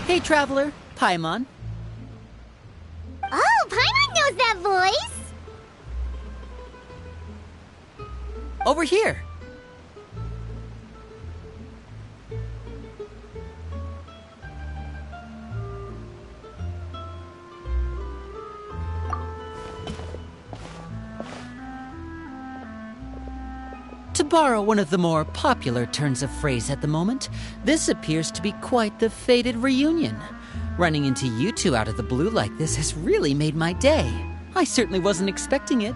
Hey, Traveler. Paimon. Oh, Paimon knows that voice! Over here. To borrow one of the more popular turns of phrase at the moment, this appears to be quite the fated reunion. Running into you two out of the blue like this has really made my day. I certainly wasn't expecting it.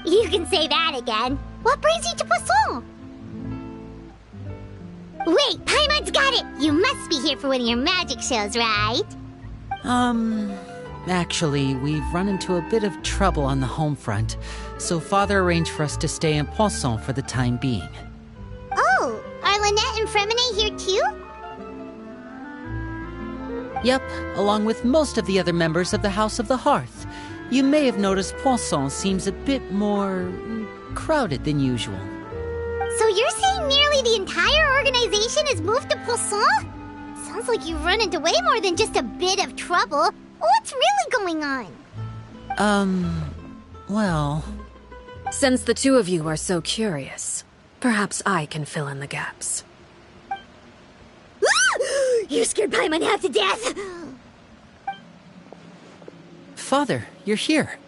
You can say that again. What brings you to Poisson? Wait, Paimon's got it! You must be here for one of your magic shows, right? Actually, we've run into a bit of trouble on the home front, so Father arranged for us to stay in Poisson for the time being. Oh, are Lynette and Fremine here too? Yep, along with most of the other members of the House of the Hearth. You may have noticed Poisson seems a bit more crowded than usual. So you're saying nearly the entire organization has moved to Poisson? Sounds like you've run into way more than just a bit of trouble. What's really going on? Well... Since the two of you are so curious, perhaps I can fill in the gaps. You scared Paimon half to death! Father, you're here.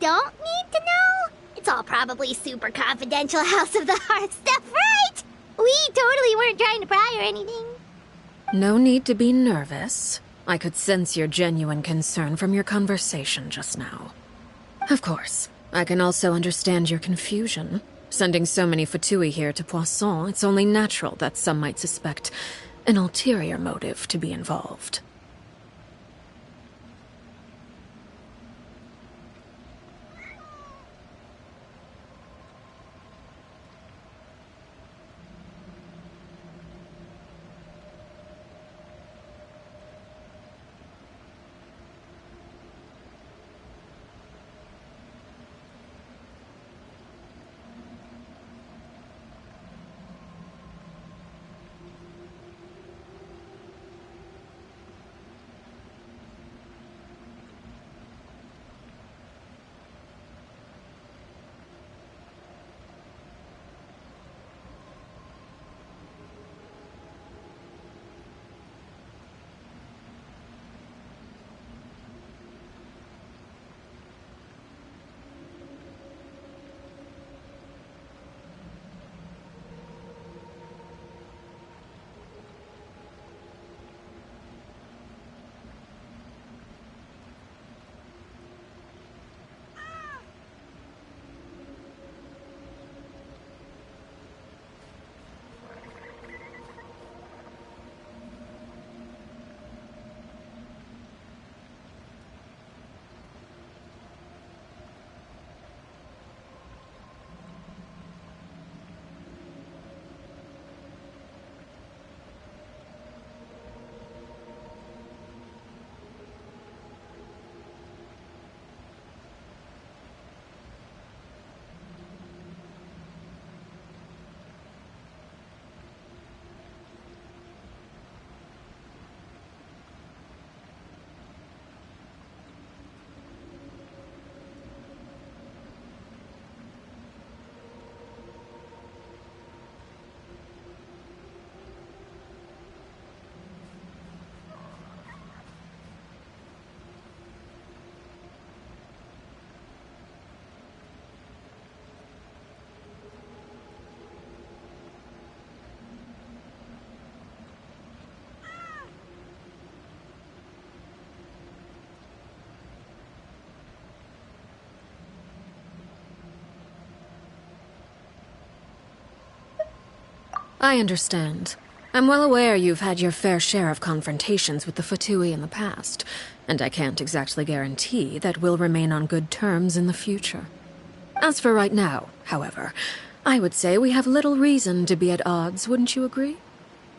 don't need to know? It's all probably super confidential House of the Hearth stuff, right? We totally weren't trying to pry or anything. No need to be nervous. I could sense your genuine concern from your conversation just now. Of course, I can also understand your confusion. Sending so many Fatui here to Poisson, it's only natural that some might suspect an ulterior motive to be involved. I understand. I'm well aware you've had your fair share of confrontations with the Fatui in the past, and I can't exactly guarantee that we'll remain on good terms in the future. As for right now, however, I would say we have little reason to be at odds, wouldn't you agree?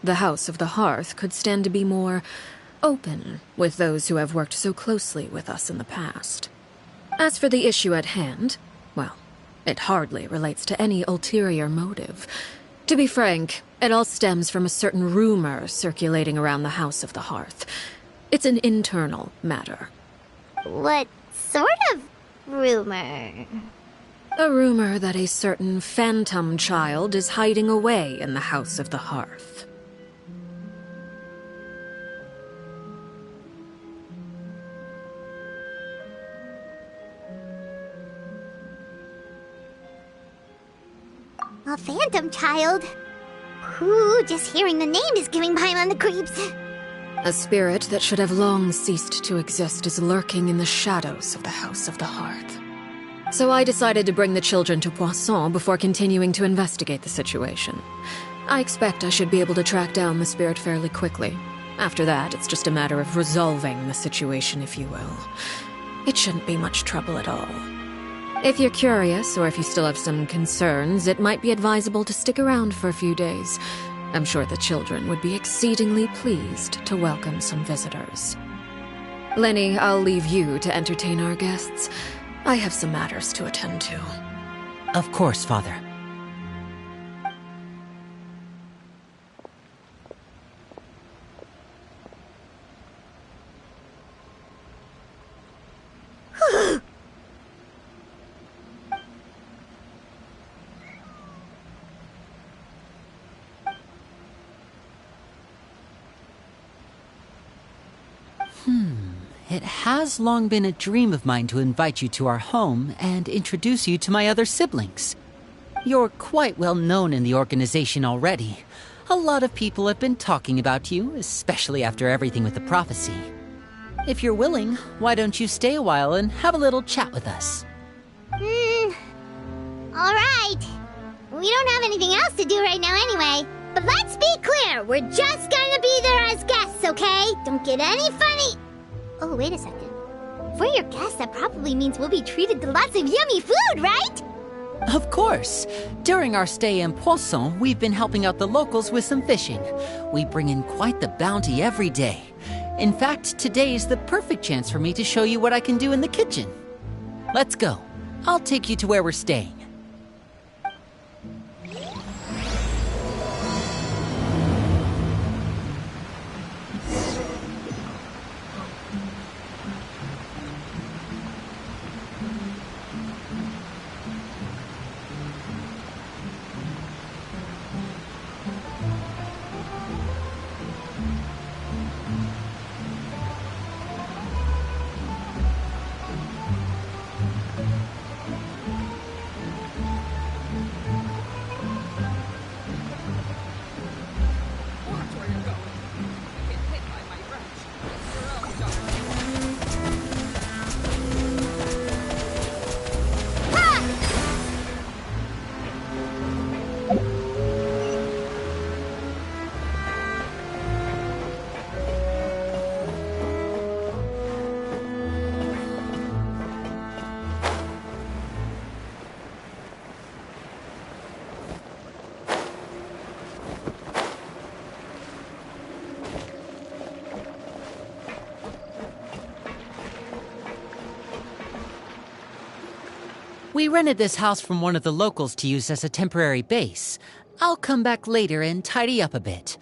The House of the Hearth could stand to be more open with those who have worked so closely with us in the past. As for the issue at hand, well, it hardly relates to any ulterior motive. To be frank, it all stems from a certain rumor circulating around the House of the Hearth. It's an internal matter. What sort of rumor? A rumor that a certain phantom child is hiding away in the House of the Hearth. A phantom child? Ooh, just hearing the name is giving Paimon the creeps. A spirit that should have long ceased to exist is lurking in the shadows of the House of the Hearth. So I decided to bring the children to Poisson before continuing to investigate the situation. I expect I should be able to track down the spirit fairly quickly. After that, it's just a matter of resolving the situation, if you will. It shouldn't be much trouble at all. If you're curious, or if you still have some concerns, it might be advisable to stick around for a few days. I'm sure the children would be exceedingly pleased to welcome some visitors. Lenny, I'll leave you to entertain our guests. I have some matters to attend to. Of course, Father. It has long been a dream of mine to invite you to our home and introduce you to my other siblings. You're quite well known in the organization already. A lot of people have been talking about you, especially after everything with the prophecy. If you're willing, why don't you stay a while and have a little chat with us? Alright. We don't have anything else to do right now anyway. But let's be clear, we're just gonna be there as guests, okay? Don't get any funny... Oh, wait a second. For your guests, that probably means we'll be treated to lots of yummy food, right? Of course. During our stay in Poisson, we've been helping out the locals with some fishing. We bring in quite the bounty every day. In fact, today's the perfect chance for me to show you what I can do in the kitchen. Let's go. I'll take you to where we're staying. We rented this house from one of the locals to use as a temporary base. I'll come back later and tidy up a bit.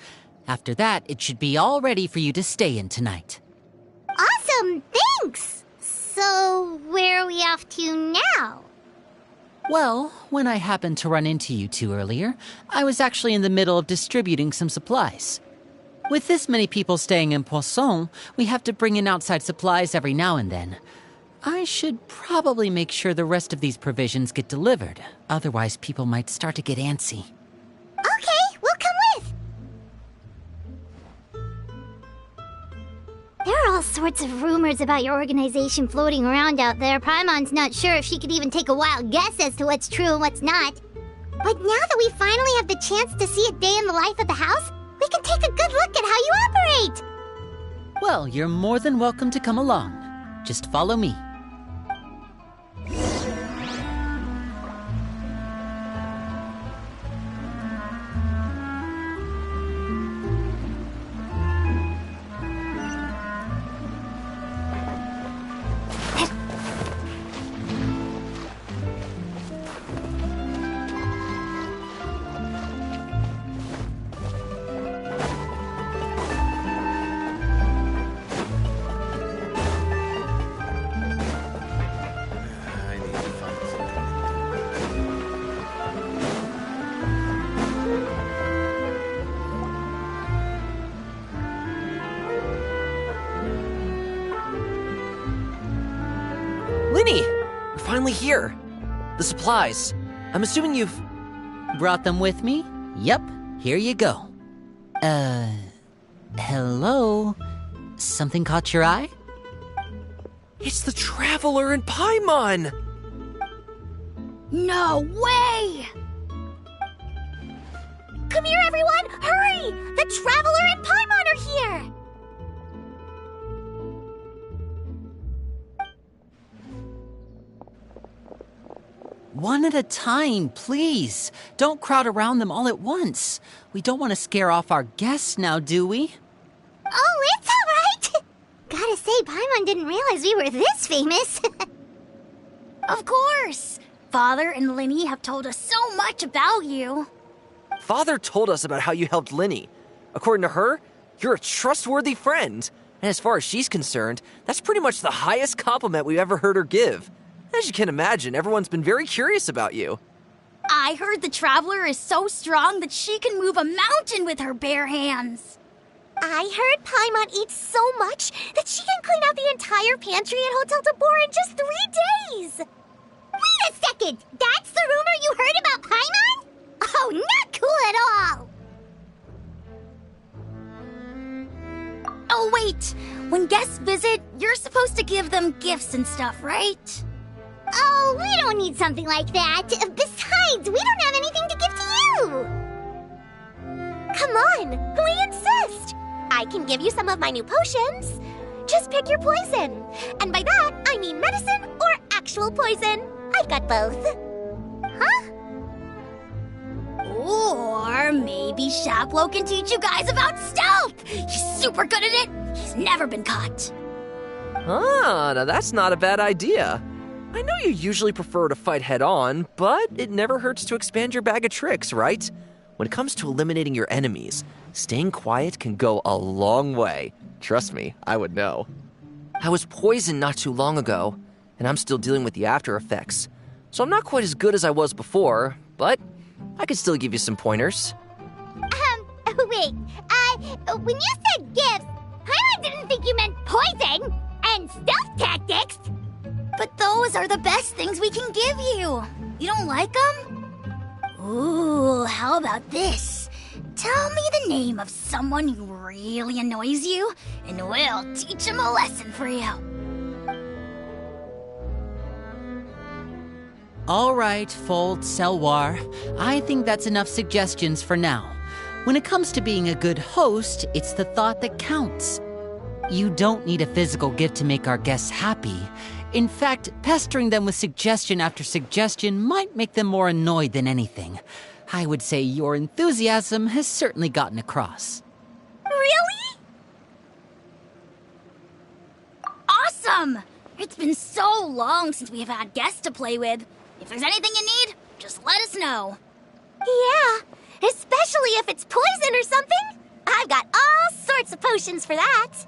After that, it should be all ready for you to stay in tonight. Awesome, thanks! So, where are we off to now? Well, when I happened to run into you two earlier, I was actually in the middle of distributing some supplies. With this many people staying in Poisson, we have to bring in outside supplies every now and then. I should probably make sure the rest of these provisions get delivered. Otherwise, people might start to get antsy. Okay, we'll come with! There are all sorts of rumors about your organization floating around out there. Paimon's not sure if she could even take a wild guess as to what's true and what's not. But now that we finally have the chance to see a day in the life of the house, we can take a good look at how you operate! Well, you're more than welcome to come along. Just follow me. Linny! You're finally here. The supplies. I'm assuming you've... Brought them with me? Yep, here you go. Hello? Something caught your eye? It's the Traveler in Paimon! No way! Come here, everyone! Hurry! The Traveler and Paimon are here! One at a time, please. Don't crowd around them all at once. We don't want to scare off our guests now, do we? Oh, it's all right! Gotta say, Paimon didn't realize we were this famous. Of course! Father and Linny have told us so much about you. Father told us about how you helped Linny. According to her, you're a trustworthy friend. And as far as she's concerned, that's pretty much the highest compliment we've ever heard her give. As you can imagine, everyone's been very curious about you. I heard the Traveler is so strong that she can move a mountain with her bare hands. I heard Paimon eats so much that she can clean out the entire pantry at Hotel Tabor in just 3 days. Wait a second! That's the rumor you heard about Paimon? Oh, not cool at all! Oh, wait! When guests visit, you're supposed to give them gifts and stuff, right? Oh, we don't need something like that. Besides, we don't have anything to give to you. Come on, we insist. I can give you some of my new potions. Just pick your poison. And by that, I mean medicine or actual poison. I've got both. Huh? Or maybe Shaplo can teach you guys about stealth! He's super good at it! He's never been caught. Ah, now that's not a bad idea. I know you usually prefer to fight head-on, but it never hurts to expand your bag of tricks, right? When it comes to eliminating your enemies, staying quiet can go a long way. Trust me, I would know. I was poisoned not too long ago, and I'm still dealing with the after effects. So I'm not quite as good as I was before, but I could still give you some pointers. Wait, when you said gifts, I didn't think you meant poison and stealth tactics. But those are the best things we can give you. You don't like them? Ooh, how about this? Tell me the name of someone who really annoys you, and we'll teach him a lesson for you. All right, Fold, Selwar. I think that's enough suggestions for now. When it comes to being a good host, it's the thought that counts. You don't need a physical gift to make our guests happy. In fact, pestering them with suggestion after suggestion might make them more annoyed than anything. I would say your enthusiasm has certainly gotten across. Really? Awesome! It's been so long since we've had guests to play with. If there's anything you need, just let us know. Yeah, especially if it's poison or something. I've got all sorts of potions for that.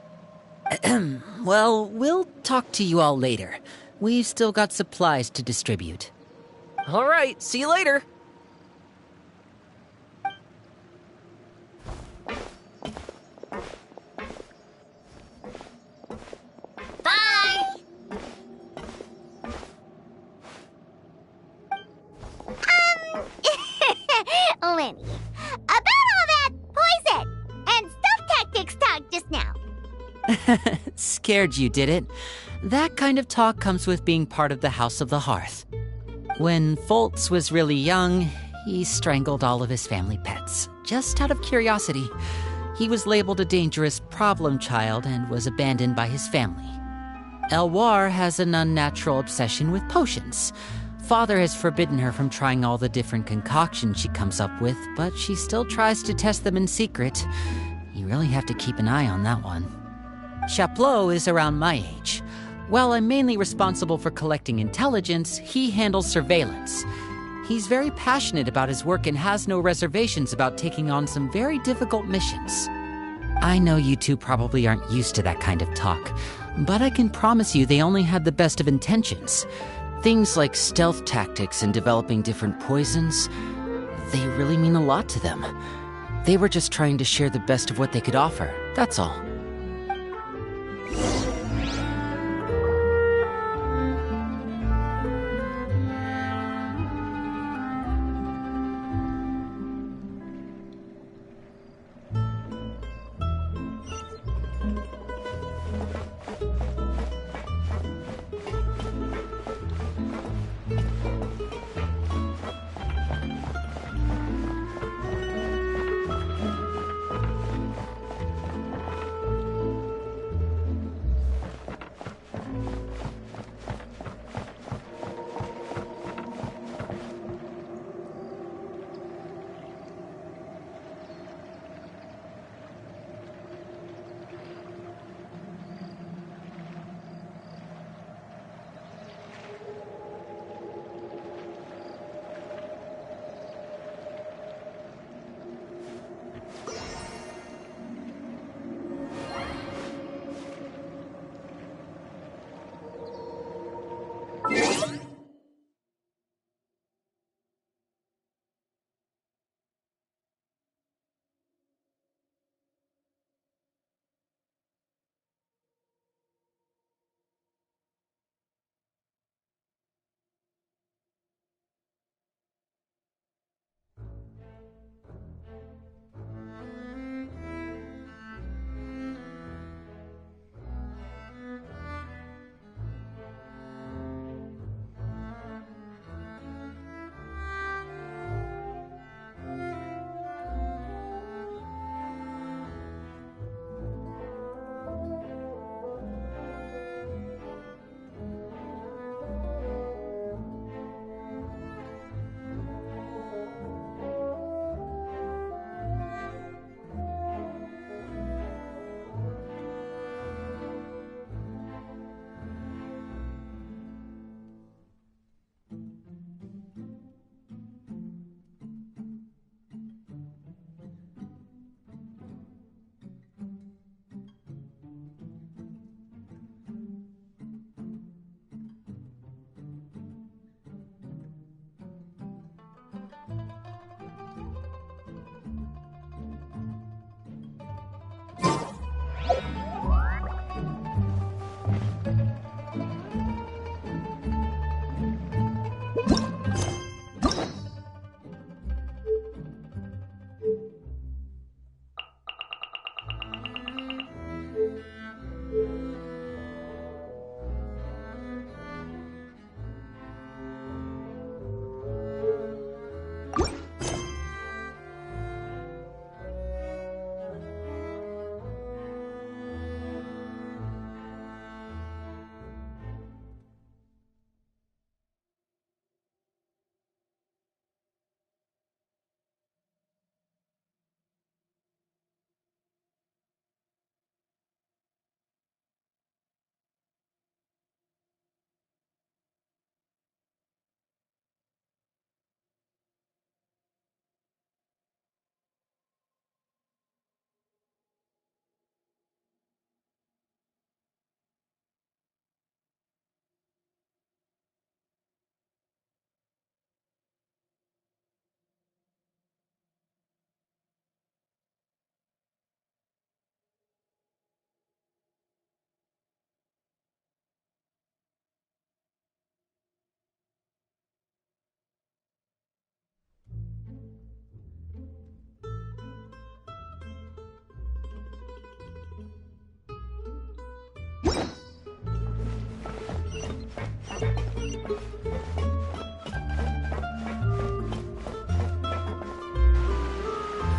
Well, we'll talk to you all later. We've still got supplies to distribute. All right, see you later. Bye! Lenny, about all that poison and stealth tactics talk just now. Scared you, did it? That kind of talk comes with being part of the House of the Hearth. When Foltz was really young, he strangled all of his family pets, just out of curiosity. He was labeled a dangerous problem child and was abandoned by his family. Elwar has an unnatural obsession with potions. Father has forbidden her from trying all the different concoctions she comes up with, but she still tries to test them in secret. You really have to keep an eye on that one. Chaplot is around my age. While I'm mainly responsible for collecting intelligence, he handles surveillance. He's very passionate about his work and has no reservations about taking on some very difficult missions. I know you two probably aren't used to that kind of talk, but I can promise you they only had the best of intentions. Things like stealth tactics and developing different poisons, they really mean a lot to them. They were just trying to share the best of what they could offer, that's all.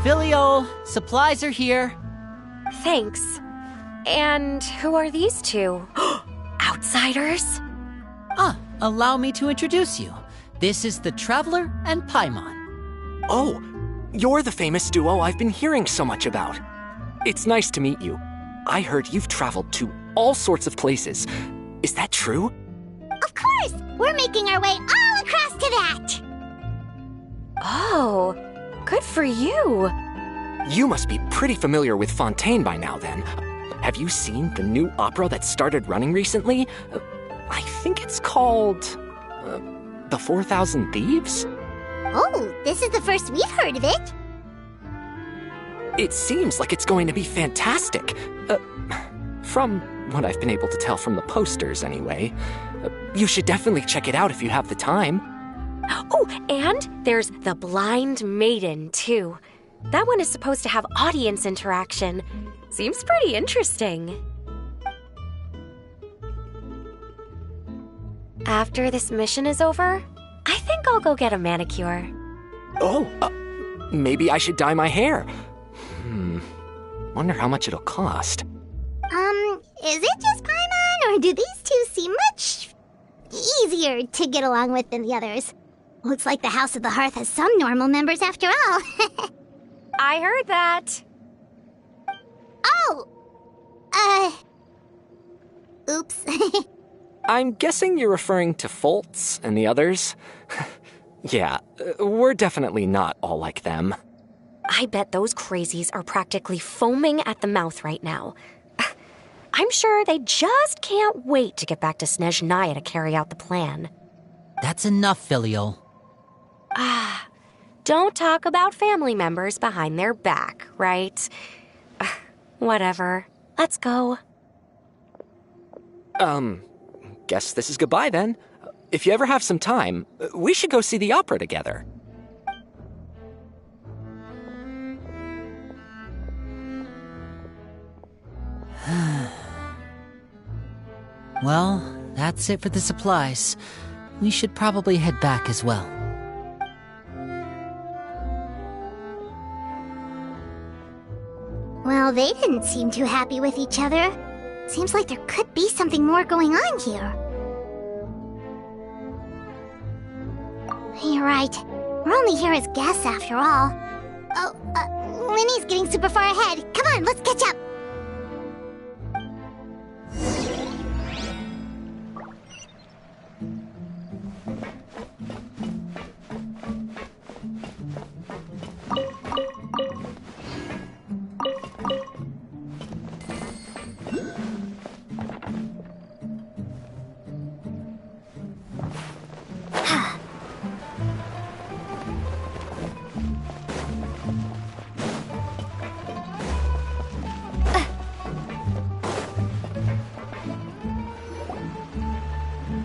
Filial, supplies are here. Thanks. And who are these two? Outsiders? Allow me to introduce you. This is the Traveler and Paimon. Oh, you're the famous duo I've been hearing so much about. It's nice to meet you. I heard you've traveled to all sorts of places. Is that true? Of course! We're making our way all across to that! Oh, good for you. You must be pretty familiar with Fontaine by now, then. Have you seen the new opera that started running recently? I think it's called... The 4,000 Thieves? Oh, this is the first we've heard of it. It seems like it's going to be fantastic. From what I've been able to tell from the posters, anyway. You should definitely check it out if you have the time. Oh, and there's The Blind Maiden, too. That one is supposed to have audience interaction. Seems pretty interesting. After this mission is over, I think I'll go get a manicure. Oh, maybe I should dye my hair. Wonder how much it'll cost. Is it just Paimon, or do these two seem much easier to get along with than the others? Looks like the House of the Hearth has some normal members after all. I heard that. Oh! Oops. I'm guessing you're referring to Foltz and the others? Yeah, we're definitely not all like them. I bet those crazies are practically foaming at the mouth right now. I'm sure they just can't wait to get back to Snezhnaya to carry out the plan. That's enough, Filial. Don't talk about family members behind their back, right? Whatever. Let's go. Guess this is goodbye then. If you ever have some time, we should go see the opera together. Well, that's it for the supplies. We should probably head back as well. Well, they didn't seem too happy with each other. Seems like there could be something more going on here. You're right. We're only here as guests after all. Oh, Linny's getting super far ahead. Come on, let's catch up.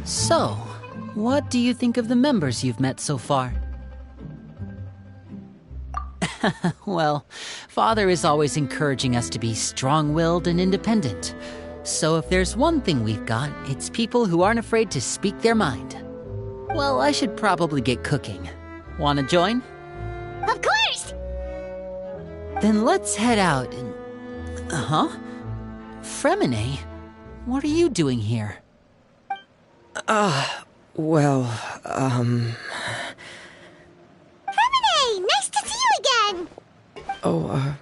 So, what do you think of the members you've met so far? Well, Father is always encouraging us to be strong-willed and independent. So if there's one thing we've got, it's people who aren't afraid to speak their mind. Well, I should probably get cooking. Wanna join? Of course! Then let's head out and... Fremine? What are you doing here? Fremine! Nice to see you again! Oh,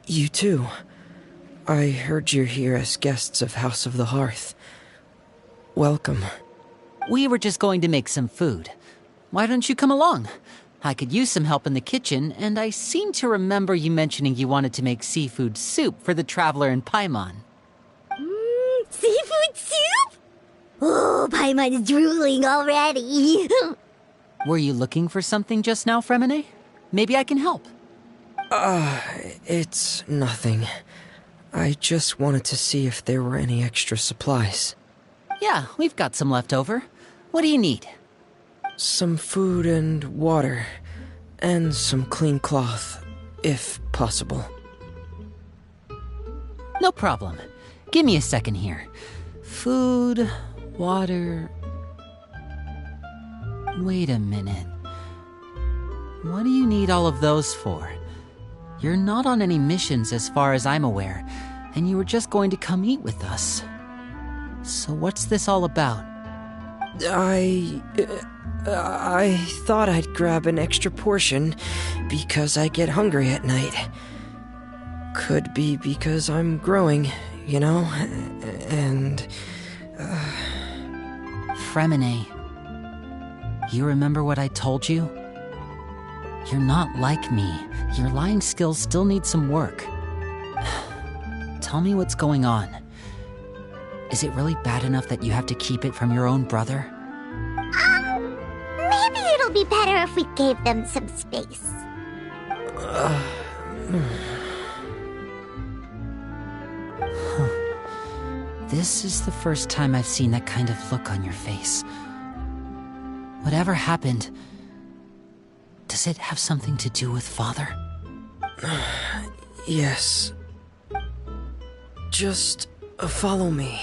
you too. I heard you're here as guests of House of the Hearth. Welcome. We were just going to make some food. Why don't you come along? I could use some help in the kitchen, and I seem to remember you mentioning you wanted to make seafood soup for the Traveler and Paimon. Seafood soup? Oh, Paimon is drooling already. Were you looking for something just now, Fremine? Maybe I can help. It's nothing. I just wanted to see if there were any extra supplies. Yeah, we've got some left over. What do you need? Some food and water, and some clean cloth, if possible. No problem. Give me a second here. Food, water... Wait a minute. What do you need all of those for? You're not on any missions as far as I'm aware, and you were just going to come eat with us. So what's this all about? I thought I'd grab an extra portion because I get hungry at night. Could be because I'm growing, you know, and... Fremine, you remember what I told you? You're not like me. Your lying skills still need some work. Tell me what's going on. Is it really bad enough that you have to keep it from your own brother? Maybe it'll be better if we gave them some space. This is the first time I've seen that kind of look on your face. Whatever happened, does it have something to do with Father? Yes. Just follow me.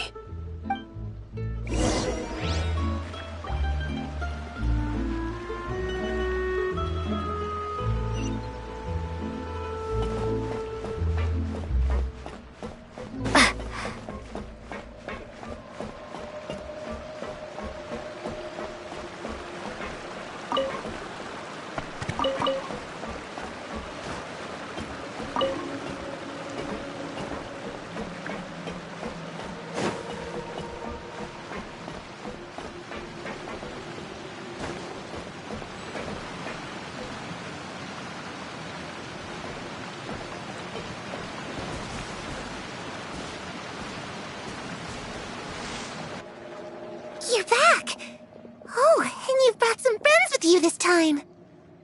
You're back! Oh, and you've brought some friends with you this time!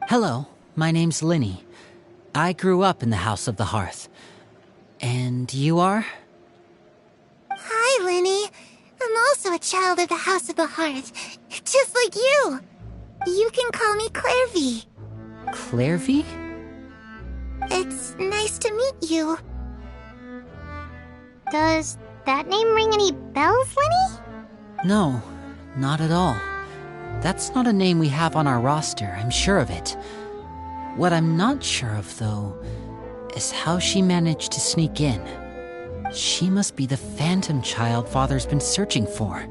Hello, my name's Linny. I grew up in the House of the Hearth. And you are? Hi, Linny. I'm also a child of the House of the Hearth, just like you. You can call me Clairvy. Clairvy? It's nice to meet you. Does that name ring any bells, Linny? No, not at all. That's not a name we have on our roster, I'm sure of it. What I'm not sure of, though, is how she managed to sneak in. She must be the phantom child Father's been searching for.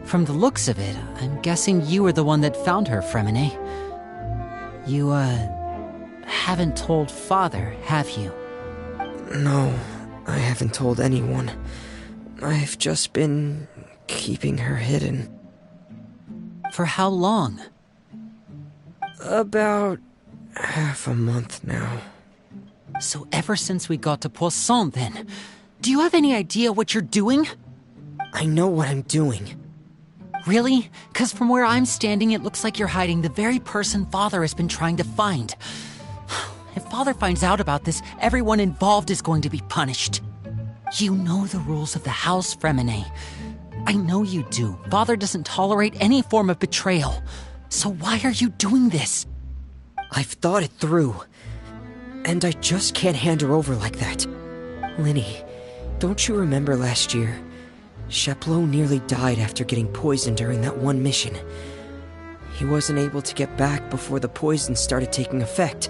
From the looks of it, I'm guessing you were the one that found her, Fremine. You, haven't told Father, have you? No, I haven't told anyone. I've just been keeping her hidden. For how long? About half a month now. So ever since we got to Poisson, then. Do you have any idea what you're doing? I know what I'm doing. Really? 'Cause from where I'm standing, it looks like you're hiding the very person Father has been trying to find. If Father finds out about this, everyone involved is going to be punished. You know the rules of the house, Fremine. I know you do. Father doesn't tolerate any form of betrayal. So why are you doing this? I've thought it through. And I just can't hand her over like that. Linny, don't you remember last year? Sheplo nearly died after getting poisoned during that one mission. He wasn't able to get back before the poison started taking effect,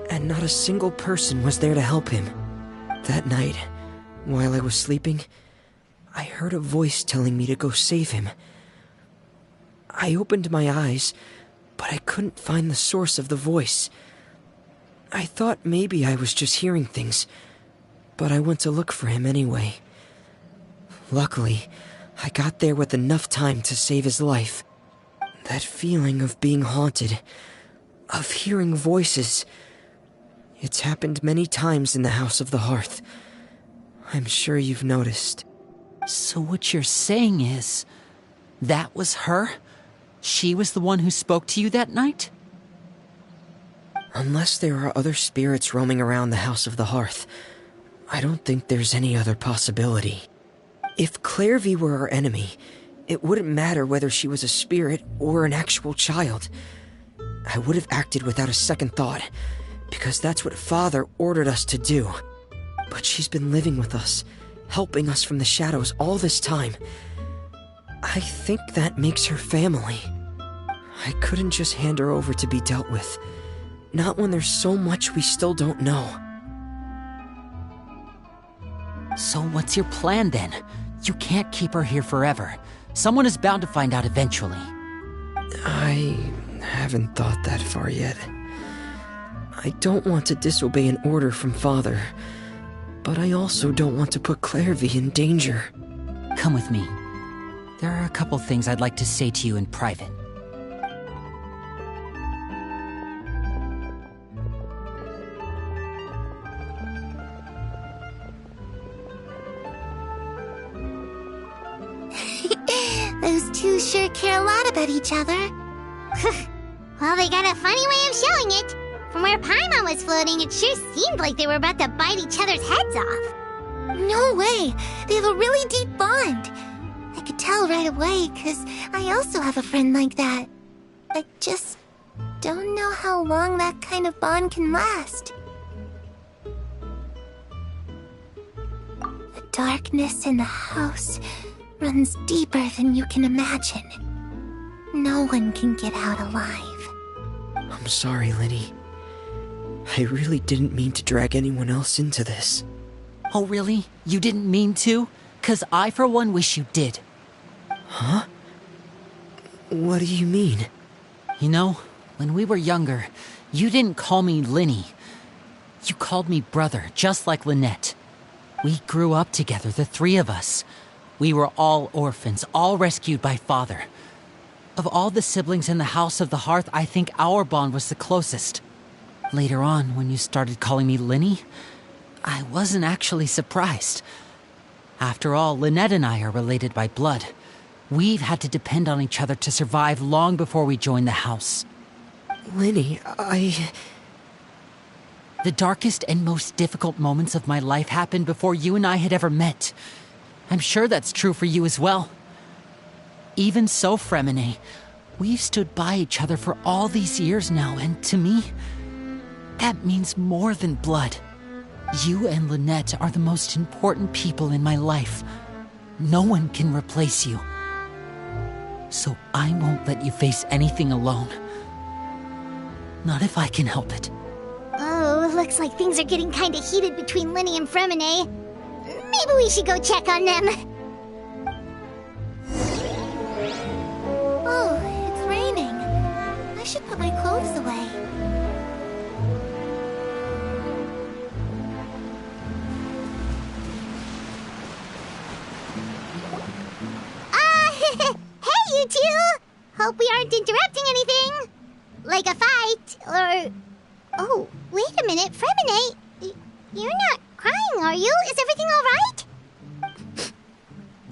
and not a single person was there to help him. That night, while I was sleeping, I heard a voice telling me to go save him. I opened my eyes, but I couldn't find the source of the voice. I thought maybe I was just hearing things, but I went to look for him anyway. Luckily, I got there with enough time to save his life. That feeling of being haunted, of hearing voices, it's happened many times in the House of the Hearth. I'm sure you've noticed. So what you're saying is, that was her? She was the one who spoke to you that night? Unless there are other spirits roaming around the House of the Hearth, I don't think there's any other possibility. If Clairvy were our enemy, it wouldn't matter whether she was a spirit or an actual child. I would have acted without a second thought, because that's what Father ordered us to do. But she's been living with us, helping us from the shadows all this time. I think that makes her family. I couldn't just hand her over to be dealt with. Not when there's so much we still don't know. So what's your plan then? You can't keep her here forever. Someone is bound to find out eventually. I haven't thought that far yet. I don't want to disobey an order from Father, but I also don't want to put Clairvy in danger. Come with me. There are a couple things I'd like to say to you in private. Those two sure care a lot about each other. Well, they got a funny way of showing it. From where Paimon was floating, it sure seemed like they were about to bite each other's heads off. No way! They have a really deep bond. I could tell right away, 'cause I also have a friend like that. I just don't know how long that kind of bond can last. The darkness in the house runs deeper than you can imagine. No one can get out alive. I'm sorry, Linny. I really didn't mean to drag anyone else into this. Oh, really? You didn't mean to? 'Cause I, for one, wish you did. Huh? What do you mean? You know, when we were younger, you didn't call me Linny. You called me brother, just like Lynette. We grew up together, the three of us. We were all orphans, all rescued by Father. Of all the siblings in the House of the Hearth, I think our bond was the closest. Later on, when you started calling me Linny, I wasn't actually surprised. After all, Lynette and I are related by blood. We've had to depend on each other to survive long before we joined the house. Linny, The darkest and most difficult moments of my life happened before you and I had ever met. I'm sure that's true for you as well. Even so, Fremine, we've stood by each other for all these years now, and to me, that means more than blood. You and Lynette are the most important people in my life. No one can replace you. So I won't let you face anything alone. Not if I can help it. Oh, looks like things are getting kinda heated between Linny and Fremine. Maybe we should go check on them. Oh, it's raining. I should put my clothes away. Hey, you two! Hope we aren't interrupting anything. Like a fight, or... Oh, wait a minute, Fremine. You're not crying, are you? Is everything alright?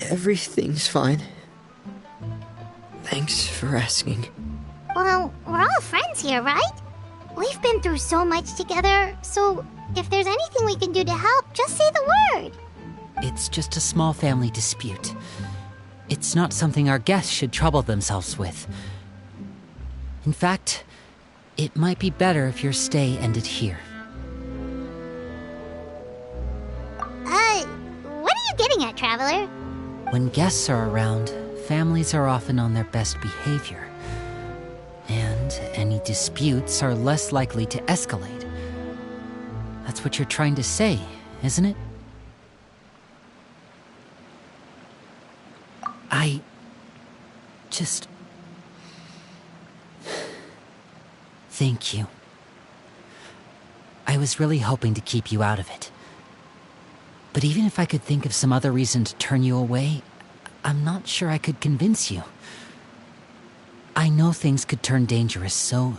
everything's fine. Thanks for asking. Well, we're all friends here, right? We've been through so much together, so if there's anything we can do to help, just say the word. It's just a small family dispute. It's not something our guests should trouble themselves with. In fact, it might be better if your stay ended here. What are you getting at, Traveler? When guests are around, families are often on their best behavior. And any disputes are less likely to escalate. That's what you're trying to say, isn't it? I just... Thank you. I was really hoping to keep you out of it. But even if I could think of some other reason to turn you away, I'm not sure I could convince you. I know things could turn dangerous, so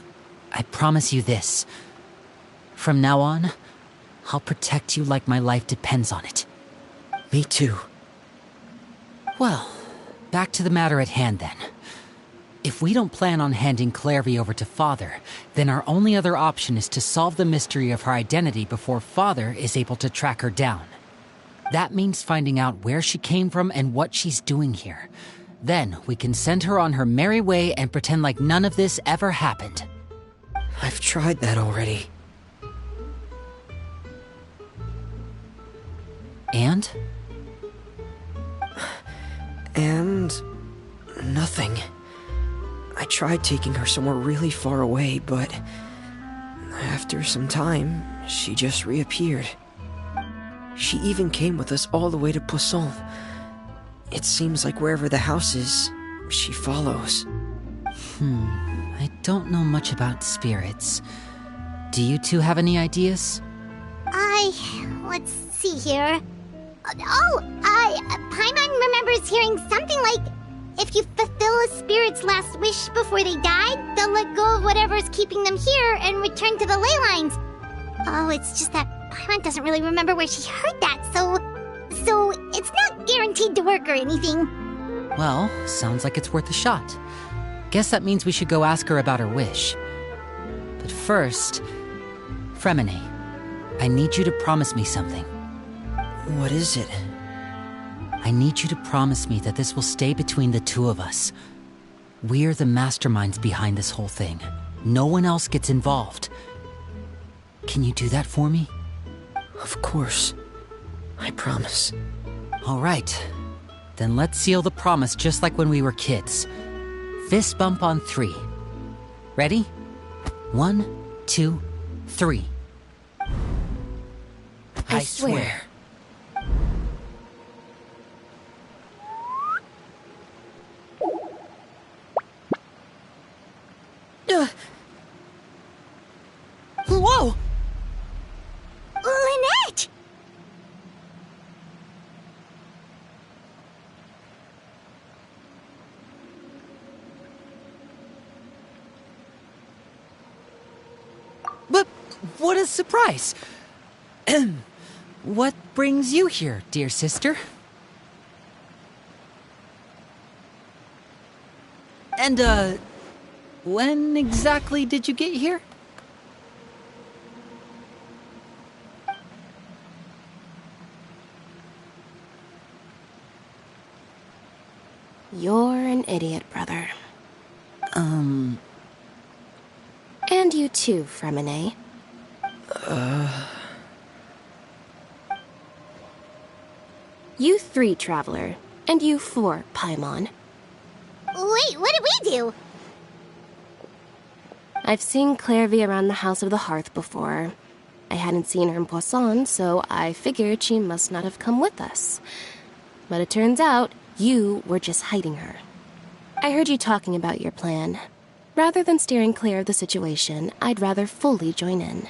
I promise you this. From now on, I'll protect you like my life depends on it. Me too. Well, back to the matter at hand then. If we don't plan on handing Clairvy over to Father, then our only other option is to solve the mystery of her identity before Father is able to track her down. That means finding out where she came from and what she's doing here. Then we can send her on her merry way and pretend like none of this ever happened. I've tried that already. And? And... nothing. I tried taking her somewhere really far away, but... After some time, she just reappeared. She even came with us all the way to Poisson. It seems like wherever the house is, she follows. I don't know much about spirits. Do you two have any ideas? Let's see here. Paimon remembers hearing something like, if you fulfill a spirit's last wish before they die, they'll let go of whatever's keeping them here and return to the ley lines. Oh, it's just that Paimon doesn't really remember where she heard that, so it's not guaranteed to work or anything. Well, sounds like it's worth a shot. Guess that means we should go ask her about her wish. But first, Fremine, I need you to promise me something. What is it? I need you to promise me that this will stay between the two of us. We're the masterminds behind this whole thing. No one else gets involved. Can you do that for me? Of course. I promise. All right. Then let's seal the promise just like when we were kids. Fist bump on 3. Ready? 1, 2, 3. I swear. Whoa! Lynette! But what a surprise! What brings you here, dear sister? And, when exactly did you get here? You're an idiot, brother. And you too, Fremine. You 3, Traveler. And you 4, Paimon. Wait, what did we do? I've seen Clairvy around the House of the Hearth before. I hadn't seen her in Poisson, so I figured she must not have come with us. But it turns out you were just hiding her. I heard you talking about your plan. Rather than steering clear of the situation, I'd rather fully join in.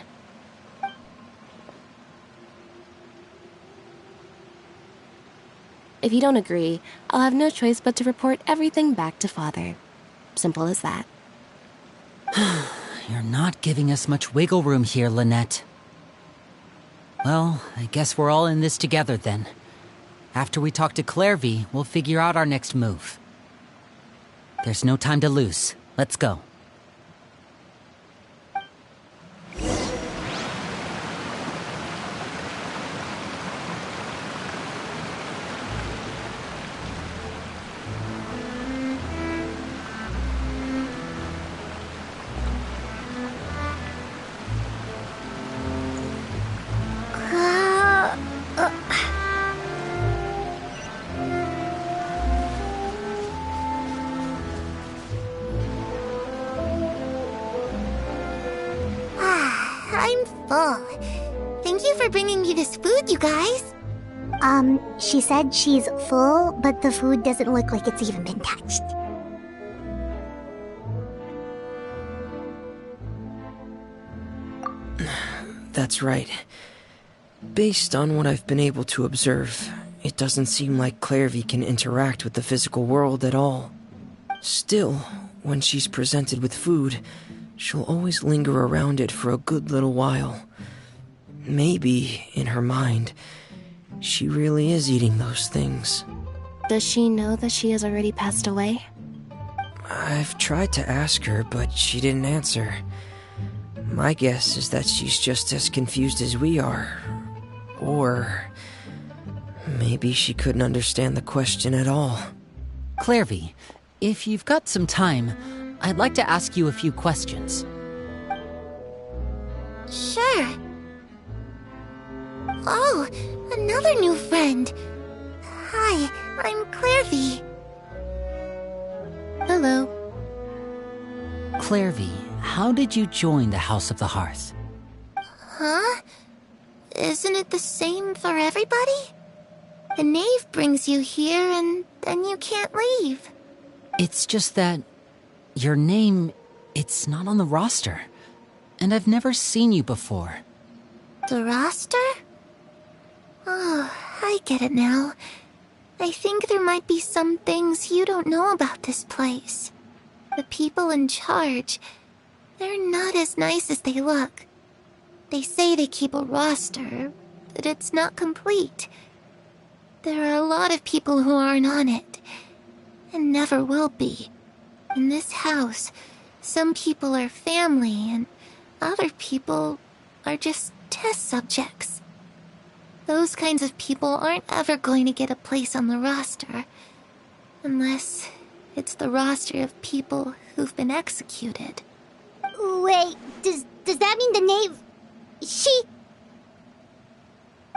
If you don't agree, I'll have no choice but to report everything back to Father. Simple as that. You're not giving us much wiggle room here, Lynette. Well, I guess we're all in this together then. After we talk to Clairvy, we'll figure out our next move. There's no time to lose. Let's go. I'm full. Thank you for bringing me this food, you guys. She said she's full, but the food doesn't look like it's even been touched. That's right. Based on what I've been able to observe, it doesn't seem like Clairvy can interact with the physical world at all. Still, when she's presented with food, she'll always linger around it for a good little while. Maybe, in her mind, she really is eating those things. Does she know that she has already passed away? I've tried to ask her, but she didn't answer. My guess is that she's just as confused as we are. Or maybe she couldn't understand the question at all. Clairvy, if you've got some time, I'd like to ask you a few questions. Sure. Oh, another new friend. Hi, I'm Clairvy. Hello. Clairvy, how did you join the House of the Hearth? Huh? Isn't it the same for everybody? The knave brings you here and then you can't leave. It's just that your name, it's not on the roster. And I've never seen you before. The roster? Oh, I get it now. I think there might be some things you don't know about this place. The people in charge, they're not as nice as they look. They say they keep a roster, but it's not complete. There are a lot of people who aren't on it, and never will be. In this house, some people are family, and other people are just test subjects. Those kinds of people aren't ever going to get a place on the roster, unless it's the roster of people who've been executed. Wait, does that mean the knave... She...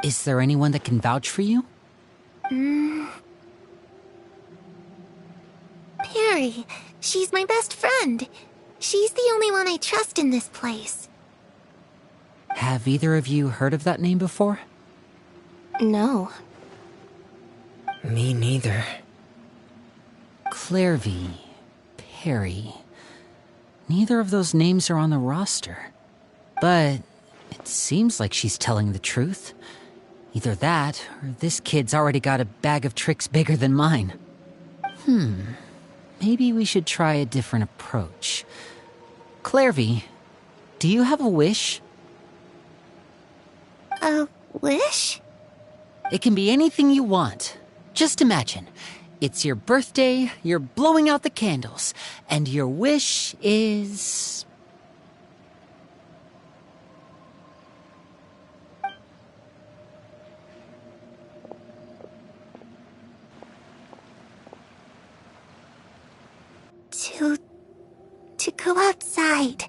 Is there anyone that can vouch for you? Perry, she's my best friend. She's the only one I trust in this place. Have either of you heard of that name before? No. Me neither. Clairvy, Perry. Neither of those names are on the roster. But it seems like she's telling the truth. Either that, or this kid's already got a bag of tricks bigger than mine. Maybe we should try a different approach. Clairvy, do you have a wish? A wish? It can be anything you want. Just imagine. It's your birthday, you're blowing out the candles, and your wish is... To go outside,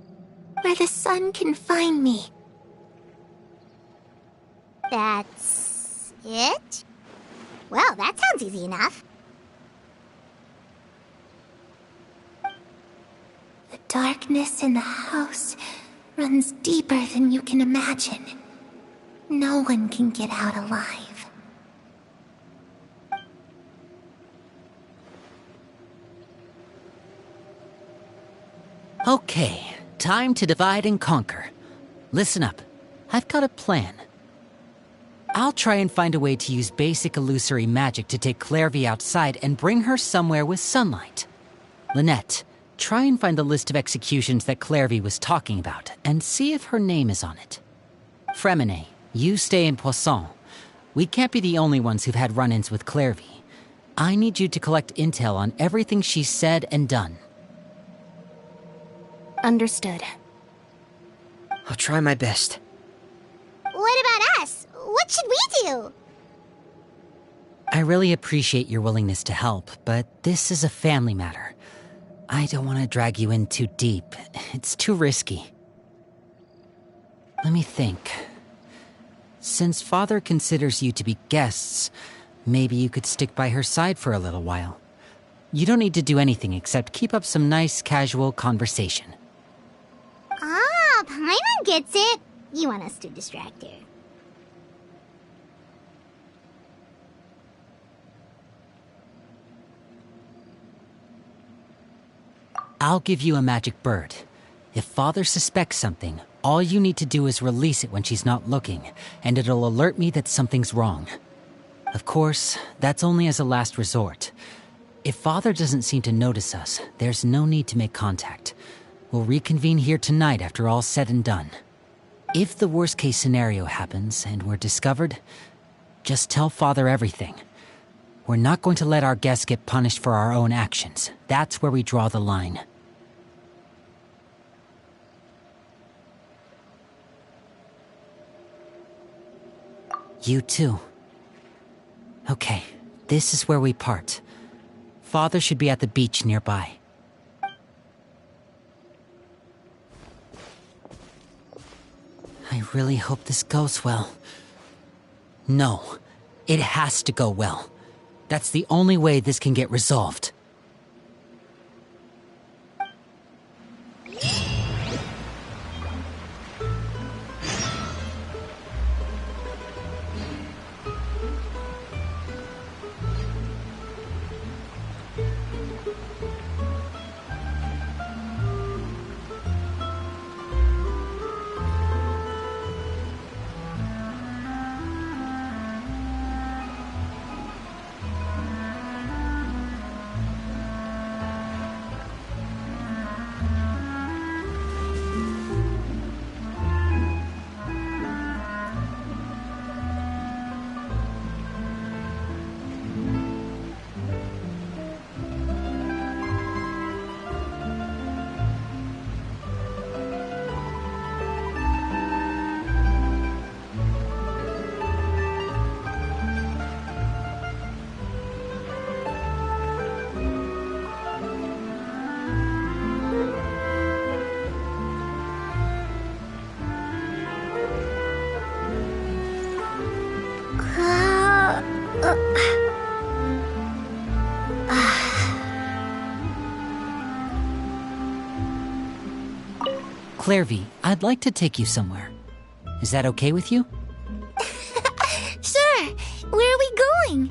where the sun can find me. That's... it? Well, that sounds easy enough. The darkness in the house runs deeper than you can imagine. No one can get out alive. Okay, time to divide and conquer. Listen up, I've got a plan. I'll try and find a way to use basic illusory magic to take Clairvy outside and bring her somewhere with sunlight. Lynette, try and find the list of executions that Clairvy was talking about, and see if her name is on it. Fremine, you stay in Poisson. We can't be the only ones who've had run-ins with Clairvy. I need you to collect intel on everything she's said and done. Understood. I'll try my best. What about us? What should we do? I really appreciate your willingness to help, but this is a family matter. I don't want to drag you in too deep. It's too risky. Let me think. Since Father considers you to be guests, maybe you could stick by her side for a little while. You don't need to do anything except keep up some nice, casual conversation. Ah, Paimon gets it. You want us to distract her. I'll give you a magic bird. If Father suspects something, all you need to do is release it when she's not looking, and it'll alert me that something's wrong. Of course, that's only as a last resort. If Father doesn't seem to notice us, there's no need to make contact. We'll reconvene here tonight after all's said and done. If the worst-case scenario happens and we're discovered, just tell Father everything. We're not going to let our guests get punished for our own actions. That's where we draw the line. You too. Okay, this is where we part. Father should be at the beach nearby. I really hope this goes well. No, it has to go well. That's the only way this can get resolved. Clairvy, I'd like to take you somewhere. Is that okay with you? Sure. Where are we going?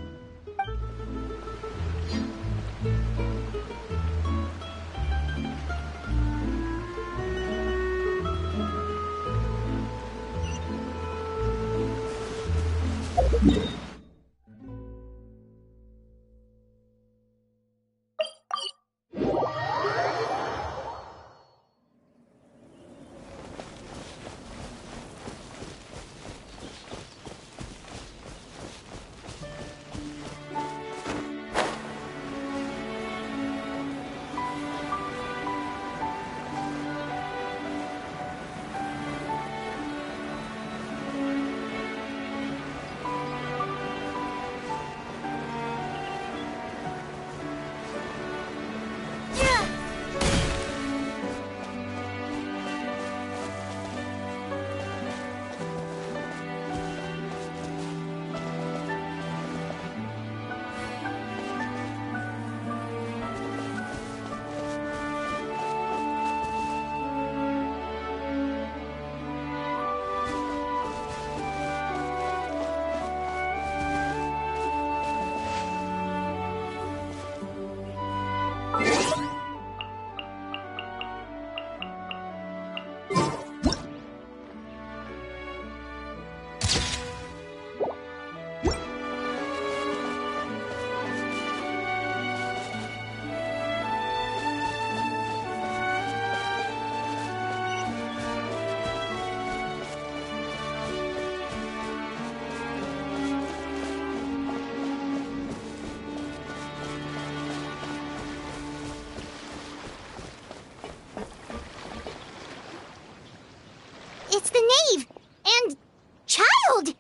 It's the knave! And... child!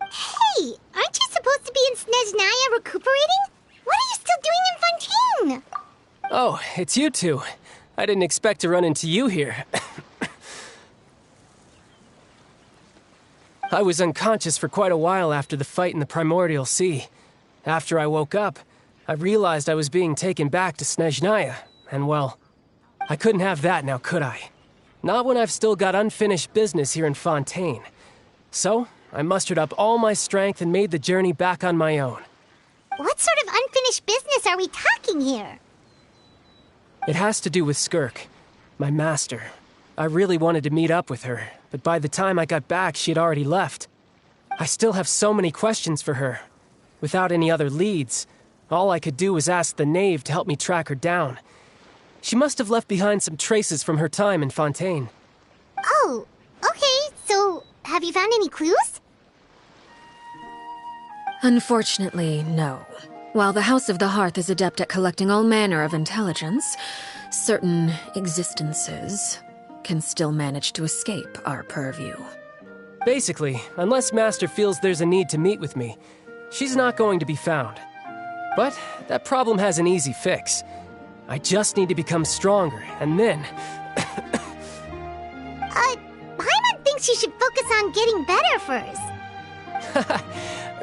Hey! Aren't you supposed to be in Snezhnaya recuperating? What are you still doing in Fontaine? Oh, it's you two. I didn't expect to run into you here. I was unconscious for quite a while after the fight in the Primordial Sea. After I woke up, I realized I was being taken back to Snezhnaya, and well, I couldn't have that now, could I? Not when I've still got unfinished business here in Fontaine. So, I mustered up all my strength and made the journey back on my own. What sort of unfinished business are we talking here? It has to do with Skirk, my master. I really wanted to meet up with her, but by the time I got back, she had already left. I still have so many questions for her. Without any other leads, all I could do was ask the knave to help me track her down. She must have left behind some traces from her time in Fontaine. Oh, okay, so have you found any clues? Unfortunately, no. While the House of the Hearth is adept at collecting all manner of intelligence, certain existences can still manage to escape our purview. Basically, unless Master feels there's a need to meet with me, she's not going to be found. But that problem has an easy fix. I just need to become stronger, and then... Paimon thinks you should focus on getting better first.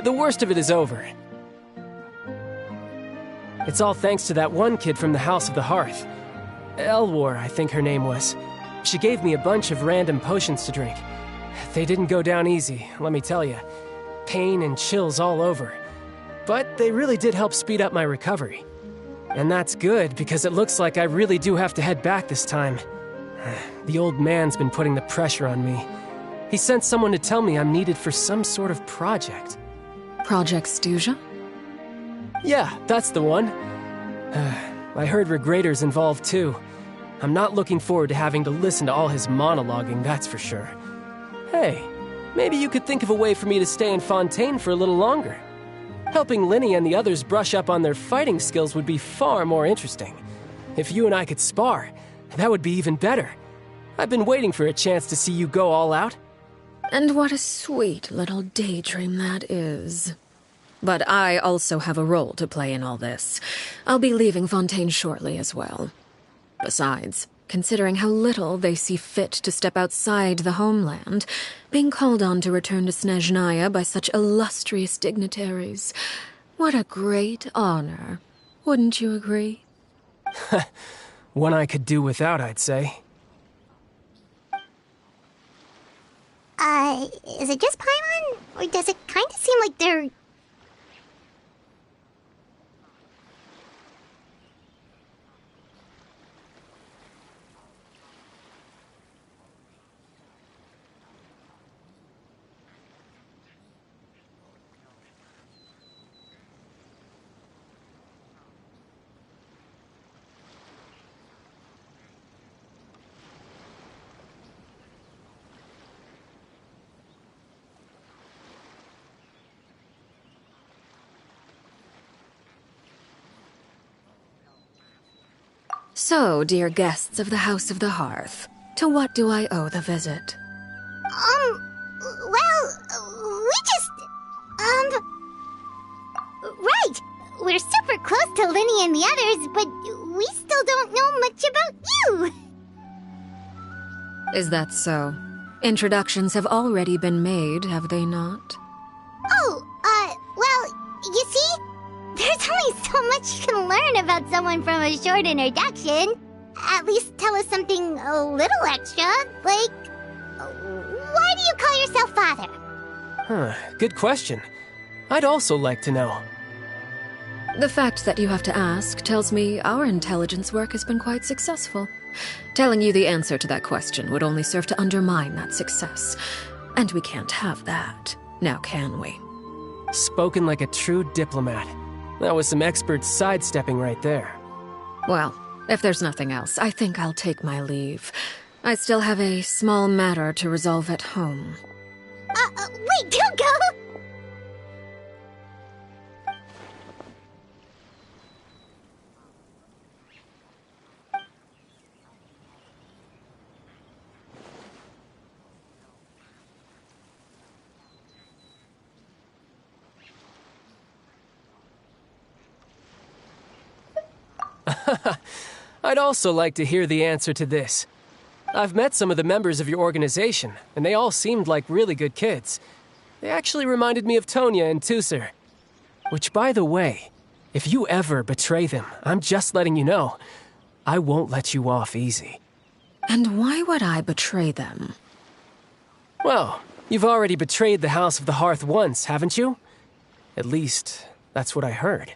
The worst of it is over. It's all thanks to that one kid from the House of the Hearth. Elwar, I think her name was. She gave me a bunch of random potions to drink. They didn't go down easy, let me tell you. Pain and chills all over. But they really did help speed up my recovery. And that's good, because it looks like I really do have to head back this time. The old man's been putting the pressure on me. He sent someone to tell me I'm needed for some sort of project. Project Stuja? Yeah, that's the one. I heard Regrader's involved too. I'm not looking forward to having to listen to all his monologuing, that's for sure. Hey, maybe you could think of a way for me to stay in Fontaine for a little longer. Helping Linny and the others brush up on their fighting skills would be far more interesting. If you and I could spar, that would be even better. I've been waiting for a chance to see you go all out. And what a sweet little daydream that is. But I also have a role to play in all this. I'll be leaving Fontaine shortly as well. Besides, considering how little they see fit to step outside the homeland, being called on to return to Snezhnaya by such illustrious dignitaries, what a great honor. Wouldn't you agree? One I could do without, I'd say. Is it just Paimon? Or does it kind of seem like they're... So, dear guests of the House of the Hearth, to what do I owe the visit? we just... Right! We're super close to Linny and the others, but we still don't know much about you! Is that so? Introductions have already been made, have they not? You see? There's only so much you can learn about someone from a short introduction. At least tell us something a little extra, like... Why do you call yourself father? Huh, good question. I'd also like to know. The fact that you have to ask tells me our intelligence work has been quite successful. Telling you the answer to that question would only serve to undermine that success. And we can't have that, now can we? Spoken like a true diplomat. That was some expert sidestepping right there. Well, if there's nothing else, I think I'll take my leave. I still have a small matter to resolve at home. Wait, don't go! I'd also like to hear the answer to this. I've met some of the members of your organization, and they all seemed like really good kids. They actually reminded me of Tonya and Tusser. Which, by the way, if you ever betray them, I'm just letting you know, I won't let you off easy. And why would I betray them? Well, you've already betrayed the House of the Hearth once, haven't you? At least, that's what I heard.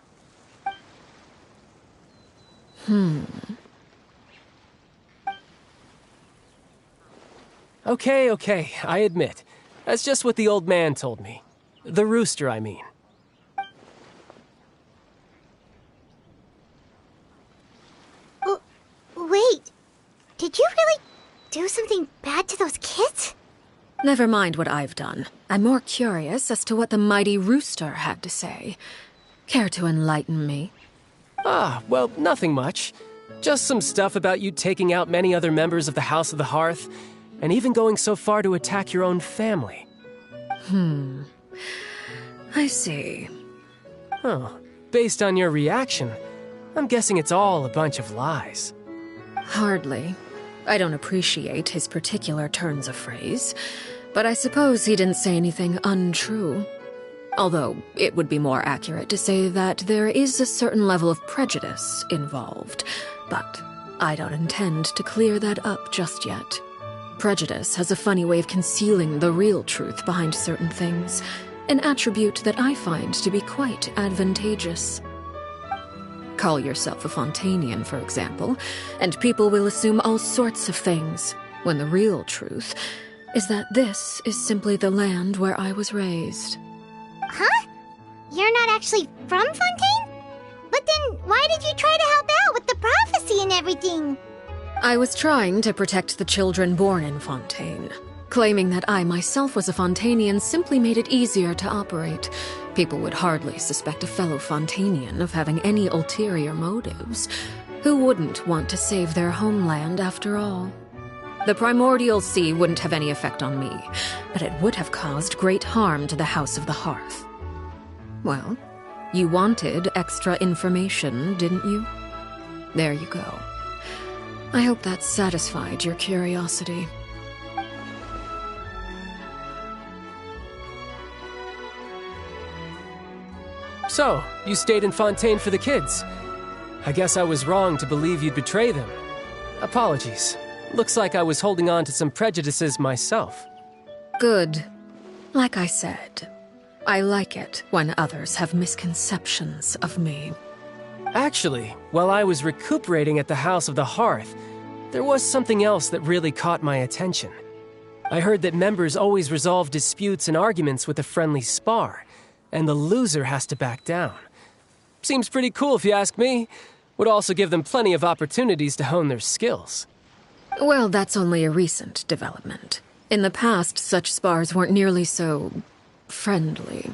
Okay, I admit. That's just what the old man told me. The rooster, I mean. Wait, did you really do something bad to those kids? Never mind what I've done. I'm more curious as to what the mighty rooster had to say. Care to enlighten me? Well, nothing much. Just some stuff about you taking out many other members of the House of the Hearth, and even going so far to attack your own family. I see. Oh, based on your reaction, I'm guessing it's all a bunch of lies. Hardly. I don't appreciate his particular turns of phrase, but I suppose he didn't say anything untrue. Although, it would be more accurate to say that there is a certain level of prejudice involved, but I don't intend to clear that up just yet. Prejudice has a funny way of concealing the real truth behind certain things, an attribute that I find to be quite advantageous. Call yourself a Fontainian, for example, and people will assume all sorts of things, when the real truth is that this is simply the land where I was raised. Huh? You're not actually from Fontaine? But then why did you try to help out with the prophecy and everything? I was trying to protect the children born in Fontaine. Claiming that I myself was a Fontainian simply made it easier to operate. People would hardly suspect a fellow Fontainian of having any ulterior motives. Who wouldn't want to save their homeland after all? The primordial sea wouldn't have any effect on me, but it would have caused great harm to the House of the Hearth. Well, you wanted extra information, didn't you? There you go. I hope that satisfied your curiosity. So, you stayed in Fontaine for the kids. I guess I was wrong to believe you'd betray them. Apologies. Looks like I was holding on to some prejudices myself. Good. Like I said, I like it when others have misconceptions of me. Actually, while I was recuperating at the House of the Hearth, there was something else that really caught my attention. I heard that members always resolve disputes and arguments with a friendly spar, and the loser has to back down. Seems pretty cool if you ask me. Would also give them plenty of opportunities to hone their skills. Well, that's only a recent development. In the past, such spars weren't nearly so friendly.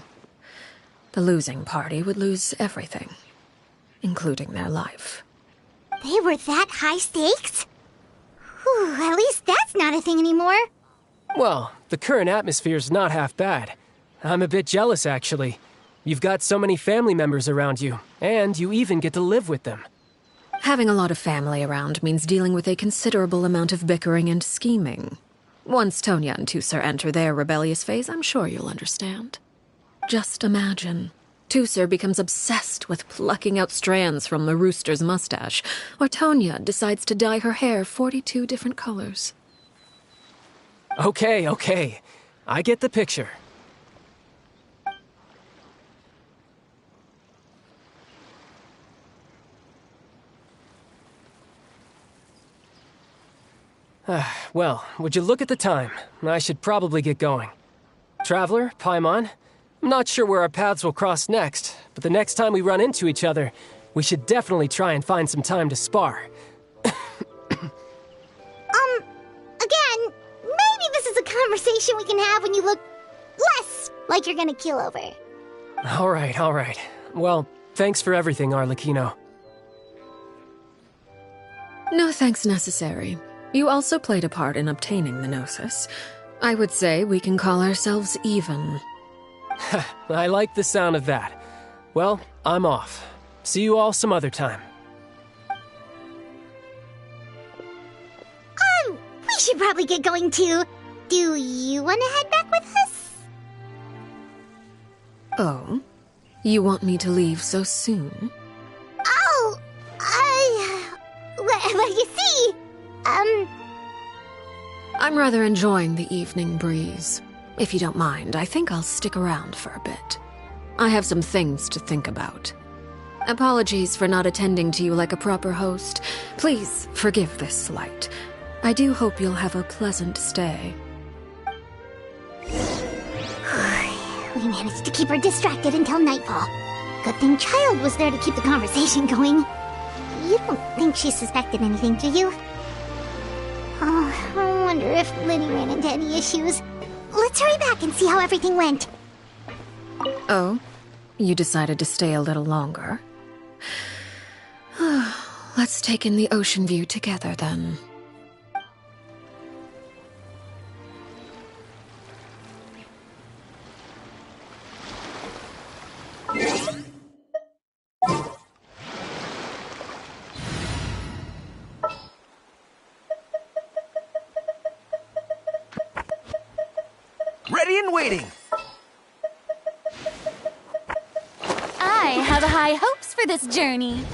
The losing party would lose everything, including their life. They were that high stakes? Whew, at least that's not a thing anymore. Well, the current atmosphere's not half bad. I'm a bit jealous, actually. You've got so many family members around you, and you even get to live with them. Having a lot of family around means dealing with a considerable amount of bickering and scheming. Once Tonya and Tusser enter their rebellious phase, I'm sure you'll understand. Just imagine. Tusser becomes obsessed with plucking out strands from the rooster's mustache, or Tonya decides to dye her hair 42 different colors. Okay. I get the picture. Well, would you look at the time? I should probably get going. Traveler, Paimon, I'm not sure where our paths will cross next, but the next time we run into each other, we should definitely try and find some time to spar. Again, maybe this is a conversation we can have when you look less like you're gonna keel over. All right. Well, thanks for everything, Arlcchio. No thanks necessary. You also played a part in obtaining the Gnosis. I would say we can call ourselves even. I like the sound of that. Well, I'm off. See you all some other time. We should probably get going too. Do you want to head back with us? Oh? You want me to leave so soon? Oh, well, you see, I'm rather enjoying the evening breeze. If you don't mind, I think I'll stick around for a bit. I have some things to think about. Apologies for not attending to you like a proper host. Please forgive this slight. I do hope you'll have a pleasant stay. We managed to keep her distracted until nightfall. Good thing Child was there to keep the conversation going. You don't think she suspected anything, do you? Oh, I wonder if Linny ran into any issues. Let's hurry back and see how everything went. Oh? You decided to stay a little longer? Let's take in the ocean view together, then. Ready and waiting! I have high hopes for this journey.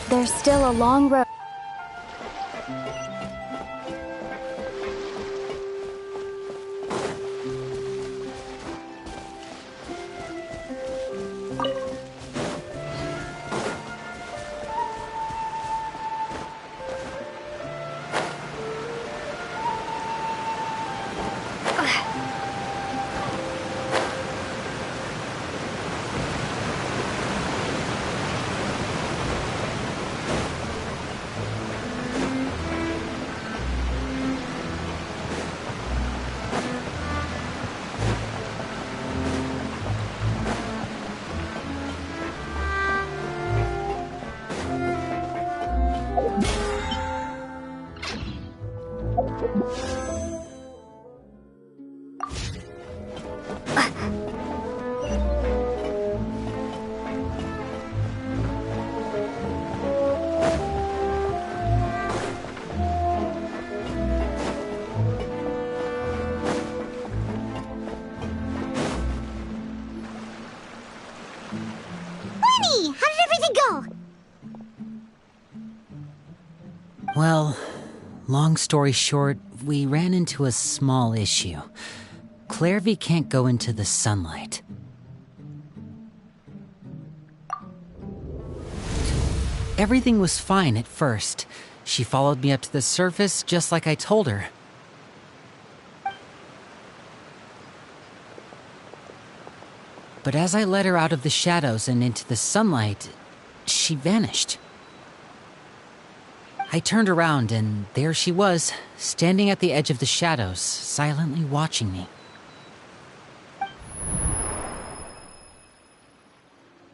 There's still a long road. Lenny, how did everything go? Well, long story short, we ran into a small issue. Clairvy can't go into the sunlight. Everything was fine at first. She followed me up to the surface just like I told her. But as I led her out of the shadows and into the sunlight, she vanished. I turned around and there she was, standing at the edge of the shadows, silently watching me.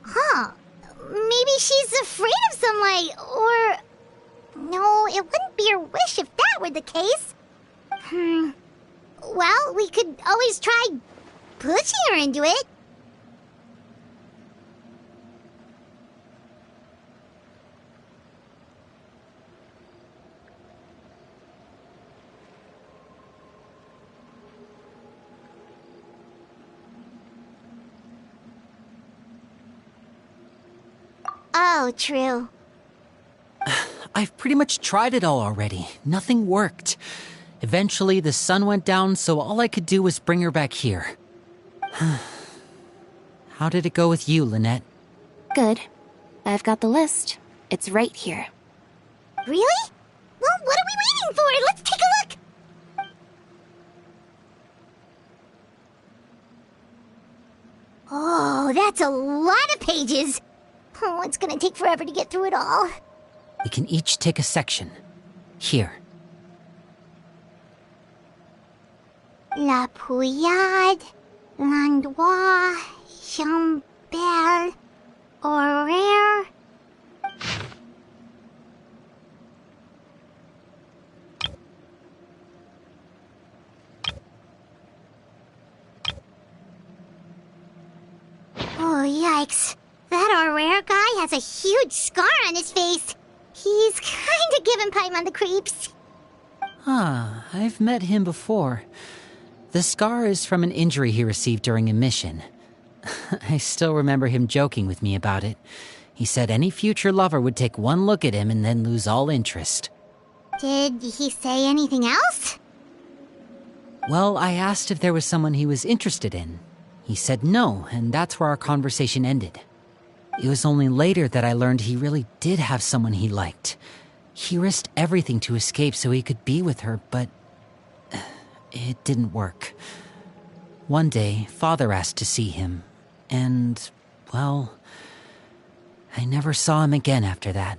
Huh. Maybe she's afraid of sunlight, or... No, it wouldn't be her wish if that were the case. Well, we could always try pushing her into it. Oh, true. I've pretty much tried it all already. Nothing worked. Eventually, the sun went down, so all I could do was bring her back here. How did it go with you, Lynette? Good. I've got the list. It's right here. Really? Well, what are we waiting for? Let's take a look! Oh, that's a lot of pages. Oh, it's gonna take forever to get through it all. We can each take a section. Here. La Pouillade, L'Endroit, Chambel, Horaire. Oh, yikes. That Horaire guy has a huge scar on his face. He's kinda giving Paimon the creeps. I've met him before. The scar is from an injury he received during a mission. I still remember him joking with me about it. He said any future lover would take one look at him and then lose all interest. Did he say anything else? Well, I asked if there was someone he was interested in. He said no, and that's where our conversation ended. It was only later that I learned he really did have someone he liked. He risked everything to escape so he could be with her, but it didn't work. One day, Father asked to see him, and, well, I never saw him again after that.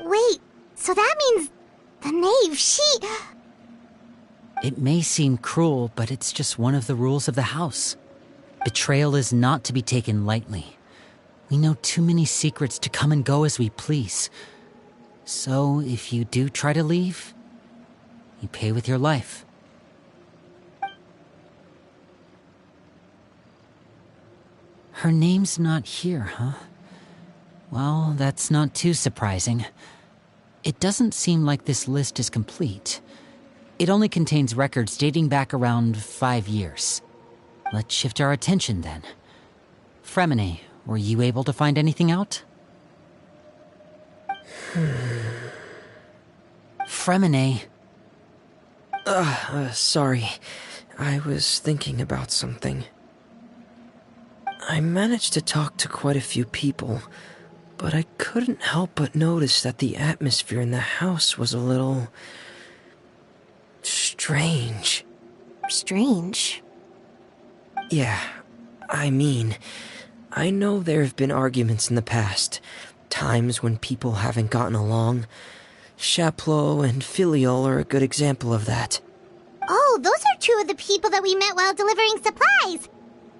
Wait, so that means the knave, she... It may seem cruel, but it's just one of the rules of the house. Betrayal is not to be taken lightly. We know too many secrets to come and go as we please. So, if you do try to leave, you pay with your life. Her name's not here, huh? Well, that's not too surprising. It doesn't seem like this list is complete. It only contains records dating back around 5 years. Let's shift our attention then. Fremine, were you able to find anything out? Fremine. Sorry. I was thinking about something. I managed to talk to quite a few people, but I couldn't help but notice that the atmosphere in the house was a little... strange. Strange? Yeah, I mean, I know there have been arguments in the past, times when people haven't gotten along. Chapleau and Filiol are a good example of that. Oh, those are two of the people that we met while delivering supplies.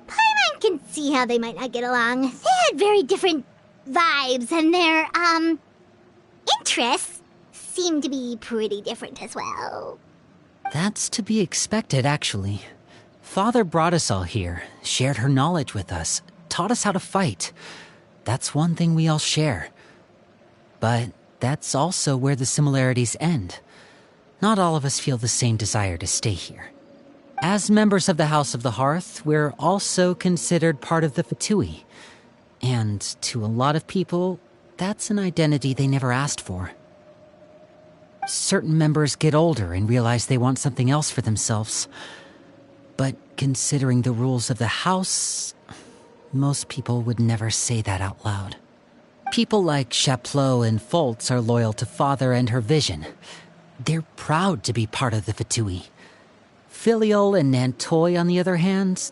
Paimon can see how they might not get along. They had very different vibes, and their, interests seem to be pretty different as well. That's to be expected, actually. Father brought us all here, shared her knowledge with us, taught us how to fight. That's one thing we all share. But that's also where the similarities end. Not all of us feel the same desire to stay here. As members of the House of the Hearth, we're also considered part of the Fatui. And to a lot of people, that's an identity they never asked for. Certain members get older and realize they want something else for themselves. But considering the rules of the House, most people would never say that out loud. People like Chapleau and Foltz are loyal to Father and her vision. They're proud to be part of the Fatui. Filiol and Nantoy, on the other hand,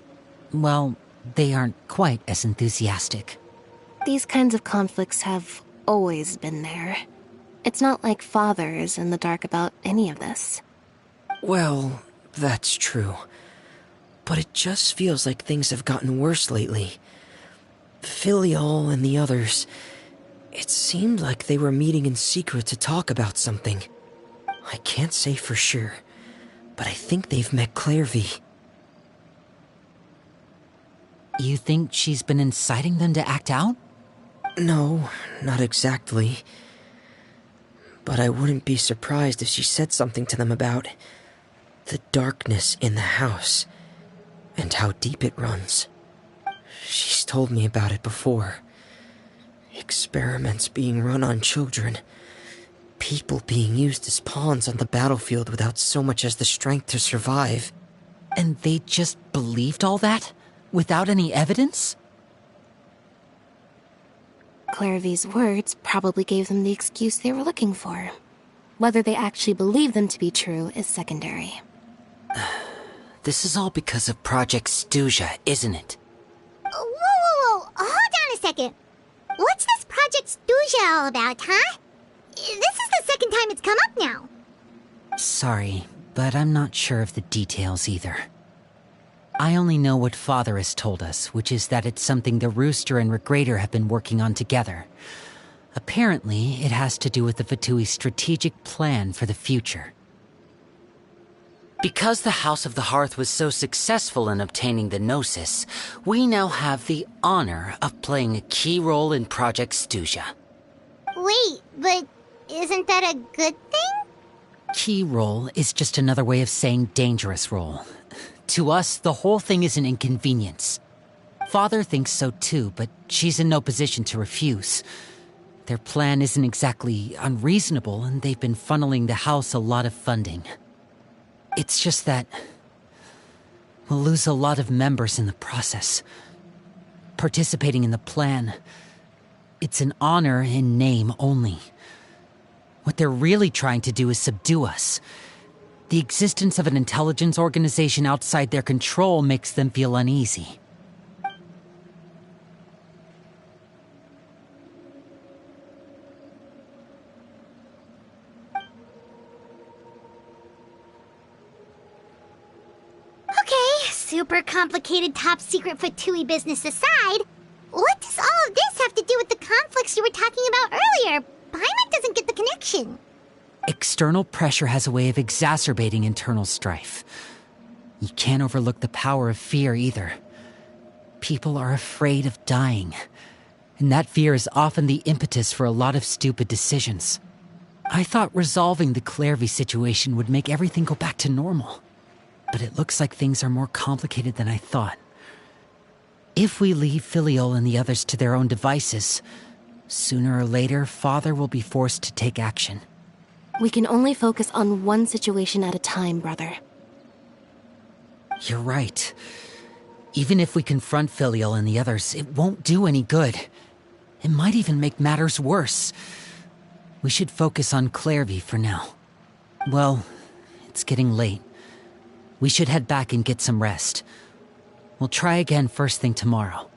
well, they aren't quite as enthusiastic. These kinds of conflicts have always been there. It's not like Father is in the dark about any of this. Well, that's true. But it just feels like things have gotten worse lately. Filiol and the others, it seemed like they were meeting in secret to talk about something. I can't say for sure, but I think they've met Clairvy. You think she's been inciting them to act out? No, not exactly. But I wouldn't be surprised if she said something to them about the darkness in the house and how deep it runs. She's told me about it before. Experiments being run on children. People being used as pawns on the battlefield without so much as the strength to survive. And they just believed all that? Without any evidence? Clairvy's words probably gave them the excuse they were looking for. Whether they actually believe them to be true is secondary. This is all because of Project Stuja, isn't it? Whoa. Hold on a second. What's this Project Stuja all about, huh? This is the second time it's come up now. Sorry, but I'm not sure of the details either. I only know what Father has told us, which is that it's something the Rooster and Regrator have been working on together. Apparently, it has to do with the Fatui's strategic plan for the future. Because the House of the Hearth was so successful in obtaining the Gnosis, we now have the honor of playing a key role in Project Stuja. Wait, but isn't that a good thing? Key role is just another way of saying dangerous role. To us, the whole thing is an inconvenience. Father thinks so too, but she's in no position to refuse. Their plan isn't exactly unreasonable, and they've been funneling the house a lot of funding. It's just that we'll lose a lot of members in the process. Participating in the plan, it's an honor in name only. What they're really trying to do is subdue us. The existence of an intelligence organization outside their control makes them feel uneasy. Okay, super complicated top secret Fatui business aside, what does all of this have to happen? External pressure has a way of exacerbating internal strife. You can't overlook the power of fear either. People are afraid of dying, and that fear is often the impetus for a lot of stupid decisions. I thought resolving the Clairvy situation would make everything go back to normal, but it looks like things are more complicated than I thought. If we leave Filiol and the others to their own devices, sooner or later, Father will be forced to take action. We can only focus on one situation at a time, brother. You're right. Even if we confront Filiol and the others, it won't do any good. It might even make matters worse. We should focus on Clairvy for now. Well, it's getting late. We should head back and get some rest. We'll try again first thing tomorrow.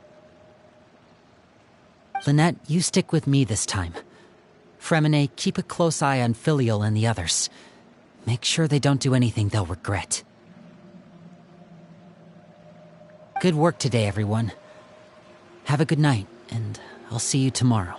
Lynette, you stick with me this time. Fremine, keep a close eye on Filiol and the others. Make sure they don't do anything they'll regret. Good work today, everyone. Have a good night, and I'll see you tomorrow.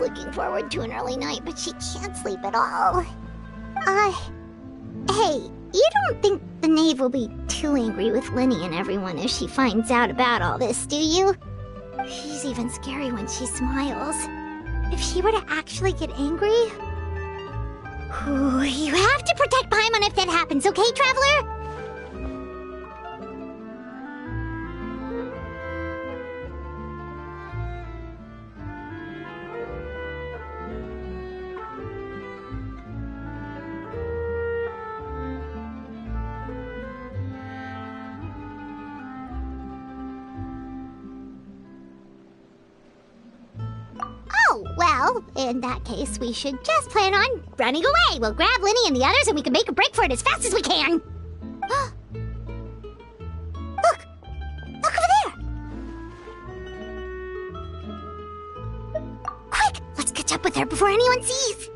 Looking forward to an early night, but she can't sleep at all. Hey, you don't think the knave will be too angry with Linny and everyone if she finds out about all this, do you? She's even scary when she smiles. If she were to actually get angry... Ooh, you have to protect Paimon if that happens, okay, Traveler? Well, in that case, we should just plan on running away. We'll grab Linny and the others and we can make a break for it as fast as we can. Look! Look over there! Quick! Let's catch up with her before anyone sees!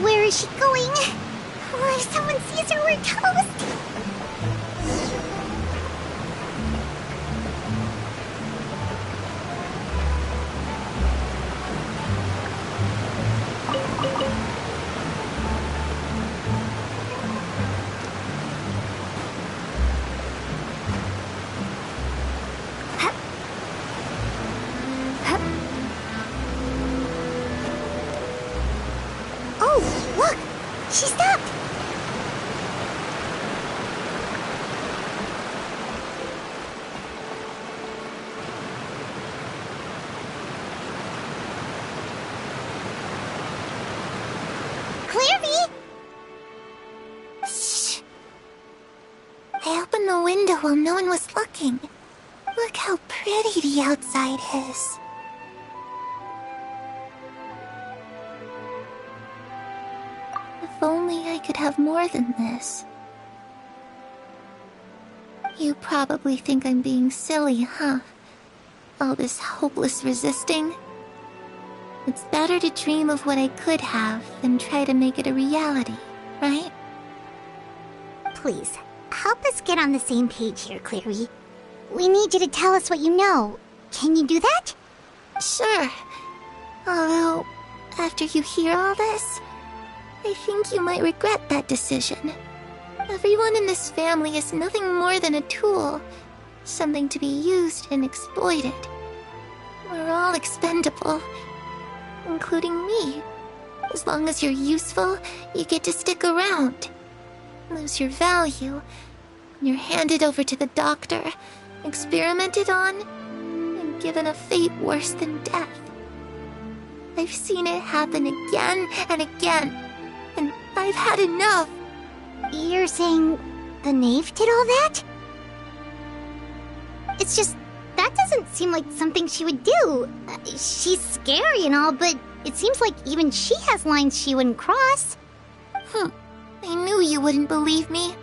Where is she going? Oh, if someone sees her, we're toast! She stopped! Clairvy! Shh. I opened the window while no one was looking. Look how pretty the outside is. If only I could have more than this. You probably think I'm being silly, huh? All this hopeless resisting. It's better to dream of what I could have than try to make it a reality, right? Please, help us get on the same page here, Clary. We need you to tell us what you know. Can you do that? Sure. Although, after you hear all this, I think you might regret that decision. Everyone in this family is nothing more than a tool. Something to be used and exploited. We're all expendable. Including me. As long as you're useful, you get to stick around. Lose your value. You're handed over to the doctor, experimented on, and given a fate worse than death. I've seen it happen again and again, and I've had enough. You're saying the knave did all that? It's just, that doesn't seem like something she would do. She's scary and all, but it seems like even she has lines she wouldn't cross. I knew you wouldn't believe me.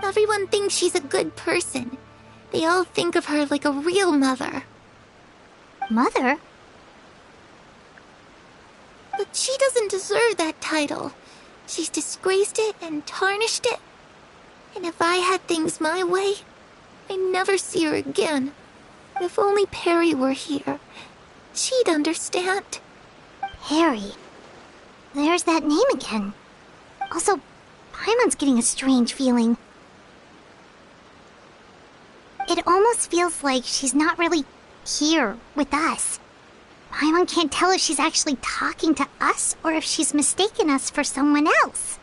Everyone thinks she's a good person. They all think of her like a real mother. Mother? But she doesn't deserve that title. She's disgraced it and tarnished it. And if I had things my way, I'd never see her again. If only Perry were here, she'd understand. Perry. There's that name again. Also, Paimon's getting a strange feeling. It almost feels like she's not really here with us. Paimon can't tell if she's actually talking to us or if she's mistaken us for someone else.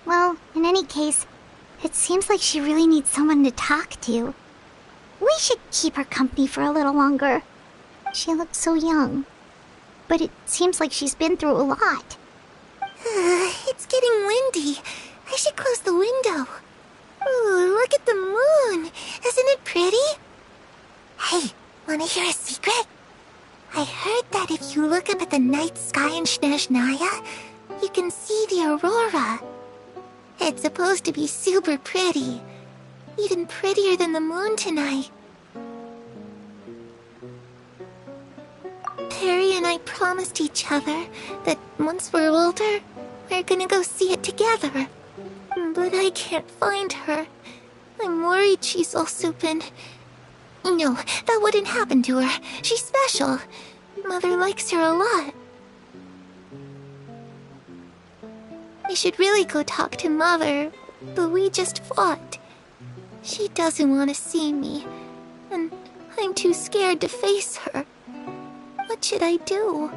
Well, in any case, it seems like she really needs someone to talk to. We should keep her company for a little longer. She looks so young. But it seems like she's been through a lot. It's getting windy. I should close the window. Ooh, look at the moon. Isn't it pretty? Hey, wanna hear a secret? I heard that if you look up at the night sky in Snezhnaya, you can see the aurora. It's supposed to be super pretty. Even prettier than the moon tonight. Perry and I promised each other that once we're older, we're gonna go see it together. But I can't find her. I'm worried she's also been... No, that wouldn't happen to her. She's special. Mother likes her a lot. I should really go talk to Mother, but we just fought. She doesn't want to see me, and I'm too scared to face her. What should I do?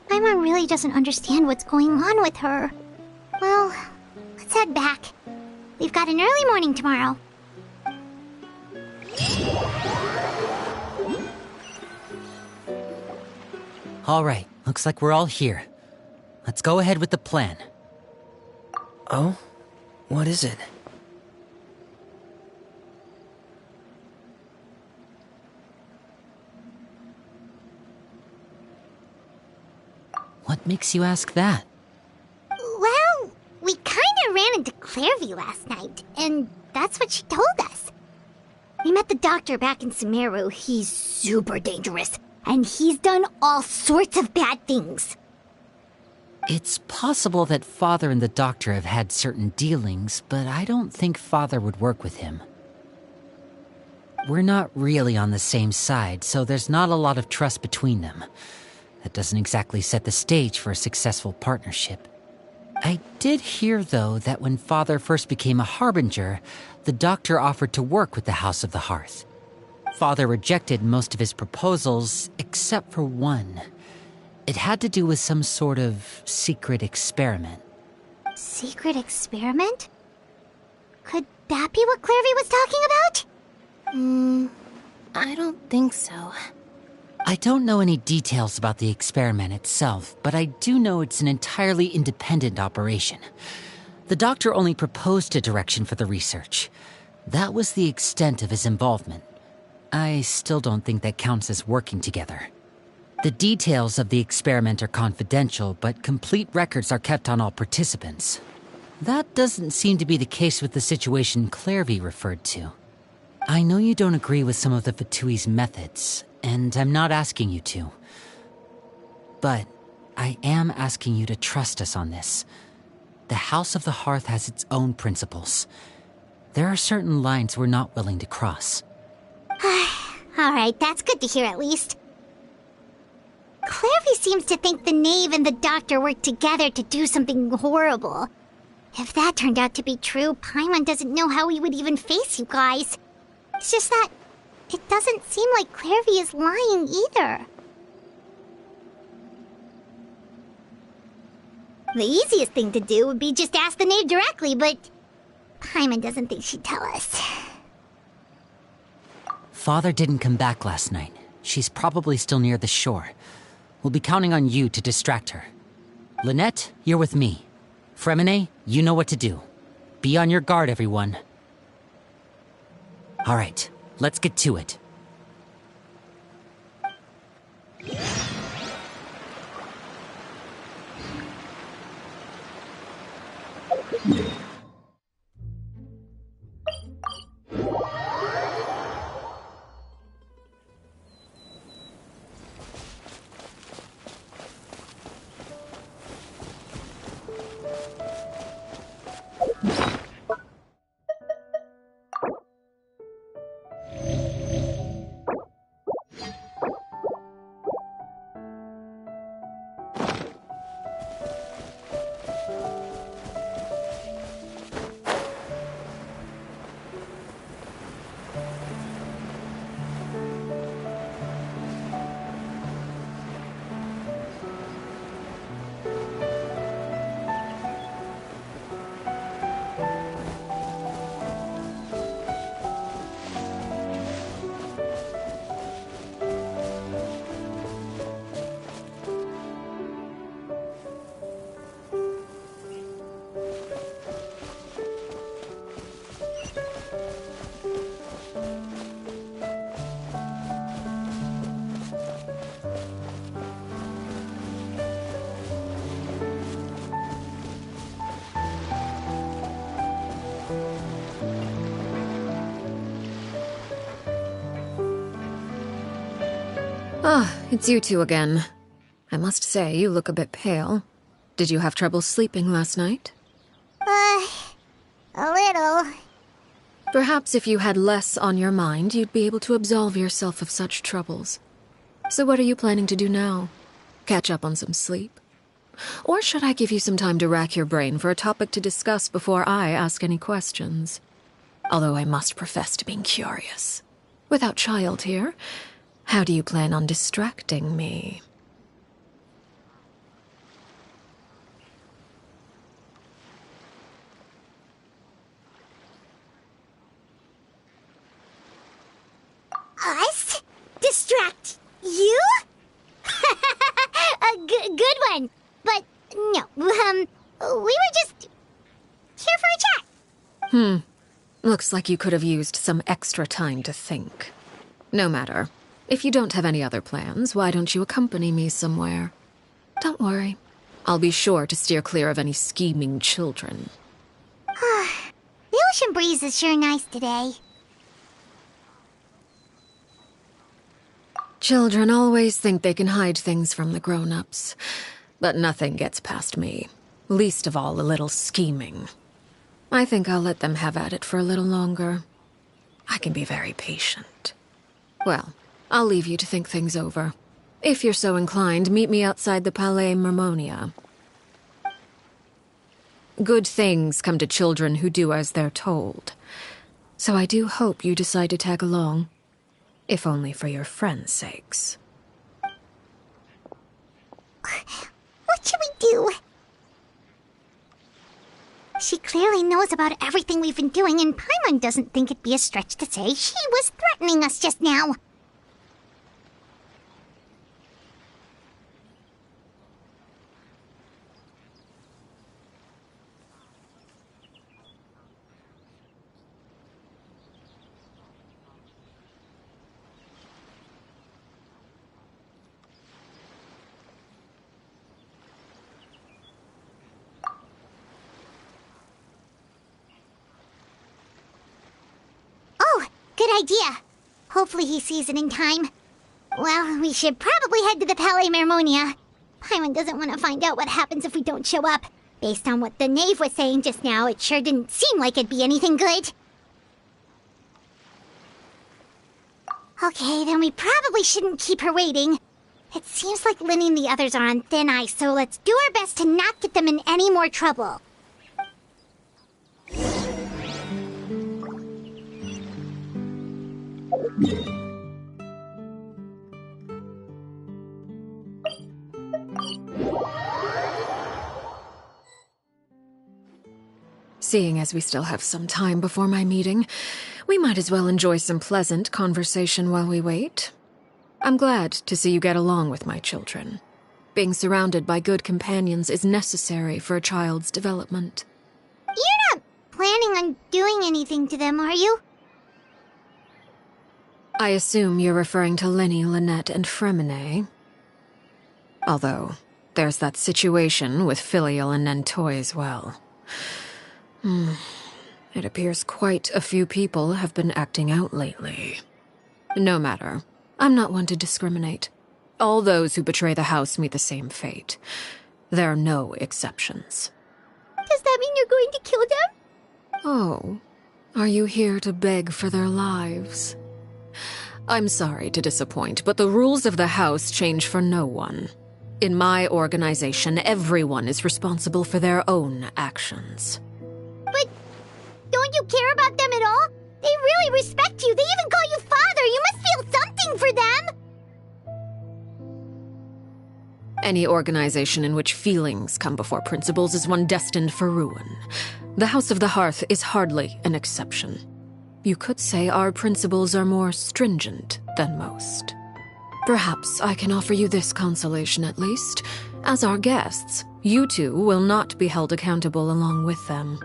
Paimon really doesn't understand what's going on with her. Well, let's head back. We've got an early morning tomorrow. All right, looks like we're all here. Let's go ahead with the plan. Oh? What is it? What makes you ask that? Well, we kinda ran into Clairvy last night, and that's what she told us. We met the doctor back in Sumeru. He's super dangerous, and he's done all sorts of bad things. It's possible that Father and the Doctor have had certain dealings, but I don't think Father would work with him. We're not really on the same side, so there's not a lot of trust between them. That doesn't exactly set the stage for a successful partnership. I did hear, though, that when Father first became a Harbinger, the Doctor offered to work with the House of the Hearth. Father rejected most of his proposals, except for one. It had to do with some sort of secret experiment. Secret experiment? Could that be what Clairvy was talking about? I don't think so. I don't know any details about the experiment itself, but I do know it's an entirely independent operation. The Doctor only proposed a direction for the research. That was the extent of his involvement. I still don't think that counts as working together. The details of the experiment are confidential, but complete records are kept on all participants. That doesn't seem to be the case with the situation Clairvy referred to. I know you don't agree with some of the Fatui's methods, and I'm not asking you to. But I am asking you to trust us on this. The House of the Hearth has its own principles. There are certain lines we're not willing to cross. Alright, that's good to hear at least. Clairvy seems to think the Knave and the Doctor worked together to do something horrible. If that turned out to be true, Paimon doesn't know how he would even face you guys. It's just that it doesn't seem like Clairvy is lying either. The easiest thing to do would be just ask the Knave directly, but Paimon doesn't think she'd tell us. Father didn't come back last night. She's probably still near the shore. We'll be counting on you to distract her. Lynette, you're with me. Fremine, you know what to do. Be on your guard, everyone. All right, let's get to it. Ah, it's you two again. I must say, you look a bit pale. Did you have trouble sleeping last night? A little. Perhaps if you had less on your mind, you'd be able to absolve yourself of such troubles. So what are you planning to do now? Catch up on some sleep? Or should I give you some time to rack your brain for a topic to discuss before I ask any questions? Although I must profess to being curious. Without child here, how do you plan on distracting me? Us? Distract you? A good one. But no, we were just here for a chat. Looks like you could have used some extra time to think. No matter. If you don't have any other plans, why don't you accompany me somewhere? Don't worry. I'll be sure to steer clear of any scheming children. The ocean breeze is sure nice today. Children always think they can hide things from the grown-ups. But nothing gets past me. Least of all a little scheming. I think I'll let them have at it for a little longer. I can be very patient. Well, I'll leave you to think things over. If you're so inclined, meet me outside the Palais Mermonia. Good things come to children who do as they're told. So I do hope you decide to tag along. If only for your friends' sakes. What should we do? She clearly knows about everything we've been doing, and Paimon doesn't think it'd be a stretch to say she was threatening us just now. Good idea. Hopefully he sees it in time. Well, we should probably head to the Palais Mermonia. Paimon doesn't want to find out what happens if we don't show up. Based on what the knave was saying just now, it sure didn't seem like it'd be anything good. Okay, then we probably shouldn't keep her waiting. It seems like Lyney and the others are on thin ice, so let's do our best to not get them in any more trouble. Seeing as we still have some time before my meeting, we might as well enjoy some pleasant conversation while we wait. I'm glad to see you get along with my children. Being surrounded by good companions is necessary for a child's development. You're not planning on doing anything to them, are you? I assume you're referring to Lyney, Lynette, and Fremine. Although, there's that situation with Filial and Nentoy as well. It appears quite a few people have been acting out lately. No matter. I'm not one to discriminate. All those who betray the house meet the same fate. There are no exceptions. Does that mean you're going to kill them? Oh, are you here to beg for their lives? I'm sorry to disappoint, but the rules of the house change for no one. In my organization, everyone is responsible for their own actions. But don't you care about them at all? They really respect you. They even call you father. You must feel something for them. Any organization in which feelings come before principles is one destined for ruin. The House of the Hearth is hardly an exception. You could say our principles are more stringent than most. Perhaps I can offer you this consolation at least. As our guests, you two will not be held accountable along with them.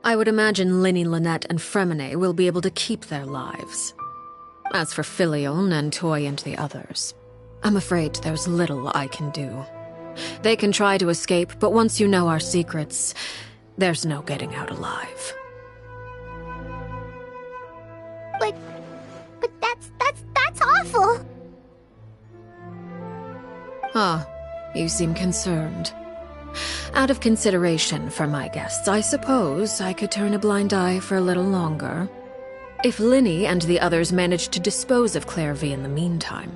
I would imagine Lyney, Lynette, and Fremine will be able to keep their lives. As for Filial, Nentoy, and the others, I'm afraid there's little I can do. They can try to escape, but once you know our secrets, there's no getting out alive. But that's awful. Ah, you seem concerned. Out of consideration for my guests, I suppose I could turn a blind eye for a little longer. If Lyney and the others manage to dispose of Clairvy in the meantime,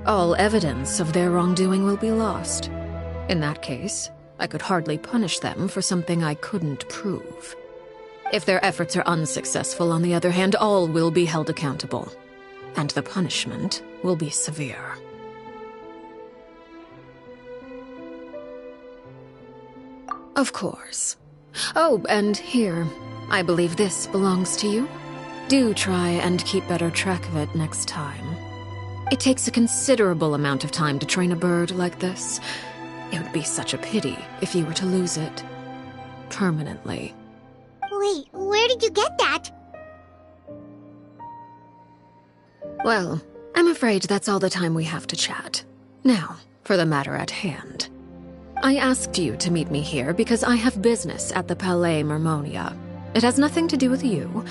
all evidence of their wrongdoing will be lost. In that case, I could hardly punish them for something I couldn't prove. If their efforts are unsuccessful, on the other hand, all will be held accountable, and the punishment will be severe. Of course. Oh, and here, I believe this belongs to you. Do try and keep better track of it next time. It takes a considerable amount of time to train a bird like this. It would be such a pity if you were to lose it. Permanently. Wait, where did you get that? Well, I'm afraid that's all the time we have to chat. Now, for the matter at hand. I asked you to meet me here because I have business at the Palais Mermonia. It has nothing to do with you,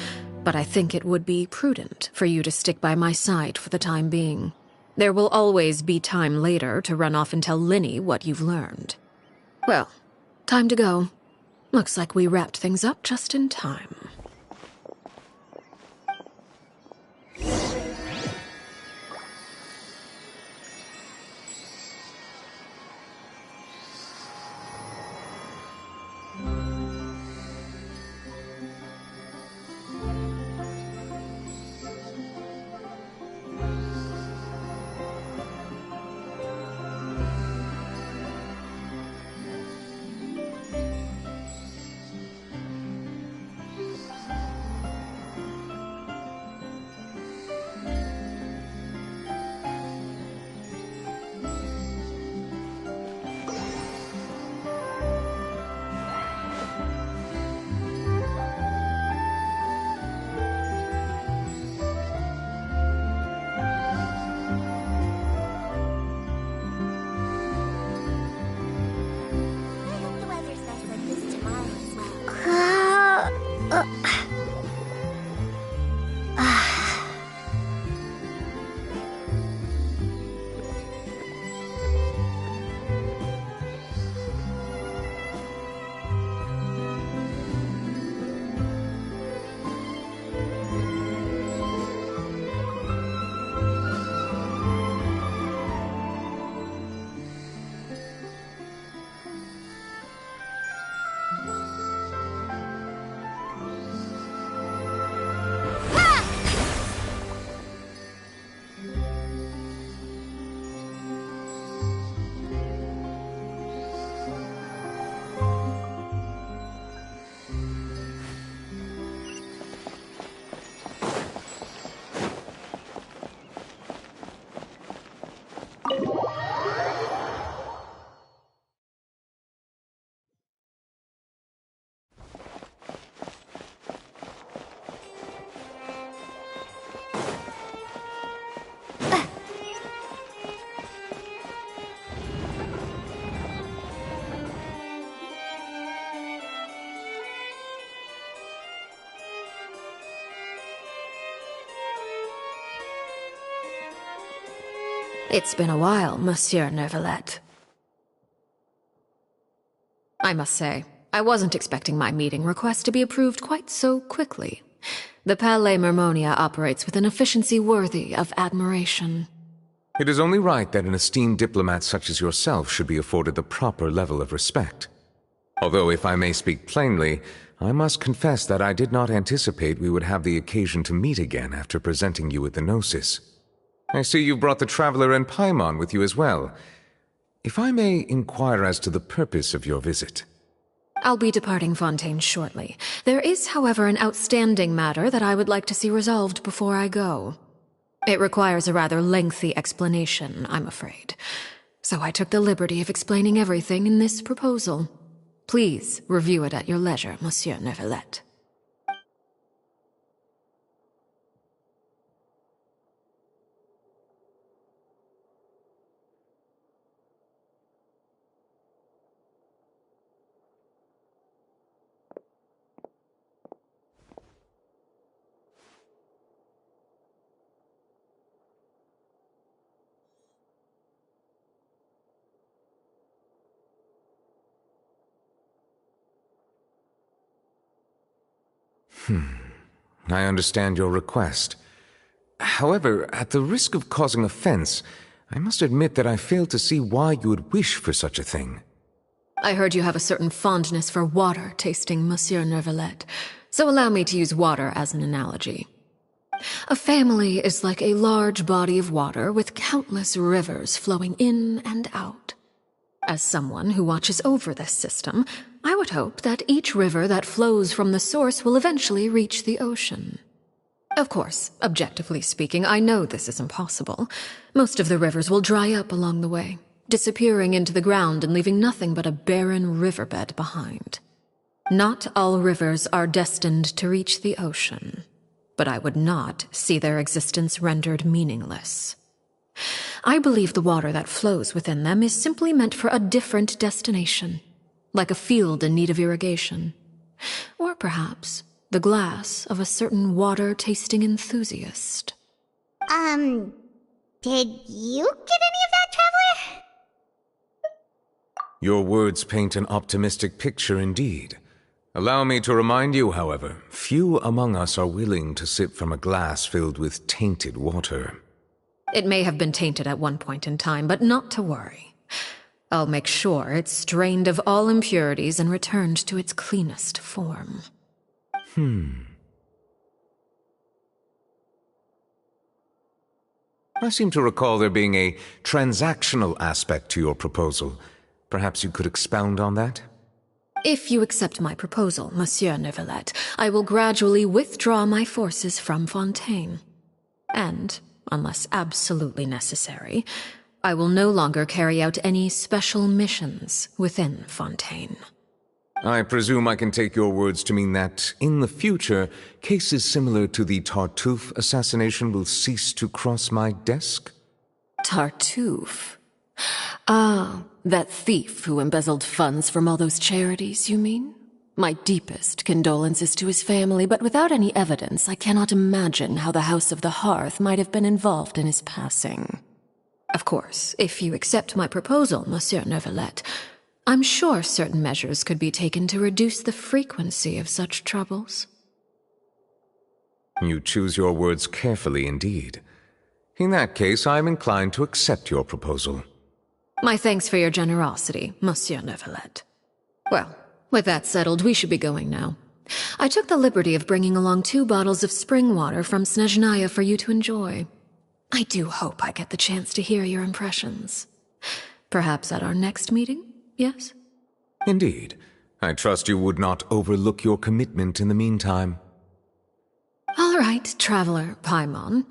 but I think it would be prudent for you to stick by my side for the time being. There will always be time later to run off and tell Linny what you've learned. Well, time to go. Looks like we wrapped things up just in time. It's been a while, Monsieur Neuvillette. I must say, I wasn't expecting my meeting request to be approved quite so quickly. The Palais Mermonia operates with an efficiency worthy of admiration. It is only right that an esteemed diplomat such as yourself should be afforded the proper level of respect. Although, if I may speak plainly, I must confess that I did not anticipate we would have the occasion to meet again after presenting you with the Gnosis. I see you've brought the Traveler and Paimon with you as well. If I may inquire as to the purpose of your visit. I'll be departing Fontaine shortly. There is, however, an outstanding matter that I would like to see resolved before I go. It requires a rather lengthy explanation, I'm afraid. So I took the liberty of explaining everything in this proposal. Please review it at your leisure, Monsieur Neuvillette. I understand your request. However, at the risk of causing offense, I must admit that I fail to see why you would wish for such a thing. I heard you have a certain fondness for water tasting, Monsieur Neuvillette, so allow me to use water as an analogy. A family is like a large body of water with countless rivers flowing in and out. As someone who watches over this system, I would hope that each river that flows from the source will eventually reach the ocean. Of course, objectively speaking, I know this is impossible. Most of the rivers will dry up along the way, disappearing into the ground and leaving nothing but a barren riverbed behind. Not all rivers are destined to reach the ocean, but I would not see their existence rendered meaningless. I believe the water that flows within them is simply meant for a different destination, like a field in need of irrigation. Or perhaps the glass of a certain water-tasting enthusiast. Did you get any of that, Traveler? Your words paint an optimistic picture indeed. Allow me to remind you, however, few among us are willing to sip from a glass filled with tainted water. It may have been tainted at one point in time, but not to worry. I'll make sure it's strained of all impurities and returned to its cleanest form. I seem to recall there being a transactional aspect to your proposal. Perhaps you could expound on that? If you accept my proposal, Monsieur Neuvillette, I will gradually withdraw my forces from Fontaine. And, unless absolutely necessary, I will no longer carry out any special missions within Fontaine. I presume I can take your words to mean that, in the future, cases similar to the Tartuffe assassination will cease to cross my desk? Tartuffe? Ah, that thief who embezzled funds from all those charities, you mean? My deepest condolences to his family, but without any evidence, I cannot imagine how the House of the Hearth might have been involved in his passing. Of course, if you accept my proposal, Monsieur Neuvillette, I'm sure certain measures could be taken to reduce the frequency of such troubles. You choose your words carefully indeed. In that case, I am inclined to accept your proposal. My thanks for your generosity, Monsieur Neuvillette. Well, with that settled, we should be going now. I took the liberty of bringing along 2 bottles of spring water from Snezhnaya for you to enjoy. I do hope I get the chance to hear your impressions. Perhaps at our next meeting, yes? Indeed. I trust you would not overlook your commitment in the meantime. All right, Traveler Paimon.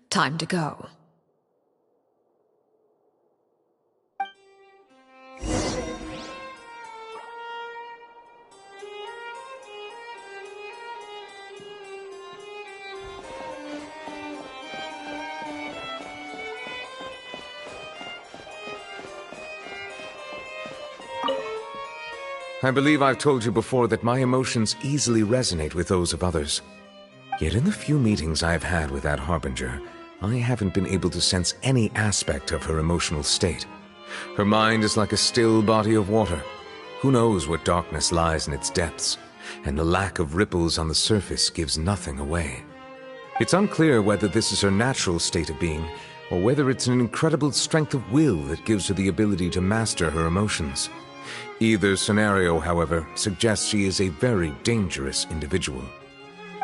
Time to go. I believe I've told you before that my emotions easily resonate with those of others. Yet in the few meetings I've had with that Harbinger, I haven't been able to sense any aspect of her emotional state. Her mind is like a still body of water. Who knows what darkness lies in its depths, and the lack of ripples on the surface gives nothing away. It's unclear whether this is her natural state of being, or whether it's an incredible strength of will that gives her the ability to master her emotions. Either scenario, however, suggests she is a very dangerous individual.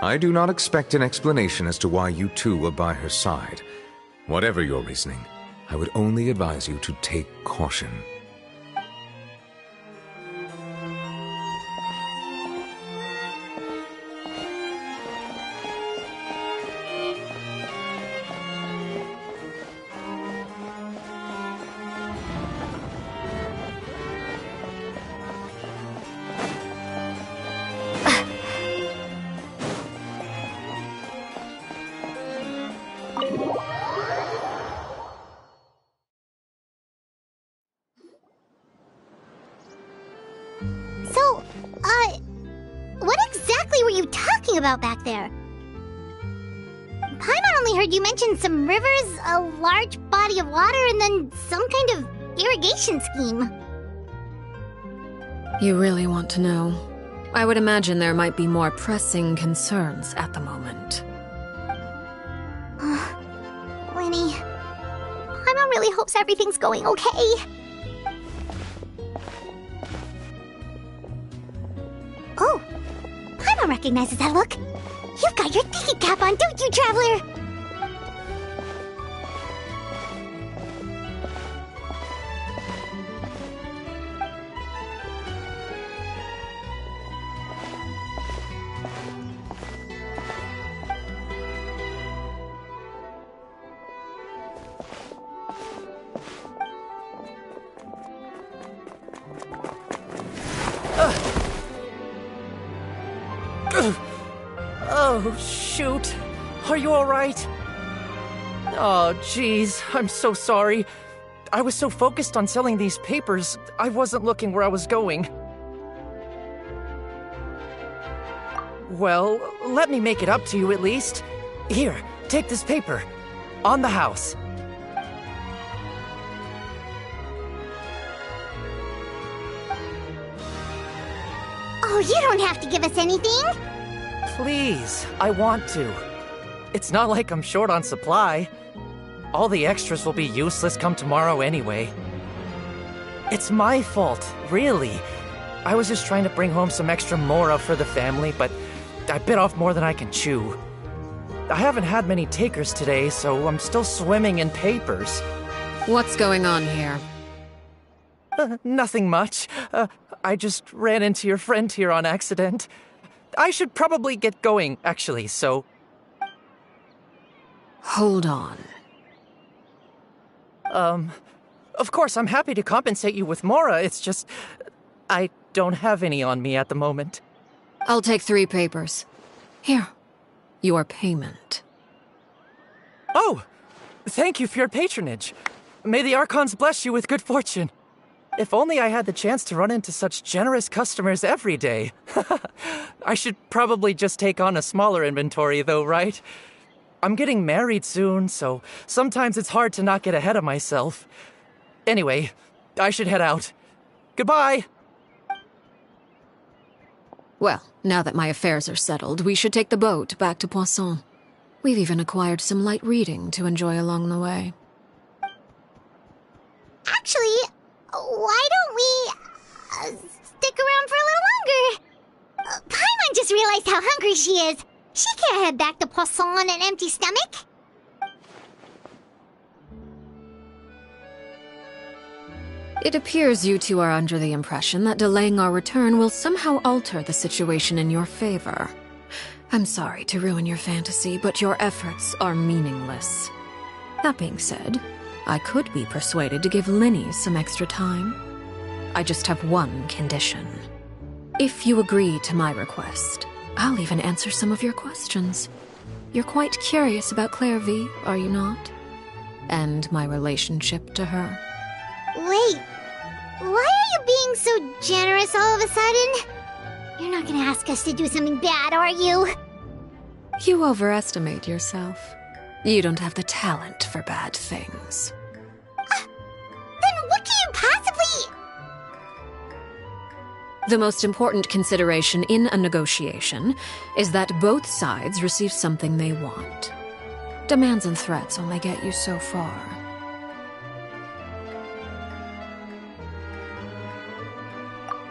I do not expect an explanation as to why you two were by her side. Whatever your reasoning, I would only advise you to take caution. So, what exactly were you talking about back there? Paimon only heard you mention some rivers, a large body of water, and then some kind of irrigation scheme. You really want to know? I would imagine there might be more pressing concerns at the moment. Lenny, Paimon really hopes everything's going okay. Oh, Paimon recognizes that look. You've got your thinking cap on, don't you, Traveler? Oh, shoot. Are you alright? Oh, jeez. I'm so sorry. I was so focused on selling these papers, I wasn't looking where I was going. Well, let me make it up to you at least. Here, take this paper. On the house. Oh, you don't have to give us anything. Please, I want to. It's not like I'm short on supply. All the extras will be useless come tomorrow anyway. It's my fault, really. I was just trying to bring home some extra mora for the family, but I bit off more than I can chew. I haven't had many takers today, so I'm still swimming in papers. What's going on here? Nothing much. I just ran into your friend here on accident. I should probably get going, actually, so... Hold on. Of course, I'm happy to compensate you with mora, it's just... I don't have any on me at the moment. I'll take 3 papers. Here. Your payment. Oh! Thank you for your patronage. May the Archons bless you with good fortune. If only I had the chance to run into such generous customers every day. I should probably just take on a smaller inventory though, right? I'm getting married soon, so sometimes it's hard to not get ahead of myself. Anyway, I should head out. Goodbye! Well, now that my affairs are settled, we should take the boat back to Poisson. We've even acquired some light reading to enjoy along the way. Actually, why don't we stick around for a little longer? Paimon just realized how hungry she is. She can't head back to Poisson on an empty stomach. It appears you two are under the impression that delaying our return will somehow alter the situation in your favor. I'm sorry to ruin your fantasy, but your efforts are meaningless. That being said, I could be persuaded to give Linny some extra time. I just have one condition. If you agree to my request, I'll even answer some of your questions. You're quite curious about Clairvy, are you not? And my relationship to her. Wait, why are you being so generous all of a sudden? You're not gonna ask us to do something bad, are you? You overestimate yourself. You don't have the talent for bad things. Then what can you possibly... The most important consideration in a negotiation is that both sides receive something they want. Demands and threats only get you so far.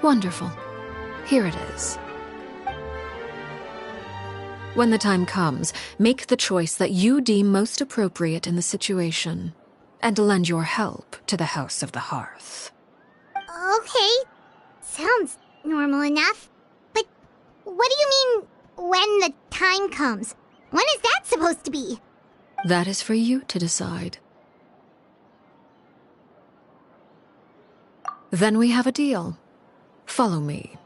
Wonderful. Here it is. When the time comes, make the choice that you deem most appropriate in the situation, and lend your help to the House of the Hearth. Okay, sounds normal enough. But what do you mean, when the time comes? When is that supposed to be? That is for you to decide. Then we have a deal. Follow me.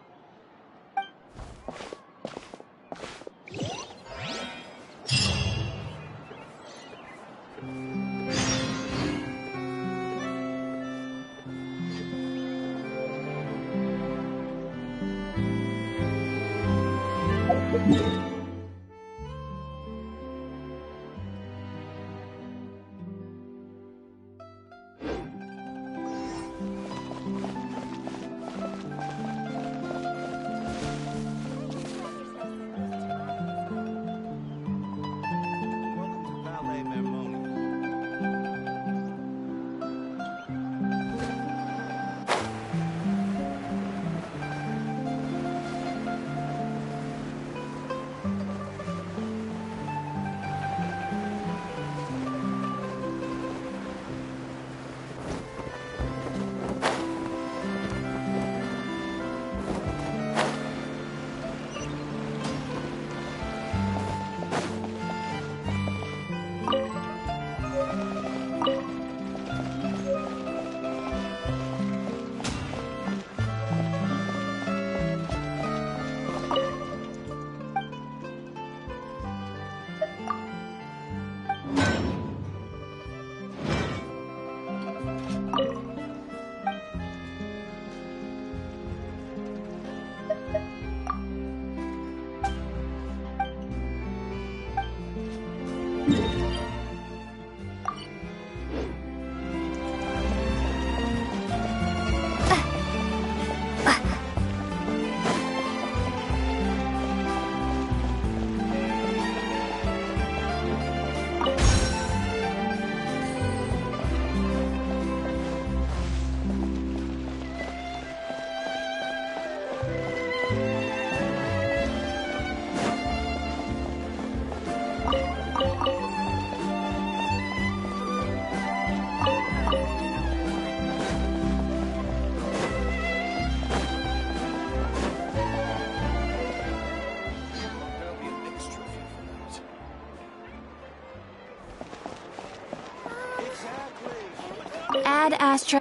Ad Astra.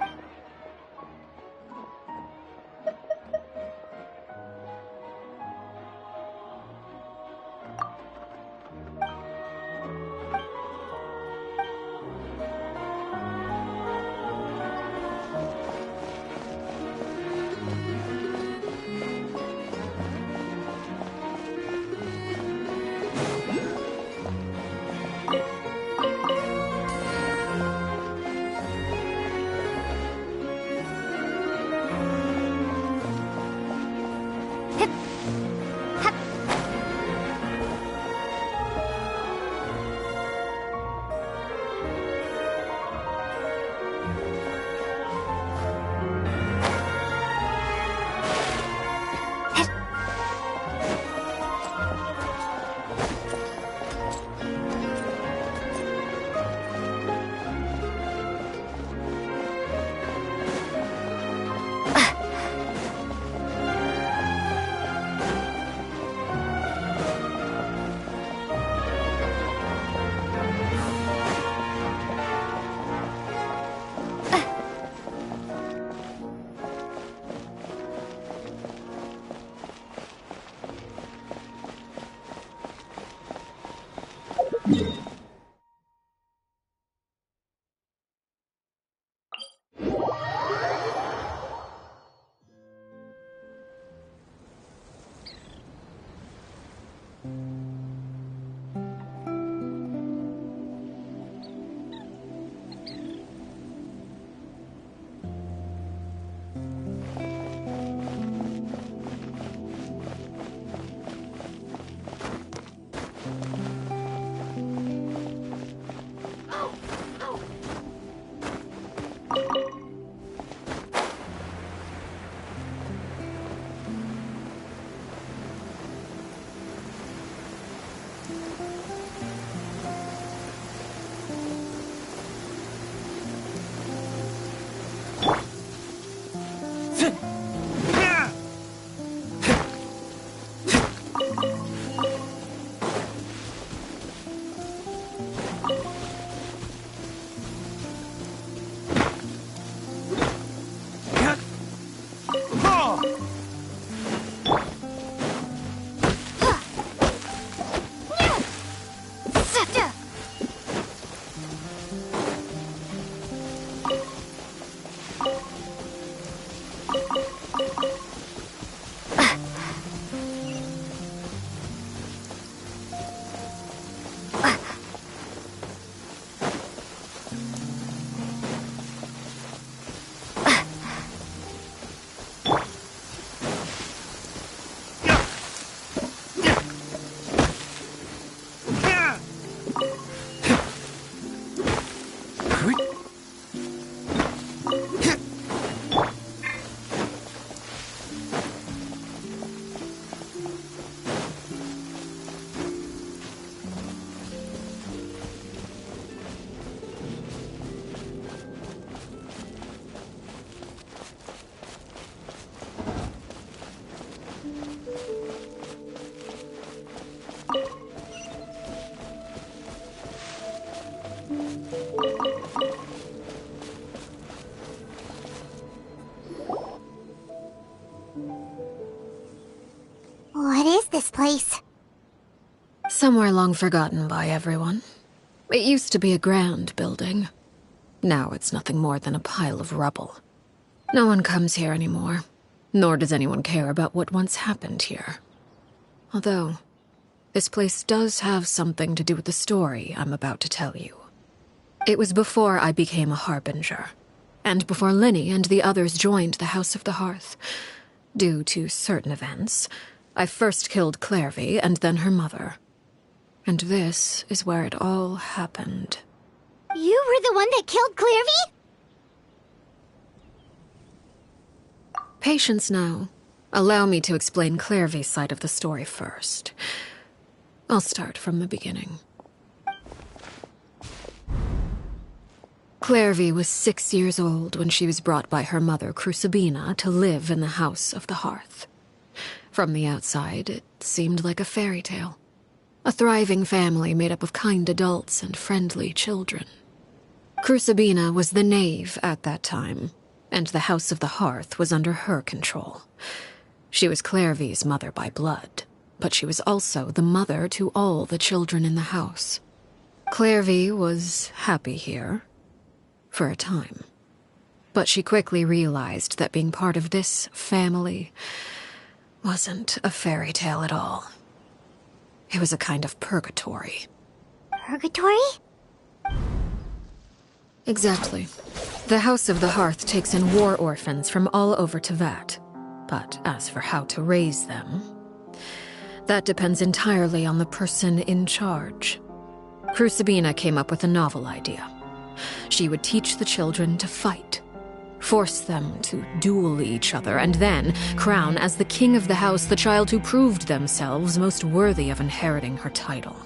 What is this place? Somewhere long forgotten by everyone. It used to be a grand building. Now it's nothing more than a pile of rubble. No one comes here anymore, nor does anyone care about what once happened here. Although, this place does have something to do with the story I'm about to tell you. It was before I became a Harbinger, and before Linny and the others joined the House of the Hearth. Due to certain events, I first killed Clairvy and then her mother. And this is where it all happened. You were the one that killed Clairvy? Patience now. Allow me to explain Clairvy's side of the story first. I'll start from the beginning. Clairvy was 6 years old when she was brought by her mother, Crucibina, to live in the House of the Hearth. From the outside, it seemed like a fairy tale. A thriving family made up of kind adults and friendly children. Crucibina was the knave at that time, and the House of the Hearth was under her control. She was Clairvy's mother by blood, but she was also the mother to all the children in the house. Clairvy was happy here, for a time. But she quickly realized that being part of this family wasn't a fairy tale at all. It was a kind of purgatory. Purgatory? Exactly. The House of the Hearth takes in war orphans from all over Teyvat. But as for how to raise them, that depends entirely on the person in charge. Crucibina came up with a novel idea. She would teach the children to fight, force them to duel each other, and then crown as the king of the house the child who proved themselves most worthy of inheriting her title.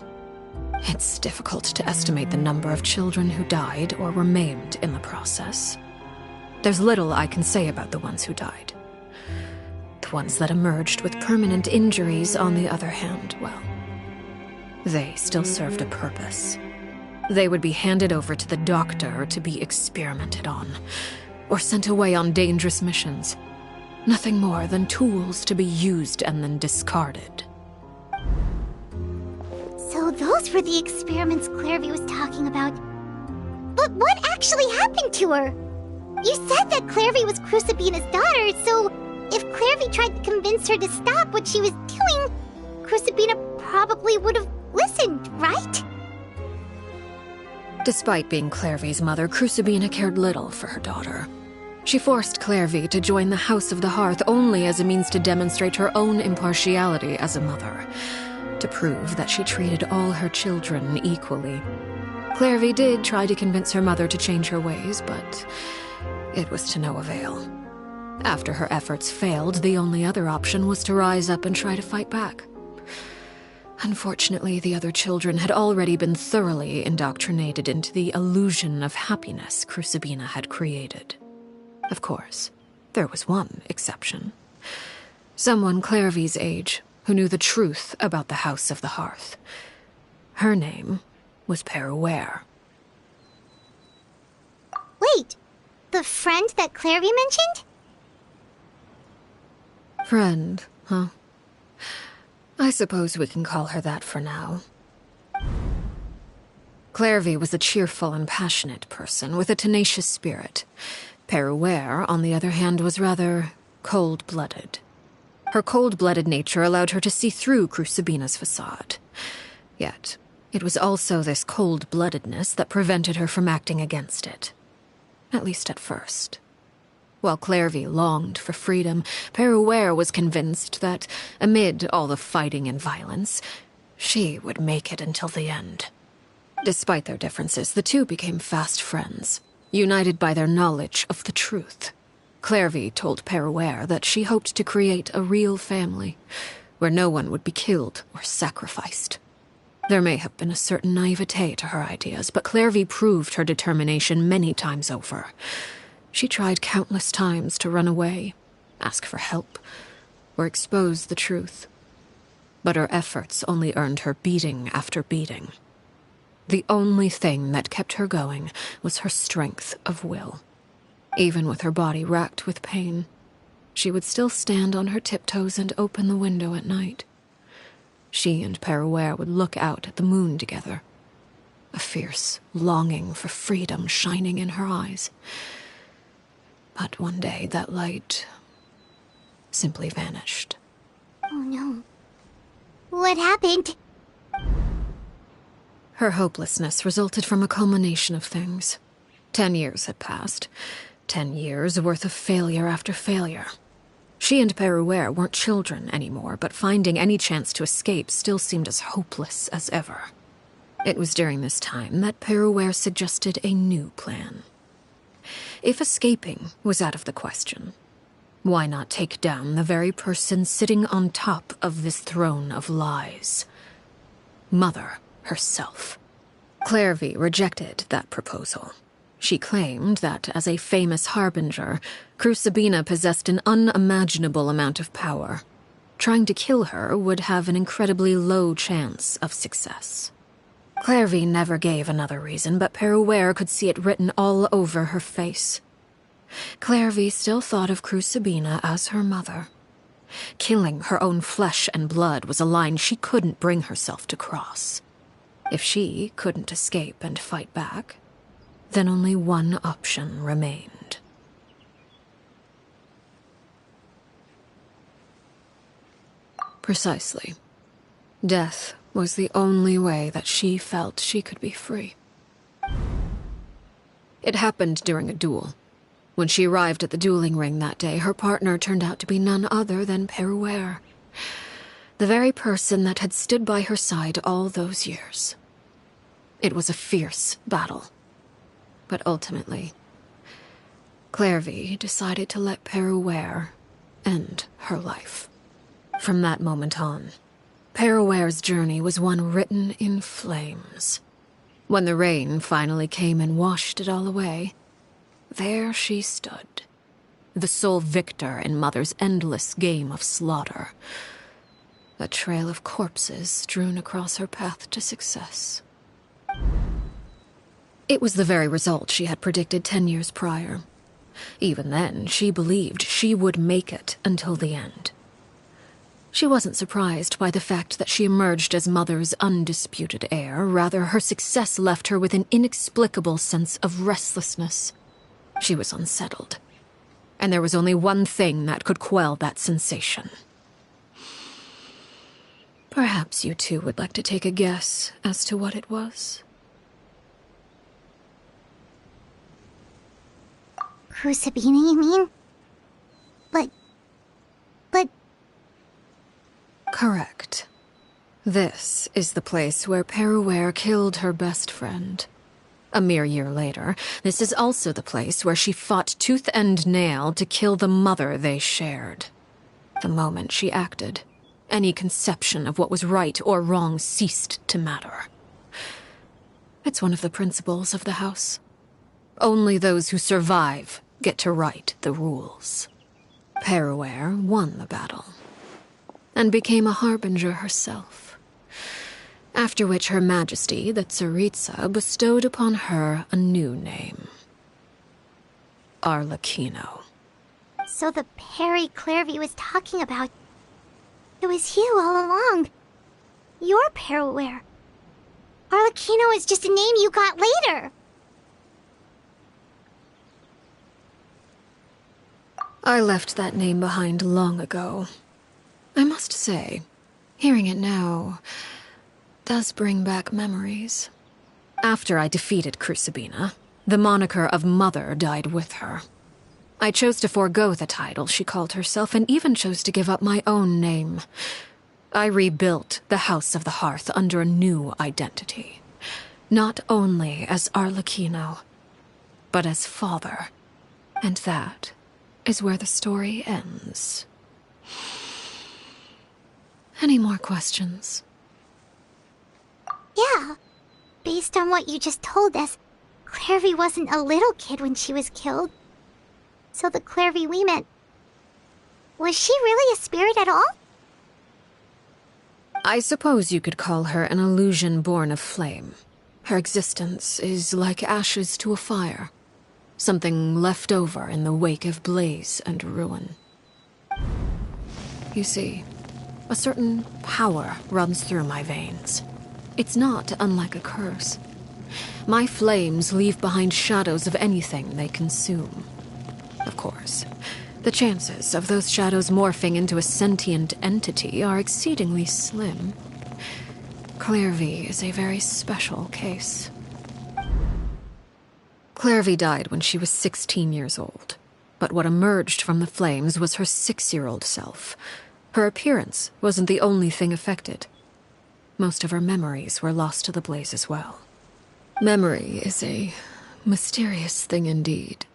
It's difficult to estimate the number of children who died or were maimed in the process. There's little I can say about the ones who died. The ones that emerged with permanent injuries, on the other hand, well, they still served a purpose. They would be handed over to the doctor to be experimented on, or sent away on dangerous missions. Nothing more than tools to be used and then discarded. So those were the experiments Clairvy was talking about. But what actually happened to her? You said that Clairvy was Crucibina's daughter, so if Clairvy tried to convince her to stop what she was doing, Crucibina probably would have listened, right? Despite being Clairvy's mother, Crucibina cared little for her daughter. She forced Clairvy to join the House of the Hearth only as a means to demonstrate her own impartiality as a mother, to prove that she treated all her children equally. Clairvy did try to convince her mother to change her ways, but it was to no avail. After her efforts failed, the only other option was to rise up and try to fight back. Unfortunately, the other children had already been thoroughly indoctrinated into the illusion of happiness Crucibina had created. Of course, there was one exception. Someone Clairvy's age who knew the truth about the House of the Hearth. Her name was Peruere. Wait, the friend that Clairvy mentioned? Friend, huh? I suppose we can call her that for now. Clairvy was a cheerful and passionate person with a tenacious spirit. Peruere, on the other hand, was rather cold-blooded. Her cold-blooded nature allowed her to see through Crucibina's facade. Yet, it was also this cold-bloodedness that prevented her from acting against it. At least at first. While Clairvy longed for freedom, Peruere was convinced that, amid all the fighting and violence, she would make it until the end. Despite their differences, the two became fast friends, united by their knowledge of the truth. Clairvy told Peruere that she hoped to create a real family, where no one would be killed or sacrificed. There may have been a certain naivete to her ideas, but Clairvy proved her determination many times over. She tried countless times to run away, ask for help, or expose the truth. But her efforts only earned her beating after beating. The only thing that kept her going was her strength of will. Even with her body racked with pain, she would still stand on her tiptoes and open the window at night. She and Peruere would look out at the moon together, a fierce longing for freedom shining in her eyes. But one day that light simply vanished. Oh no. What happened? Her hopelessness resulted from a culmination of things. 10 years had passed. 10 years worth of failure after failure. She and Peruere weren't children anymore, but finding any chance to escape still seemed as hopeless as ever. It was during this time that Peruere suggested a new plan. If escaping was out of the question, why not take down the very person sitting on top of this throne of lies? Mother herself. Clairvy rejected that proposal. She claimed that, as a famous harbinger, Crucibina possessed an unimaginable amount of power. Trying to kill her would have an incredibly low chance of success. Clairvy never gave another reason, but Peruere could see it written all over her face. Clairvy still thought of Crucibina as her mother. Killing her own flesh and blood was a line she couldn't bring herself to cross. If she couldn't escape and fight back, then only one option remained. Precisely. Death was the only way that she felt she could be free. It happened during a duel. When she arrived at the dueling ring that day, her partner turned out to be none other than Peruere, the very person that had stood by her side all those years. It was a fierce battle. But ultimately, Clairvy decided to let Peruere end her life. From that moment on, Peruere's journey was one written in flames. When the rain finally came and washed it all away, there she stood, the sole victor in Mother's endless game of slaughter. A trail of corpses strewn across her path to success. It was the very result she had predicted 10 years prior. Even then, she believed she would make it until the end. She wasn't surprised by the fact that she emerged as Mother's undisputed heir. Rather, her success left her with an inexplicable sense of restlessness. She was unsettled, and there was only one thing that could quell that sensation. Perhaps you two would like to take a guess as to what it was? Crucibina, you mean? But... Correct. This is the place where Peruere killed her best friend. A mere year later, this is also the place where she fought tooth and nail to kill the mother they shared. The moment she acted, any conception of what was right or wrong ceased to matter. It's one of the principles of the house. Only those who survive get to write the rules. Peruere won the battle, and became a harbinger herself. After which Her Majesty, the Tsaritsa, bestowed upon her a new name. Arlcchio. So the Perry Clairvy was talking about... It was you all along. You're Peruere. Arlcchio is just a name you got later. I left that name behind long ago. I must say, hearing it now does bring back memories. After I defeated Crucibina, the moniker of Mother died with her. I chose to forego the title she called herself, and even chose to give up my own name. I rebuilt the House of the Hearth under a new identity. Not only as Arlcchio, but as father. And that is where the story ends. Any more questions? Yeah. Based on what you just told us, Clairvy wasn't a little kid when she was killed. So the Clairvy we met... Was she really a spirit at all? I suppose you could call her an illusion born of flame. Her existence is like ashes to a fire. Something left over in the wake of blaze and ruin. You see, a certain power runs through my veins. It's not unlike a curse. My flames leave behind shadows of anything they consume. Of course, the chances of those shadows morphing into a sentient entity are exceedingly slim. Clairvy is a very special case. Clairvy died when she was 16 years old, but what emerged from the flames was her 6-year-old self. Her appearance wasn't the only thing affected. Most of her memories were lost to the blaze as well. Memory is a mysterious thing indeed.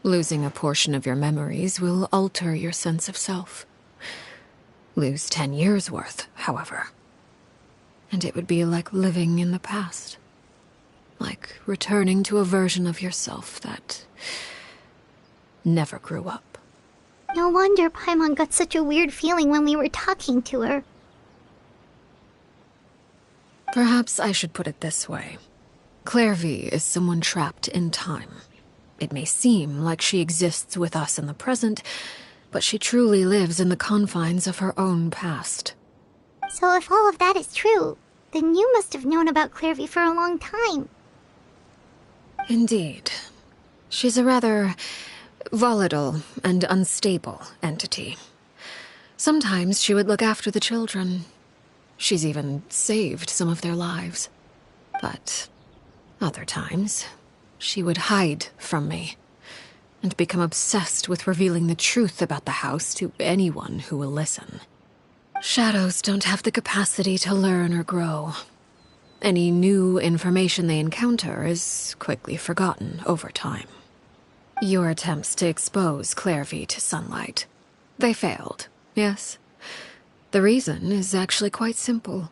Losing a portion of your memories will alter your sense of self. Lose 10 years' worth, however, and it would be like living in the past. Like returning to a version of yourself that never grew up. No wonder Paimon got such a weird feeling when we were talking to her. Perhaps I should put it this way. Clairvy is someone trapped in time. It may seem like she exists with us in the present, but she truly lives in the confines of her own past. So if all of that is true, then you must have known about Clairvy for a long time. Indeed. She's a rather volatile and unstable entity. Sometimes she would look after the children. She's even saved some of their lives. But other times, she would hide from me and become obsessed with revealing the truth about the house to anyone who will listen. Shadows don't have the capacity to learn or grow. Any new information they encounter is quickly forgotten over time. Your attempts to expose Clairvy to sunlight, they failed, yes? The reason is actually quite simple.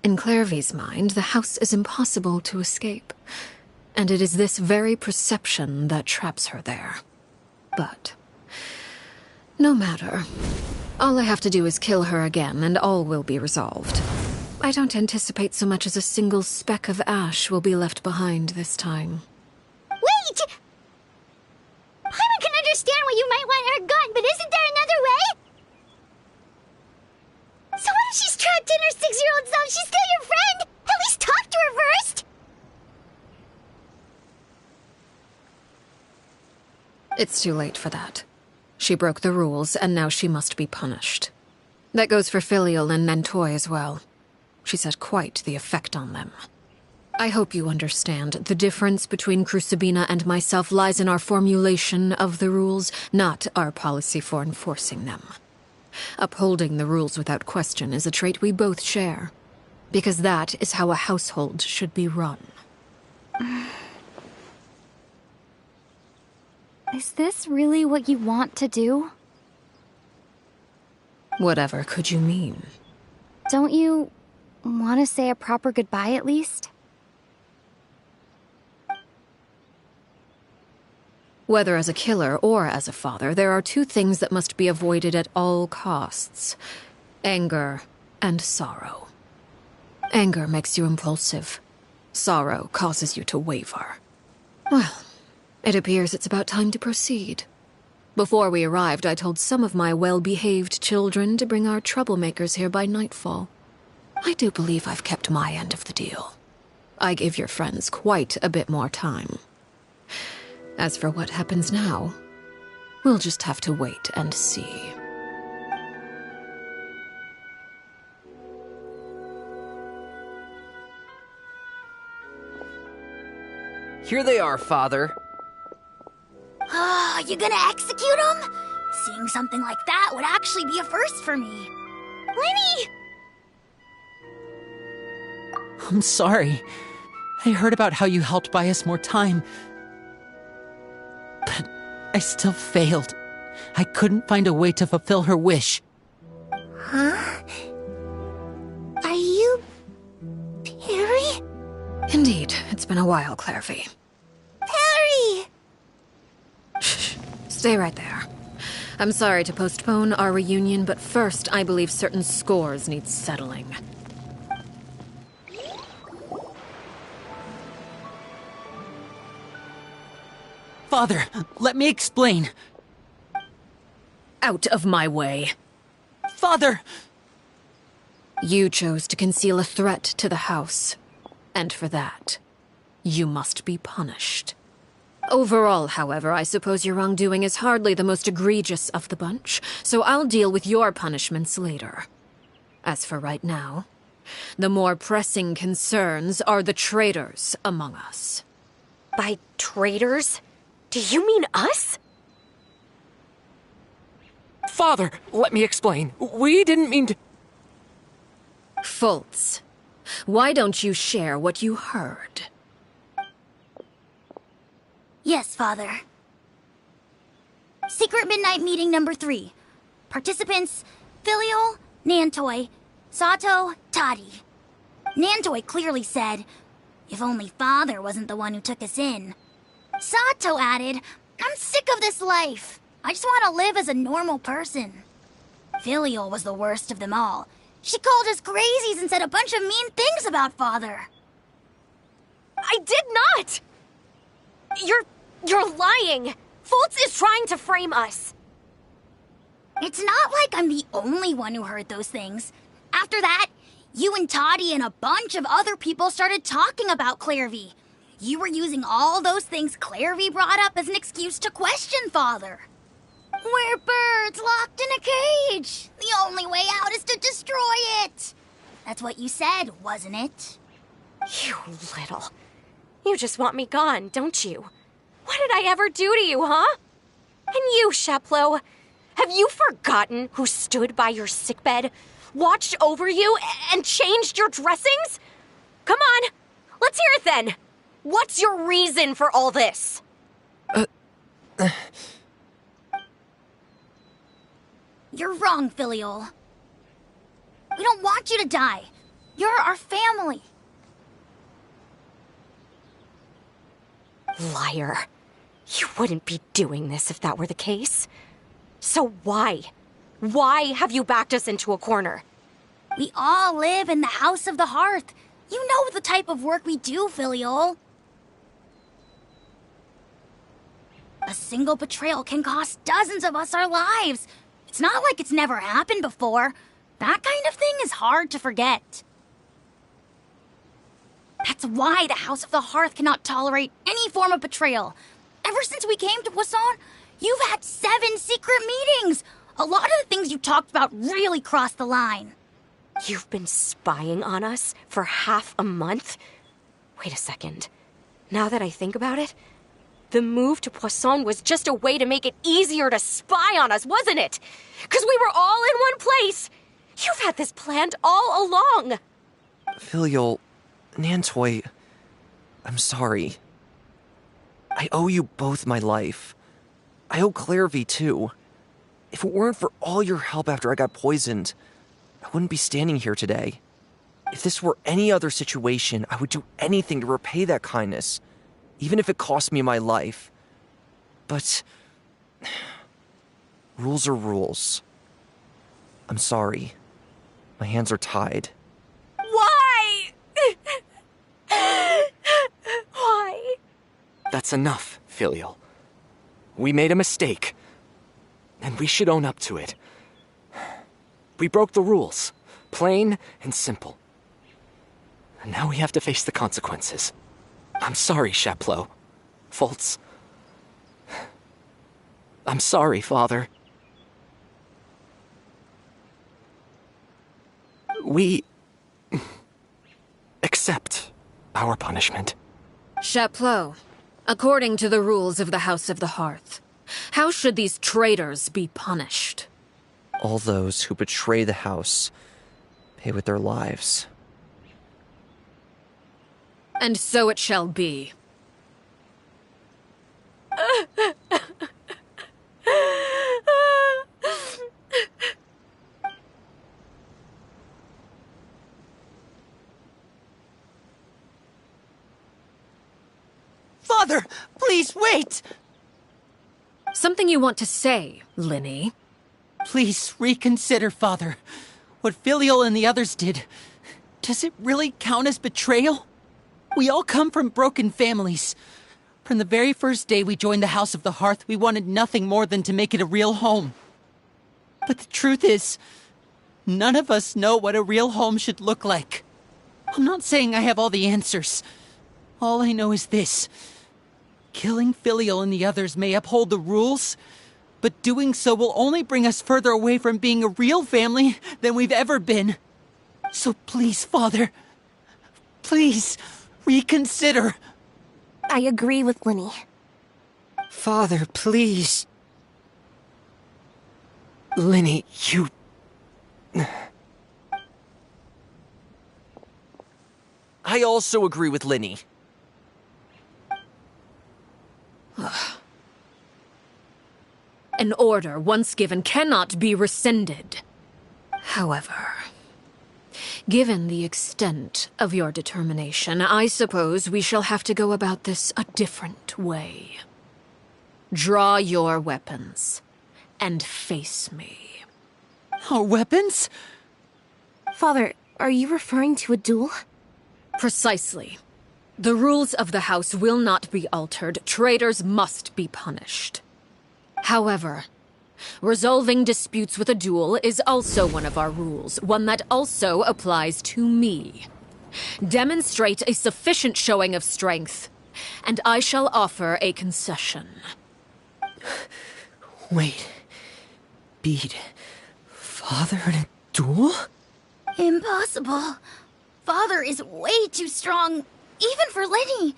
In Clairvy's mind, the house is impossible to escape, and it is this very perception that traps her there. But no matter. All I have to do is kill her again, and all will be resolved. I don't anticipate so much as a single speck of ash will be left behind this time. Wait! Paimon can understand why you might want her gone, but isn't there another way? So what if she's trapped in her 6-year-old self? She's still your friend! At least talk to her first! It's too late for that. She broke the rules, and now she must be punished. That goes for Filial and Nantoy as well. She's had quite the effect on them. I hope you understand. The difference between Crucibina and myself lies in our formulation of the rules, not our policy for enforcing them. Upholding the rules without question is a trait we both share, because that is how a household should be run. Is this really what you want to do? Whatever could you mean? Don't you want to say a proper goodbye at least? Whether as a killer or as a father, there are two things that must be avoided at all costs: anger and sorrow. Anger makes you impulsive. Sorrow causes you to waver. Well, it appears it's about time to proceed. Before we arrived, I told some of my well-behaved children to bring our troublemakers here by nightfall. I do believe I've kept my end of the deal. I gave your friends quite a bit more time. As for what happens now, we'll just have to wait and see. Here they are, Father. You gonna execute him? Seeing something like that would actually be a first for me. Lenny! I'm sorry. I heard about how you helped buy us more time. But I still failed. I couldn't find a way to fulfill her wish. Huh? Are you... Perry? Indeed, it's been a while, Clairvy. Perry! Shh. Stay right there. I'm sorry to postpone our reunion, but first I believe certain scores need settling. Father, let me explain. Out of my way. Father! You chose to conceal a threat to the house, and for that, you must be punished. Overall, however, I suppose your wrongdoing is hardly the most egregious of the bunch, so I'll deal with your punishments later. As for right now, the more pressing concerns are the traitors among us. By traitors? Do you mean us? Father, let me explain. We didn't mean to... Fultz, why don't you share what you heard? Yes, Father. Secret Midnight Meeting number 3. Participants: Filial, Nantoy, Sato, Toddy. Nantoy clearly said, "If only Father wasn't the one who took us in." Sato added, "I'm sick of this life. I just want to live as a normal person." Filial was the worst of them all. She called us crazies and said a bunch of mean things about Father. I did not! You're lying! Fultz is trying to frame us. It's not like I'm the only one who heard those things. After that, you and Toddy and a bunch of other people started talking about Clairvy. You were using all those things Clairvy brought up as an excuse to question Father. We're birds locked in a cage. The only way out is to destroy it. That's what you said, wasn't it? You little... You just want me gone, don't you? What did I ever do to you, huh? And you, Sheplo, have you forgotten who stood by your sickbed, watched over you, and changed your dressings? Come on, let's hear it then. What's your reason for all this? You're wrong, Filial. We don't want you to die. You're our family. Liar. You wouldn't be doing this if that were the case. So why? Why have you backed us into a corner? We all live in the House of the Hearth. You know the type of work we do, Filial. A single betrayal can cost dozens of us our lives. It's not like it's never happened before. That kind of thing is hard to forget. That's why the House of the Hearth cannot tolerate any form of betrayal. Ever since we came to Poisson, you've had 7 secret meetings. A lot of the things you talked about really crossed the line. You've been spying on us for half a month? Wait a second. Now that I think about it, the move to Poisson was just a way to make it easier to spy on us, wasn't it? Because we were all in one place. You've had this planned all along. Filial, Nantoy, I'm sorry. I owe you both my life. I owe Clairvy too. If it weren't for all your help after I got poisoned, I wouldn't be standing here today. If this were any other situation, I would do anything to repay that kindness, even if it cost me my life. But rules are rules. I'm sorry. My hands are tied. Why? Why? That's enough, Filial. We made a mistake, and we should own up to it. We broke the rules, plain and simple. And now we have to face the consequences. I'm sorry, Sheplo. Fultz. I'm sorry, Father. We accept our punishment. Chapleau, according to the rules of the House of the Hearth, how should these traitors be punished? All those who betray the house pay with their lives. And so it shall be. Father, please wait! Something you want to say, Linny? Please reconsider, Father. What Filial and the others did, does it really count as betrayal? We all come from broken families. From the very first day we joined the House of the Hearth, we wanted nothing more than to make it a real home. But the truth is, none of us know what a real home should look like. I'm not saying I have all the answers. All I know is this. Killing Filial and the others may uphold the rules, but doing so will only bring us further away from being a real family than we've ever been. So please, Father, please reconsider. I agree with Linny. Father, please. Linny, you... I also agree with Linny. An order once given cannot be rescinded. However, given the extent of your determination, I suppose we shall have to go about this a different way. Draw your weapons and face me. Our weapons? Father, are you referring to a duel? Precisely. The rules of the house will not be altered. Traitors must be punished. However, resolving disputes with a duel is also one of our rules, one that also applies to me. Demonstrate a sufficient showing of strength, and I shall offer a concession. Wait. Beat Father in a duel? Impossible. Father is way too strong, even for Lenny.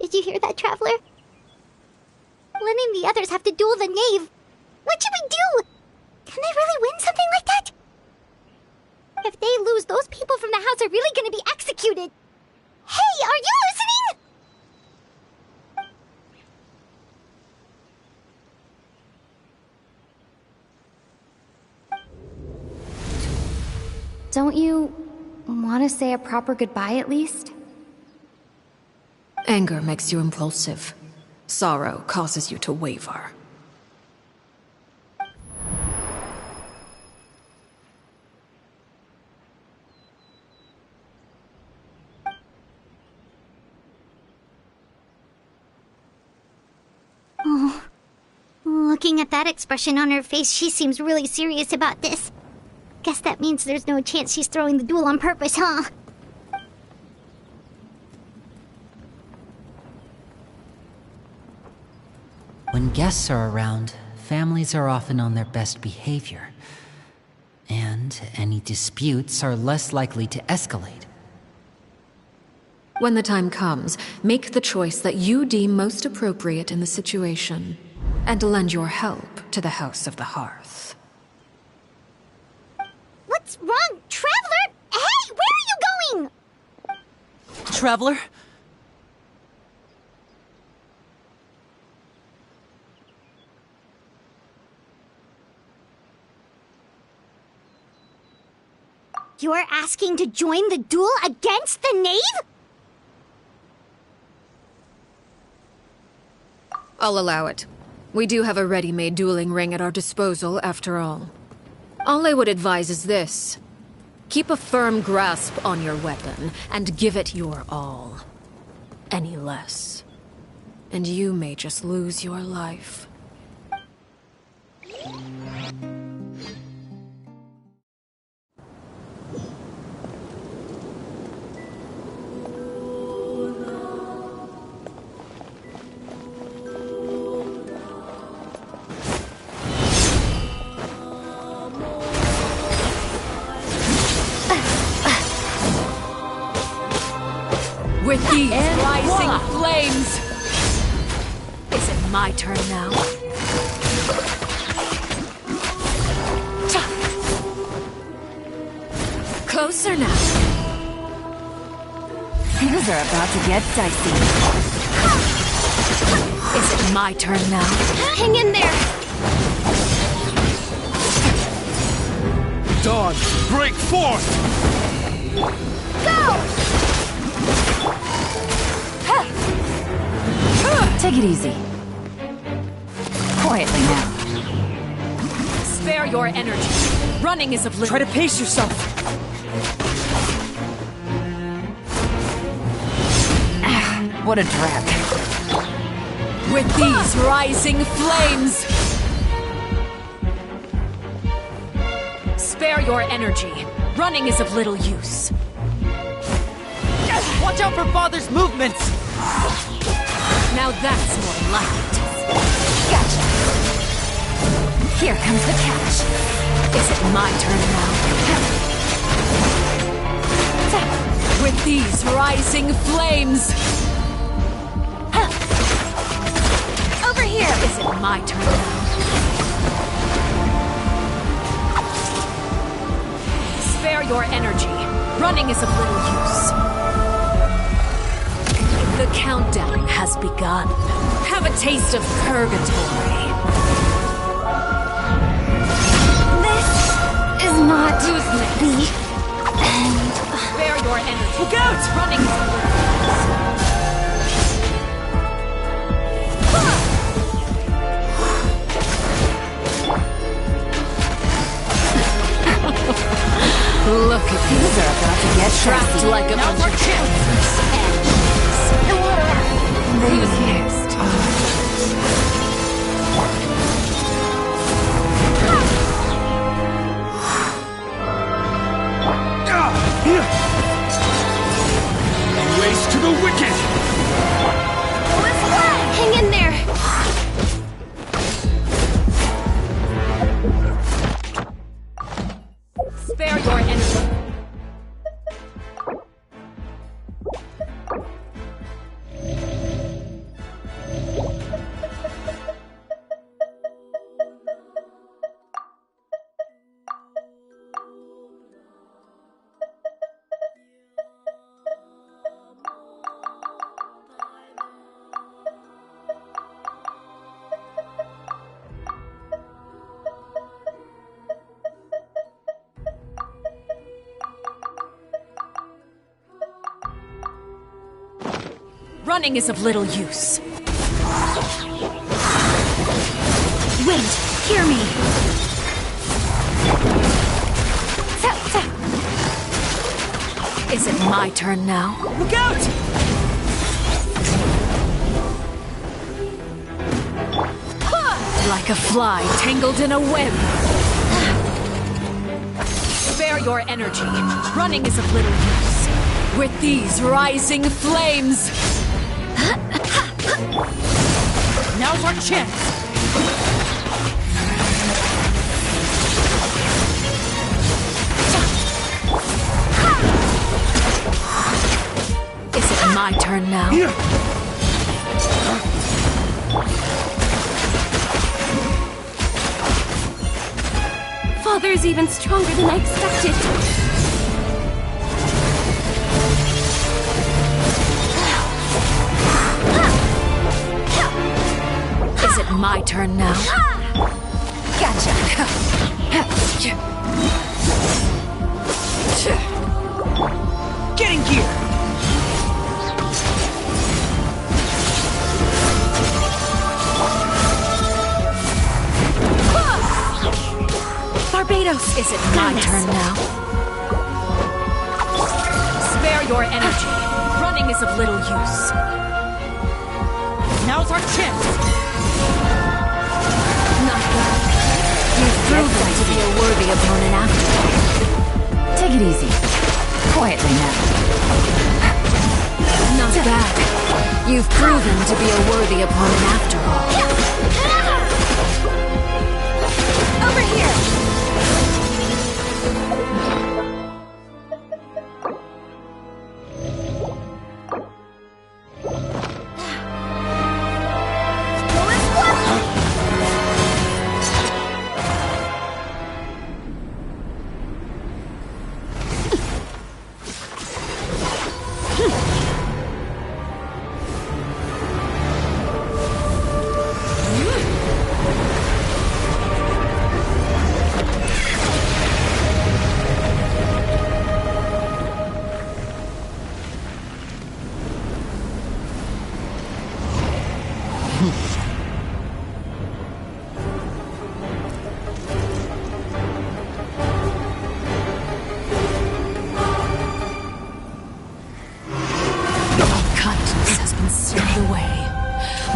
Did you hear that, Traveler? Lenny and the others have to duel the knave. What should we do? Can they really win something like that? If they lose, those people from the house are really gonna be executed. Hey, are you listening? Don't you want to say a proper goodbye at least? Anger makes you impulsive. Sorrow causes you to waver. Oh, looking at that expression on her face, she seems really serious about this. Guess that means there's no chance she's throwing the duel on purpose, huh? When guests are around, families are often on their best behavior. And any disputes are less likely to escalate. When the time comes, make the choice that you deem most appropriate in the situation, and lend your help to the House of the Hearth. What's wrong, Traveler? Hey, where are you going? Traveler? You're asking to join the duel against the knave? I'll allow it. We do have a ready-made dueling ring at our disposal, after all. All I would advise is this. Keep a firm grasp on your weapon, and give it your all. Any less, and you may just lose your life. With these rising flames! Is it my turn now? Closer now. Things are about to get dicey. Is it my turn now? Hang in there! Dawn, break forth! Go! Take it easy. Quietly now. Spare your energy. Running is of little. Try to pace yourself. What a drag. With these rising flames! Spare your energy. Running is of little use. Watch out for Father's movements! Now that's more like it. Gotcha. Here comes the catch. Is it my turn now? With these rising flames! Over here! Is it my turn now? Spare your energy. Running is of little use. countdown has begun. Have a taste of purgatory. This is not the end. Spare your energy. Look out! Running. Look at these are about to get trapped like a bunch of children. They used. Ways to the wicked! Hang in there! Spare your energy. Running is of little use. Wind, hear me! Is it my turn now? Look out! Like a fly tangled in a web. Spare your energy. Running is of little use. With these rising flames. Now's our chance! Is it my turn now? Father's even stronger than I expected. Is it my turn now? Gotcha! Get in gear! Barbados! Is it my turn now? Spare your energy. Running is of little use. Now's our chance! Not bad. You've proven to be a worthy opponent after all. Take it easy. Quietly now. Not bad. You've proven to be a worthy opponent after all. Over here!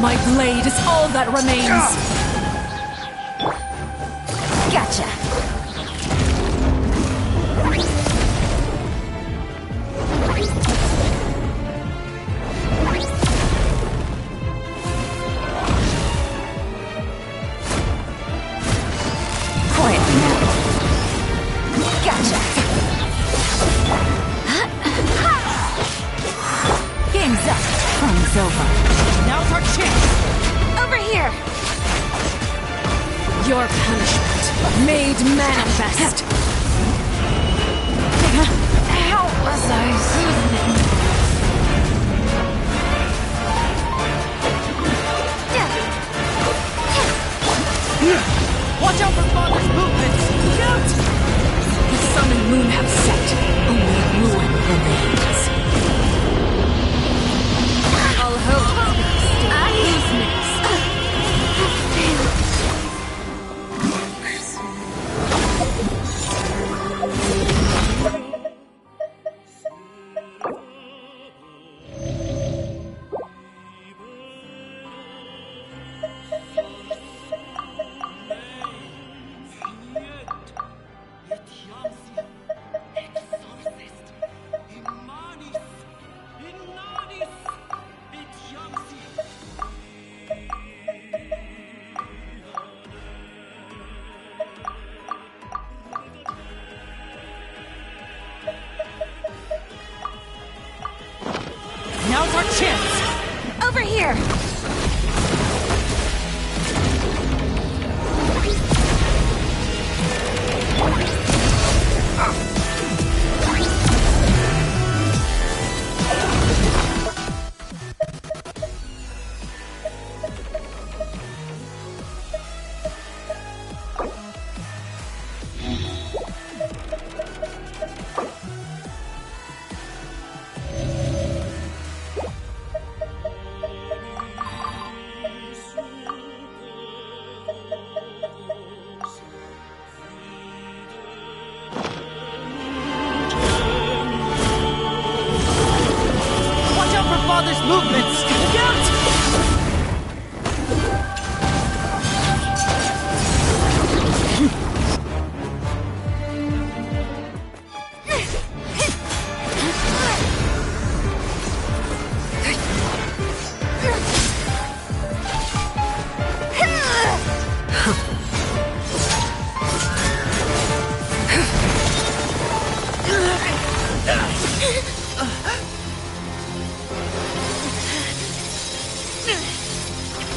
My blade is all that remains. Gotcha. Quietly now. Gotcha. Game's up. Fun's over. Now's our chance. Over here. Your punishment made manifest. How was I? moon have set, only ruin remains. All hope has been Now's our chance! Over here! Father's movements! Look out!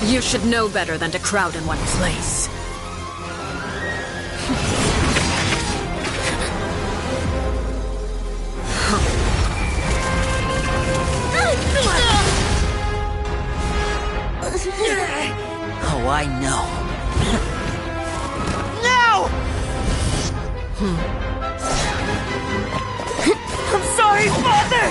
You should know better than to crowd in one place. Oh, I know. No! I'm sorry, Father!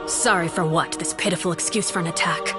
Sorry for what? This pitiful excuse for an attack.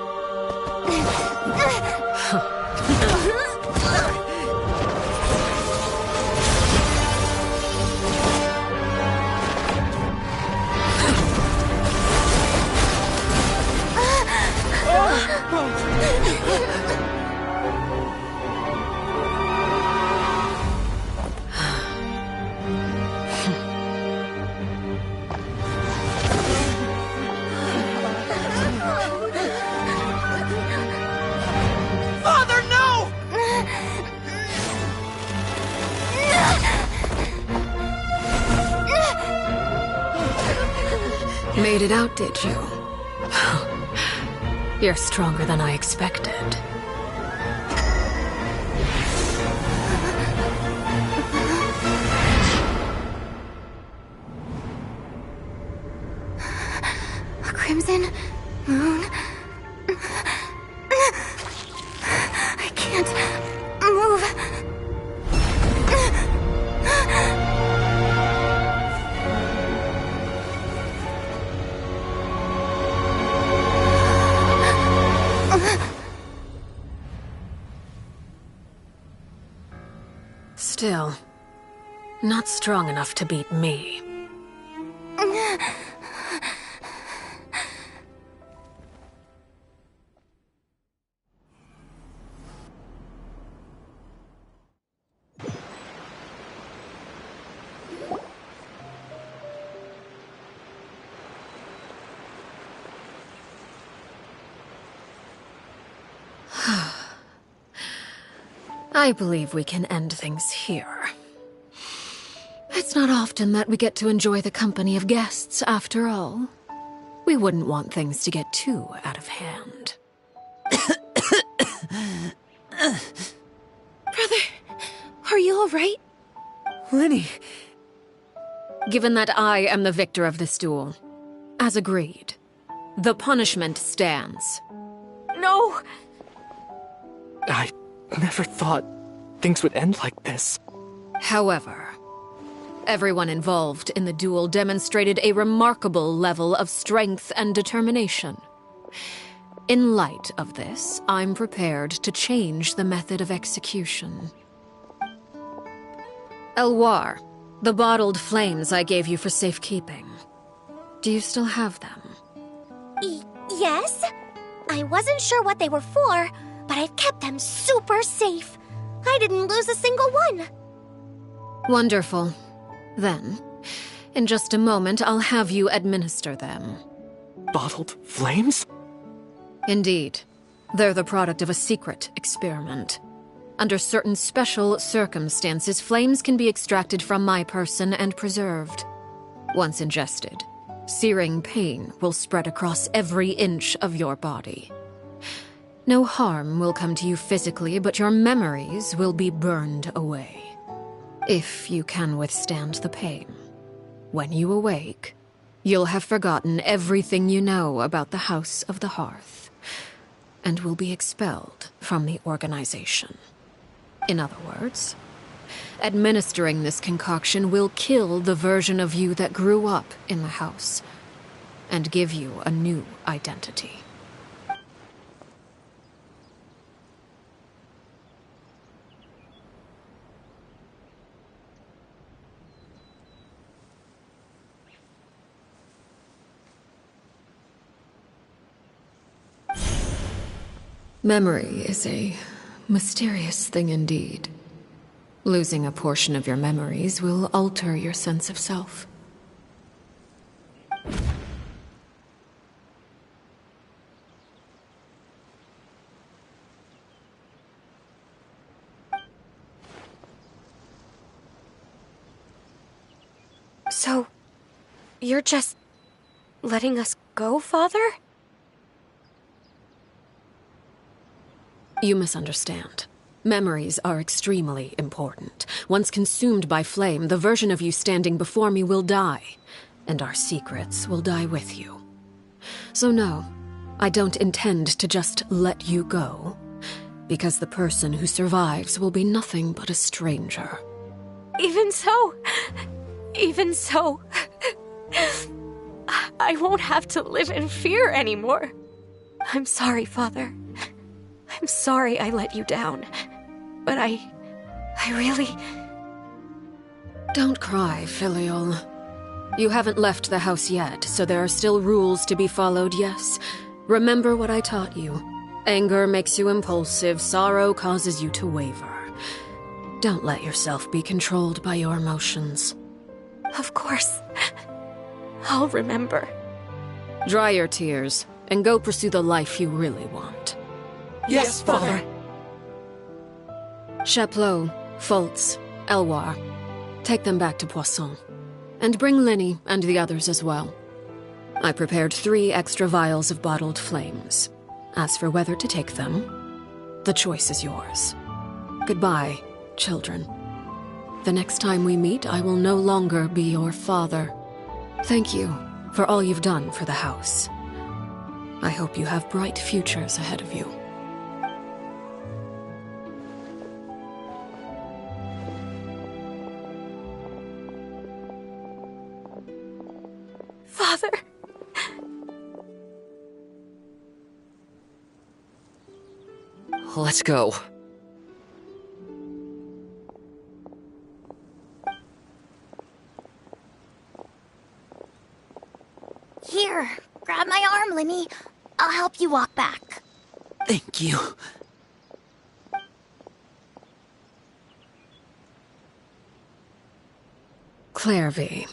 Made it out, did you? You're stronger than I expected. A crimson moon. I can't move. Still, not strong enough to beat me. I believe we can end things here. It's not often that we get to enjoy the company of guests, after all. We wouldn't want things to get too out of hand. Brother, are you all right? Lenny. Given that I am the victor of this duel, as agreed, The punishment stands. No! I never thought things would end like this. However, everyone involved in the duel demonstrated a remarkable level of strength and determination. In light of this, I'm prepared to change the method of execution. Elwar, the bottled flames I gave you for safekeeping. Do you still have them? Yes? I wasn't sure what they were for, but I've kept them super safe. I didn't lose a single one. Wonderful. Then, in just a moment, I'll have you administer them. Bottled flames? Indeed. They're the product of a secret experiment. Under certain special circumstances, flames can be extracted from my person and preserved. Once ingested, searing pain will spread across every inch of your body. No harm will come to you physically, but your memories will be burned away. If you can withstand the pain. When you awake, you'll have forgotten everything you know about the House of the Hearth, and will be expelled from the organization. In other words, administering this concoction will kill the version of you that grew up in the house, and give you a new identity. Memory is a mysterious thing indeed. Losing a portion of your memories will alter your sense of self. So, you're just letting us go, Father? You misunderstand. Memories are extremely important. Once consumed by flame, the version of you standing before me will die, and our secrets will die with you. So no, I don't intend to just let you go, because the person who survives will be nothing but a stranger. Even so, I won't have to live in fear anymore. I'm sorry, Father. I'm sorry I let you down. But I really... Don't cry, Filial. You haven't left the house yet, so there are still rules to be followed, yes. Remember what I taught you. Anger makes you impulsive, sorrow causes you to waver. Don't let yourself be controlled by your emotions. Of course. I'll remember. Dry your tears, and go pursue the life you really want. Yes, Father. Chaplot, Foltz, Elwar. Take them back to Poisson. And bring Linny and the others as well. I prepared 3 extra vials of bottled flames. As for whether to take them, the choice is yours. Goodbye, children. The next time we meet, I will no longer be your father. Thank you for all you've done for the house. I hope you have bright futures ahead of you. Father. Let's go. Here, grab my arm, Linny. I'll help you walk back. Thank you. Clairvy.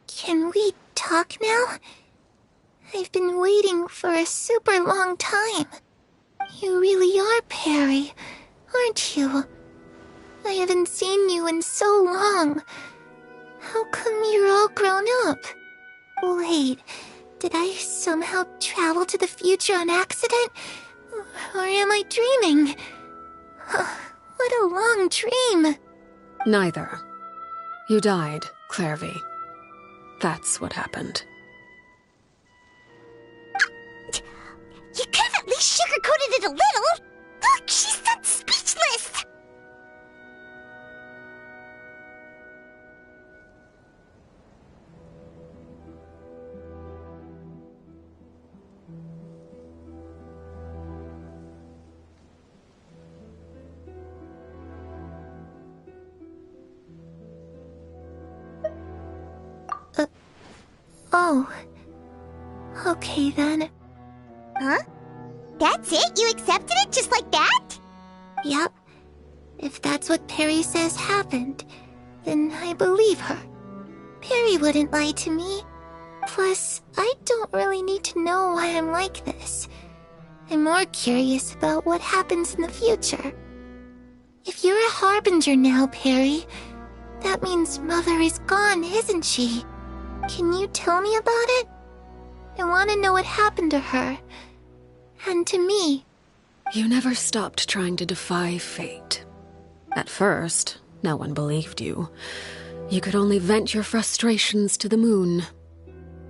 Can we talk now? I've been waiting for a super long time. You really are Perry, aren't you? I haven't seen you in so long. How come you're all grown up? Wait, did I somehow travel to the future on accident? Or am I dreaming? What a long dream. Neither. You died, Clairvy. That's what happened. You could have at least sugarcoated it a little. Look, she's done speechless. Oh. Okay then. Huh? That's it? You accepted it just like that? Yep. If that's what Perry says happened, then I believe her. Perry wouldn't lie to me. Plus, I don't really need to know why I'm like this. I'm more curious about what happens in the future. If you're a harbinger now, Perry, that means Mother is gone, isn't she? Can you tell me about it? I want to know what happened to her. And to me. You never stopped trying to defy fate. At first, no one believed you. You could only vent your frustrations to the moon.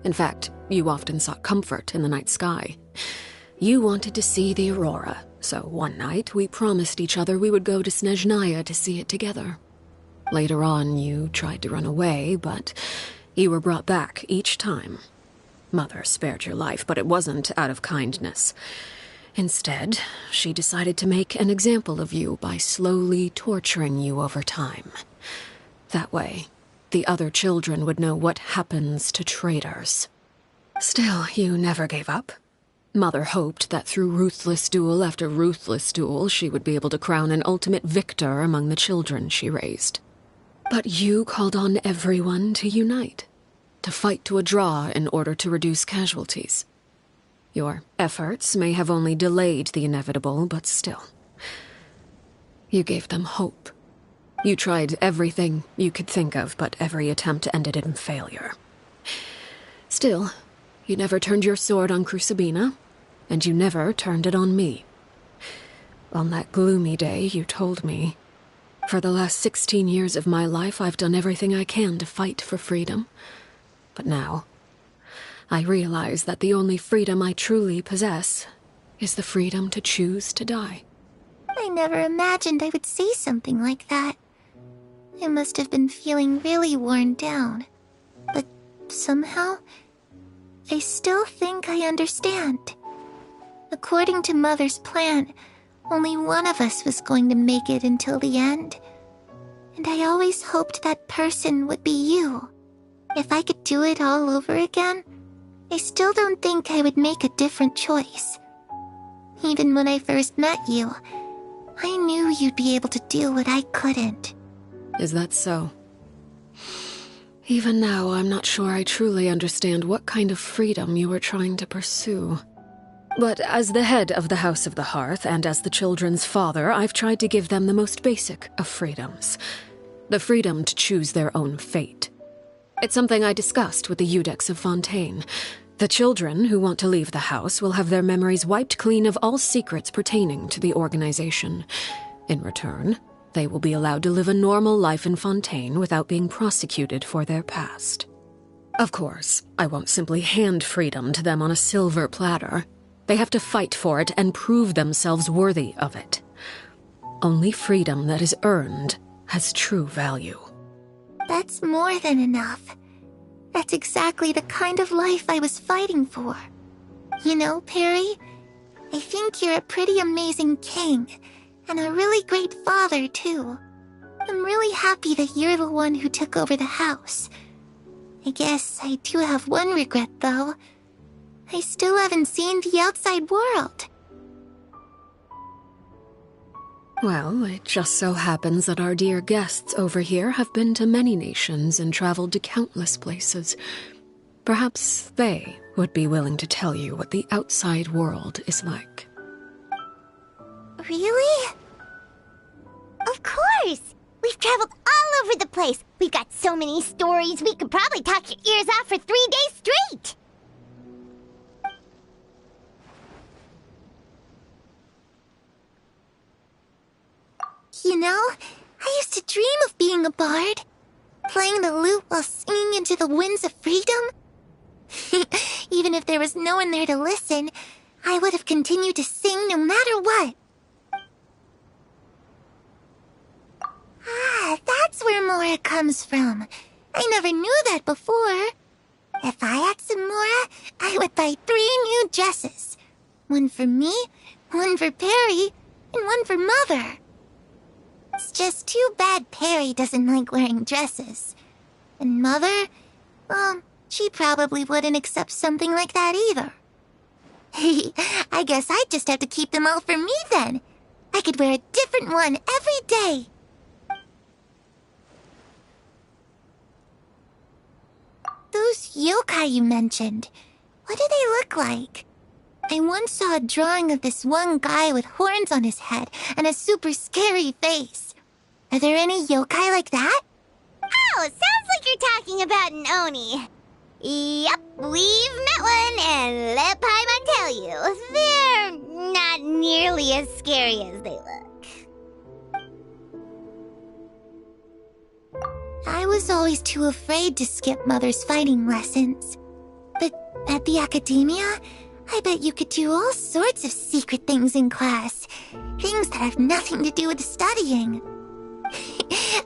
In fact, you often sought comfort in the night sky. You wanted to see the aurora, so one night we promised each other we would go to Snezhnaya to see it together. Later on, you tried to run away, but you were brought back each time. Mother spared your life, but it wasn't out of kindness. Instead, she decided to make an example of you by slowly torturing you over time. That way, the other children would know what happens to traitors. Still, you never gave up. Mother hoped that through ruthless duel after ruthless duel, she would be able to crown an ultimate victor among the children she raised. But you called on everyone to unite, to fight to a draw in order to reduce casualties. Your efforts may have only delayed the inevitable, but still. You gave them hope. You tried everything you could think of, but every attempt ended in failure. Still, you never turned your sword on Crucibina, and you never turned it on me. On that gloomy day, you told me, "For the last 16 years of my life, I've done everything I can to fight for freedom. But now, I realize that the only freedom I truly possess is the freedom to choose to die." I never imagined I would say something like that. I must have been feeling really worn down. But somehow, I still think I understand. According to Mother's plan, only one of us was going to make it until the end. And I always hoped that person would be you. If I could do it all over again, I still don't think I would make a different choice. Even when I first met you, I knew you'd be able to do what I couldn't. Is that so? Even now, I'm not sure I truly understand what kind of freedom you were trying to pursue. But as the head of the House of the Hearth, and as the children's father, I've tried to give them the most basic of freedoms. The freedom to choose their own fate. It's something I discussed with the Eudex of Fontaine. The children who want to leave the house will have their memories wiped clean of all secrets pertaining to the organization. In return, they will be allowed to live a normal life in Fontaine without being prosecuted for their past. Of course, I won't simply hand freedom to them on a silver platter. They have to fight for it and prove themselves worthy of it. Only freedom that is earned has true value. That's more than enough. That's exactly the kind of life I was fighting for. You know, Perry, I think you're a pretty amazing king, and a really great father, too. I'm really happy that you're the one who took over the house. I guess I do have one regret, though. I still haven't seen the outside world. Well, it just so happens that our dear guests over here have been to many nations and traveled to countless places. Perhaps they would be willing to tell you what the outside world is like. Really? Of course! We've traveled all all over the place. We've got so many stories, we could probably talk your ears off for 3 days straight. You know, I used to dream of being a bard. Playing the lute while singing into the winds of freedom. Even if there was no one there to listen, I would have continued to sing no matter what. Ah, that's where Mora comes from. I never knew that before. If I had some Mora, I would buy 3 new dresses. One for me, one for Perry, and one for Mother. It's just too bad Perry doesn't like wearing dresses. And Mother, well, she probably wouldn't accept something like that either. I guess I'd just have to keep them all for me then. I could wear a different one every day. Those yokai you mentioned, what do they look like? I once saw a drawing of this one guy with horns on his head and a super scary face. Are there any yokai like that? Oh, sounds like you're talking about an Oni. Yep, we've met one, and let Paimon tell you, they're not nearly as scary as they look. I was always too afraid to skip Mother's fighting lessons. But at the academia, I bet you could do all sorts of secret things in class. Things that have nothing to do with studying.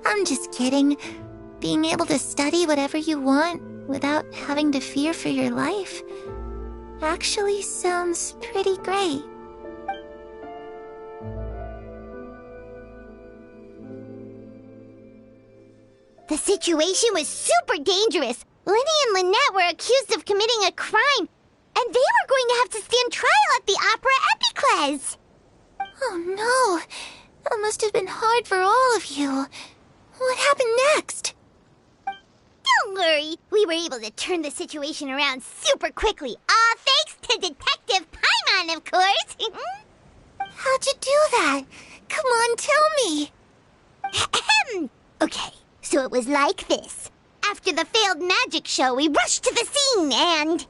I'm just kidding. Being able to study whatever you want without having to fear for your life actually sounds pretty great. The situation was super dangerous. Lenny and Lynette were accused of committing a crime, and they were going to have to stand trial at the Opera Epicles. Oh no, that must have been hard for all of you. What happened next? Don't worry, we were able to turn the situation around super quickly. All thanks to Detective Paimon, of course. How'd you do that? Come on, tell me. Okay, so it was like this. After the failed magic show, we rushed to the scene and...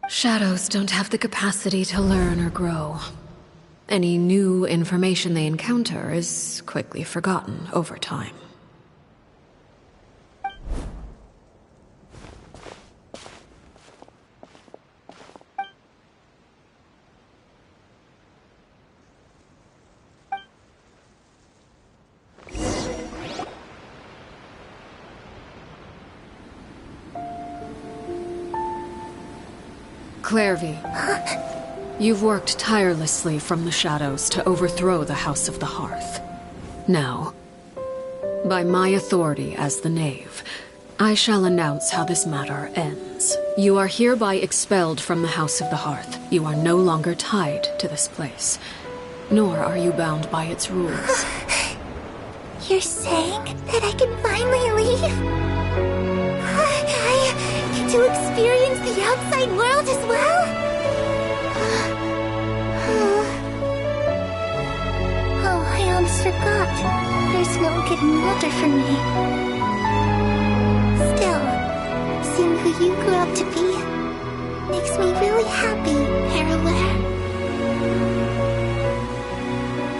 Shadows don't have the capacity to learn or grow. Any new information they encounter is quickly forgotten over time. Clairvy, you've worked tirelessly from the shadows to overthrow the House of the Hearth. Now, by my authority as the Knave, I shall announce how this matter ends. You are hereby expelled from the House of the Hearth. You are no longer tied to this place, nor are you bound by its rules. You're saying that I can finally leave? I get to experience the outside world as well? Oh, I almost forgot. There's no getting older for me. Still, seeing who you grew up to be makes me really happy, Paraware.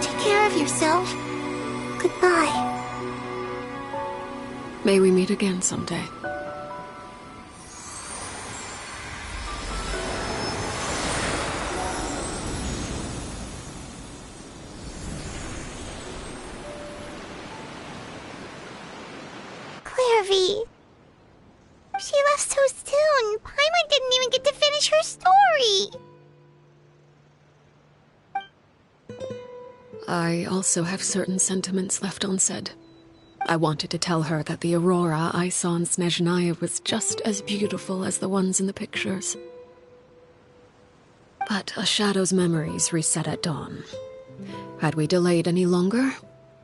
Take care of yourself. Goodbye. May we meet again someday. Clairvy. She left so soon. Paimon didn't even get to finish her story. I also have certain sentiments left unsaid. I wanted to tell her that the aurora I saw in Snezhnaya was just as beautiful as the ones in the pictures. But a shadow's memories reset at dawn. Had we delayed any longer,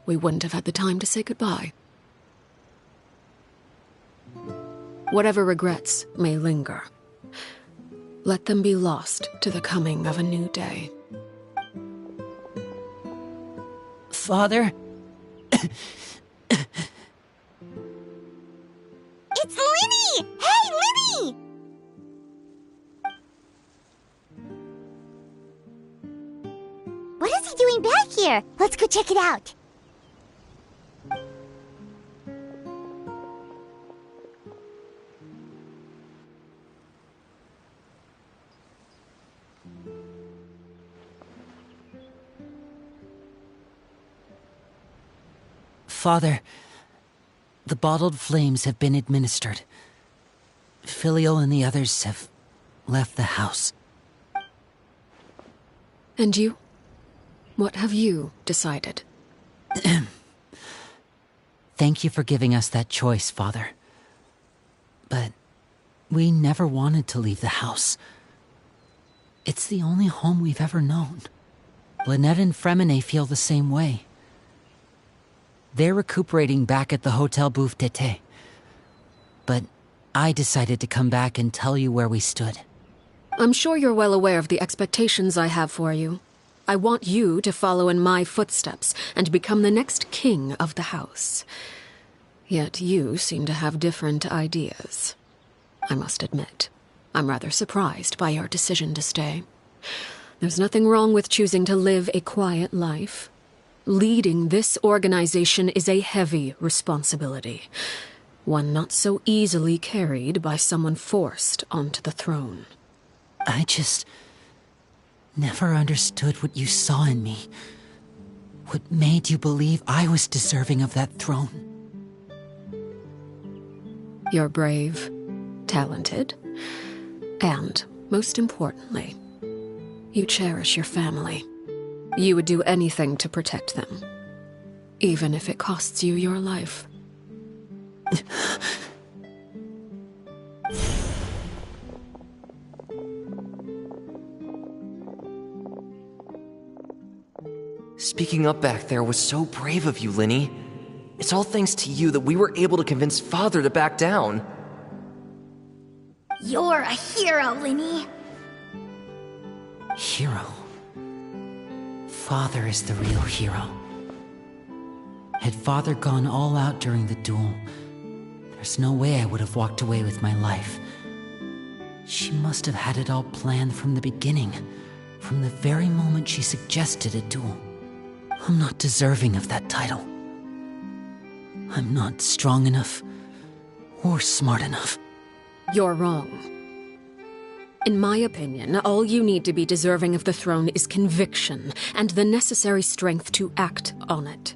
we wouldn't have had the time to say goodbye. Whatever regrets may linger, let them be lost to the coming of a new day. Father? It's Linny! Hey, Linny! What is he doing back here? Let's go check it out. Father, the bottled flames have been administered. Filial and the others have left the house. And you? What have you decided? Thank you for giving us that choice, Father. But we never wanted to leave the house. It's the only home we've ever known. Lynette and Fremine feel the same way. They're recuperating back at the Hotel Bouffe d'été. But I decided to come back and tell you where we stood. I'm sure you're well aware of the expectations I have for you. I want you to follow in my footsteps and become the next king of the house. Yet you seem to have different ideas. I must admit, I'm rather surprised by your decision to stay. There's nothing wrong with choosing to live a quiet life. Leading this organization is a heavy responsibility, one not so easily carried by someone forced onto the throne. I just never understood what you saw in me. What made you believe I was deserving of that throne? You're brave, talented, and, most importantly, you cherish your family. You would do anything to protect them, even if it costs you your life. Speaking up back there was so brave of you, Linny. It's all thanks to you that we were able to convince Father to back down. You're a hero, Linny. Hero? Father is the real hero. Had Father gone all out during the duel, there's no way I would have walked away with my life. She must have had it all planned from the beginning, from the very moment she suggested a duel. I'm not deserving of that title. I'm not strong enough or smart enough. You're wrong. In my opinion, all you need to be deserving of the throne is conviction and the necessary strength to act on it.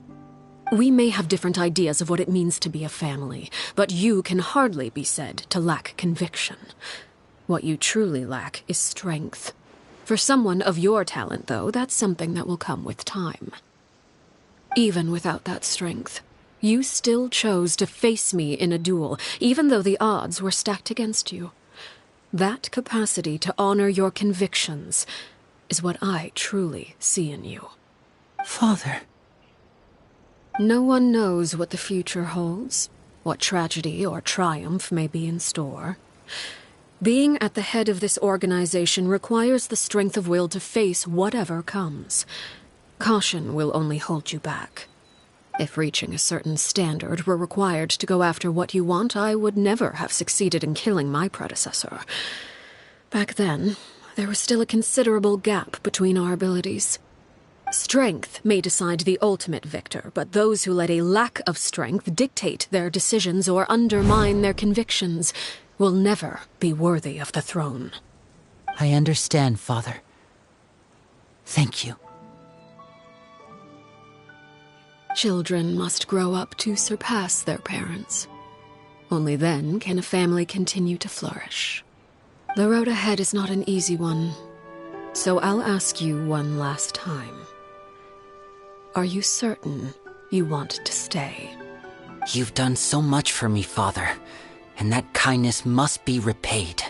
We may have different ideas of what it means to be a family, but you can hardly be said to lack conviction. What you truly lack is strength. For someone of your talent, though, that's something that will come with time. Even without that strength, you still chose to face me in a duel, even though the odds were stacked against you. That capacity to honor your convictions is what I truly see in you. Father. No one knows what the future holds, what tragedy or triumph may be in store. Being at the head of this organization requires the strength of will to face whatever comes. Caution will only hold you back. If reaching a certain standard were required to go after what you want, I would never have succeeded in killing my predecessor. Back then, there was still a considerable gap between our abilities. Strength may decide the ultimate victor, but those who let a lack of strength dictate their decisions or undermine their convictions will never be worthy of the throne. I understand, Father. Thank you. Children must grow up to surpass their parents. Only then can a family continue to flourish. The road ahead is not an easy one, so I'll ask you one last time. Are you certain you want to stay? You've done so much for me, Father, and that kindness must be repaid.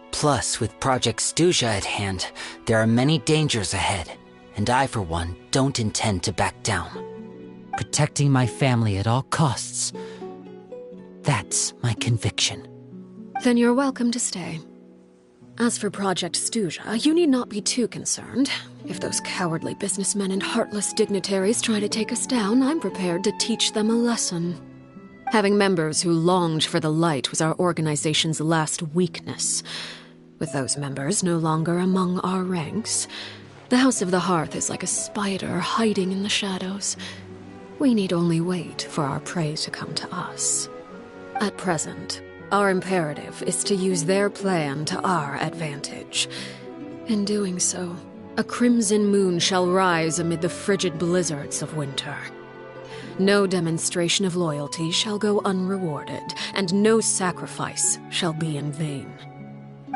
Plus, with Project Stuja at hand, there are many dangers ahead, and I, for one, don't intend to back down. Protecting my family at all costs. That's my conviction. Then you're welcome to stay. As for Project Stuja, you need not be too concerned. If those cowardly businessmen and heartless dignitaries try to take us down, I'm prepared to teach them a lesson. Having members who longed for the light was our organization's last weakness. With those members no longer among our ranks, the House of the Hearth is like a spider hiding in the shadows. We need only wait for our prey to come to us. At present, our imperative is to use their plan to our advantage. In doing so, a crimson moon shall rise amid the frigid blizzards of winter. No demonstration of loyalty shall go unrewarded, and no sacrifice shall be in vain.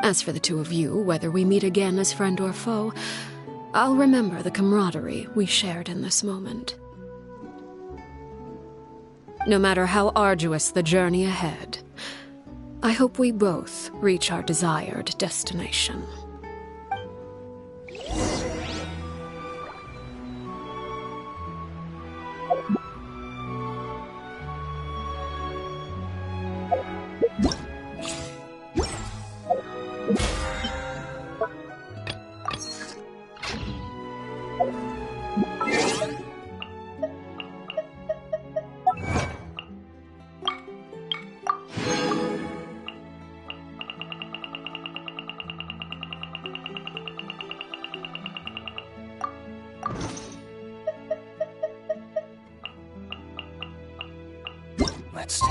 As for the two of you, whether we meet again as friend or foe, I'll remember the camaraderie we shared in this moment. No matter how arduous the journey ahead, I hope we both reach our desired destination. Let's see.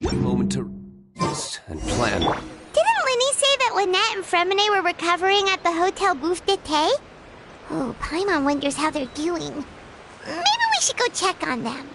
One moment to rest and plan. Didn't Linny say that Lynette and Fremine were recovering at the Hotel Bouffe d'été? Oh, Paimon wonders how they're doing. Maybe we should go check on them.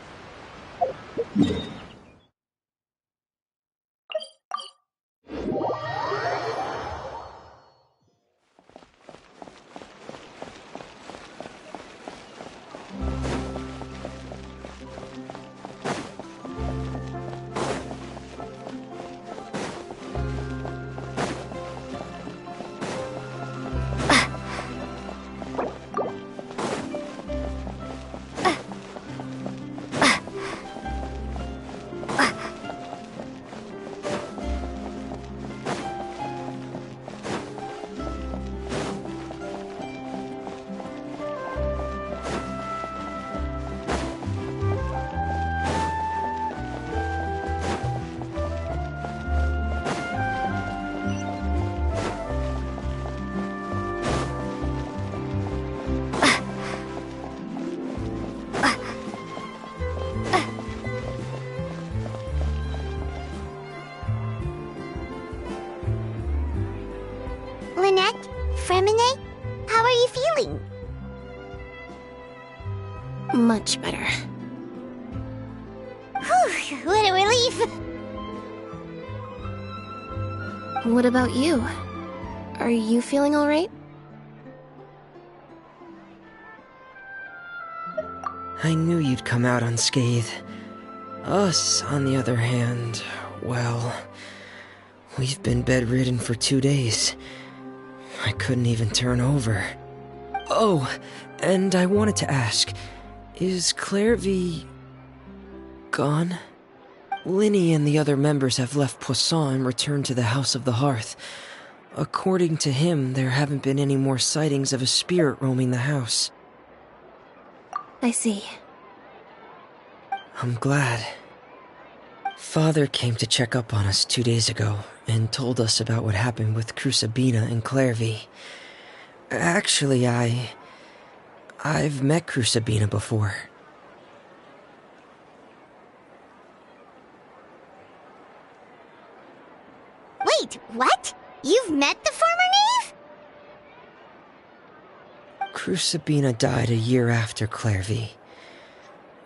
Lynette? Fremine? How are you feeling? Much better. Whew, what a relief! What about you? Are you feeling alright? I knew you'd come out unscathed. Us, on the other hand, well, we've been bedridden for 2 days. I couldn't even turn over. Oh, and I wanted to ask, is Claire V... gone? Linny and the other members have left Poisson and returned to the House of the Hearth. According to him, there haven't been any more sightings of a spirit roaming the house. I see. I'm glad. Father came to check up on us 2 days ago and told us about what happened with Crusabina and Clairvy. Actually, I've met Crusabina before. Wait, what? You've met the former knave? Crucibina died a year after Clairvy.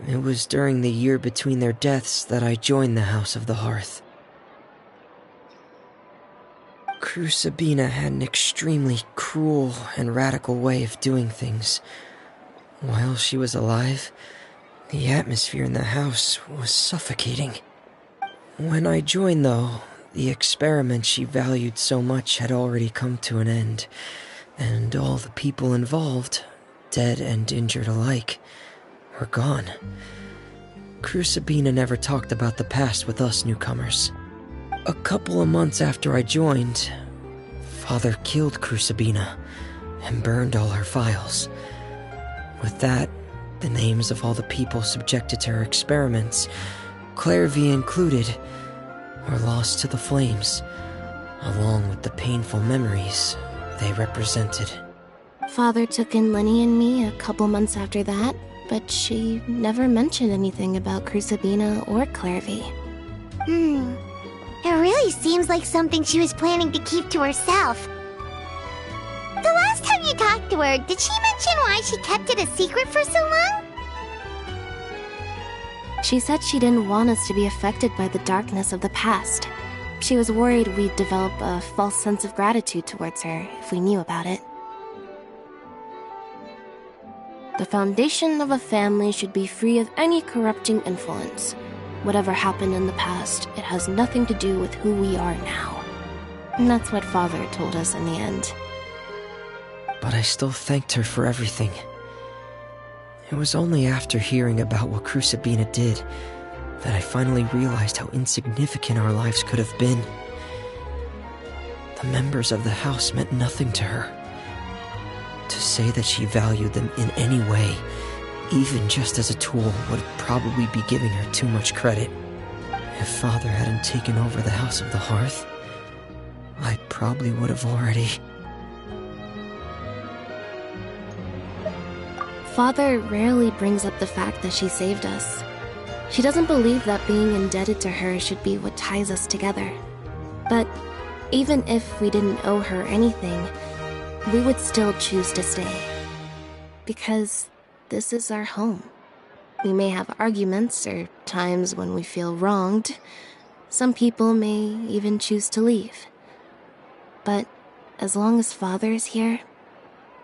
It was during the year between their deaths that I joined the House of the Hearth. Crucibina had an extremely cruel and radical way of doing things. While she was alive, the atmosphere in the house was suffocating. When I joined, though, the experiment she valued so much had already come to an end, and all the people involved, dead and injured alike, were gone. Crucibina never talked about the past with us newcomers. A couple of months after I joined, Father killed Crucibina and burned all her files. With that, the names of all the people subjected to her experiments, Clairvy included, were lost to the flames, along with the painful memories they represented. Father took in Lenny and me a couple months after that, but she never mentioned anything about Crucibina or Clairvy. It really seems like something she was planning to keep to herself. The last time you talked to her, did she mention why she kept it a secret for so long? She said she didn't want us to be affected by the darkness of the past. She was worried we'd develop a false sense of gratitude towards her if we knew about it. The foundation of a family should be free of any corrupting influence. Whatever happened in the past, it has nothing to do with who we are now. And that's what Father told us in the end. But I still thanked her for everything. It was only after hearing about what Crucibina did that I finally realized how insignificant our lives could have been. The members of the house meant nothing to her. To say that she valued them in any way, even just as a tool, would probably be giving her too much credit. If Father hadn't taken over the House of the Hearth, I probably would have already... Father rarely brings up the fact that she saved us. She doesn't believe that being indebted to her should be what ties us together. But even if we didn't owe her anything, we would still choose to stay. Because this is our home. We may have arguments or times when we feel wronged. Some people may even choose to leave. But as long as Father is here,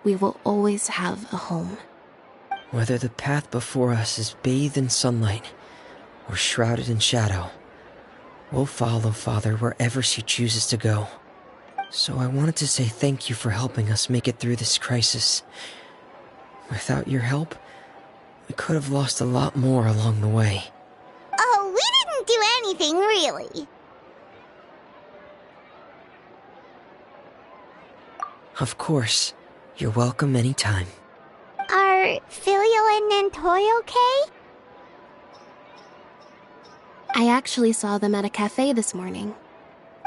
we will always have a home. Whether the path before us is bathed in sunlight or shrouded in shadow, we'll follow Father wherever she chooses to go. So I wanted to say thank you for helping us make it through this crisis. Without your help, we could have lost a lot more along the way. Oh, we didn't do anything, really. Of course. You're welcome anytime. Are Filial and Nantoy okay? I actually saw them at a cafe this morning.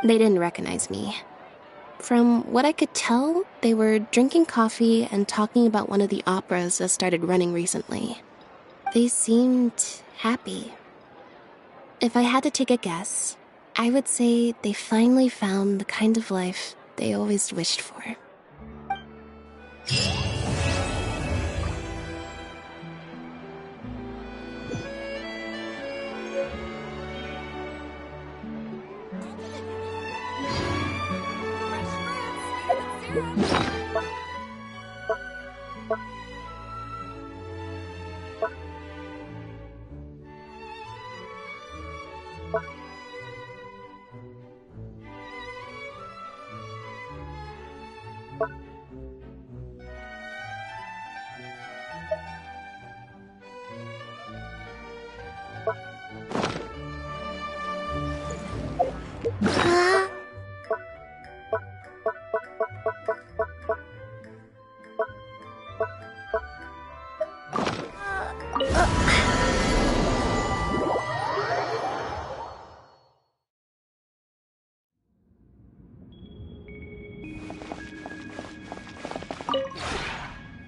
They didn't recognize me. From what I could tell, they were drinking coffee and talking about one of the operas that started running recently. They seemed happy. If I had to take a guess, I would say they finally found the kind of life they always wished for.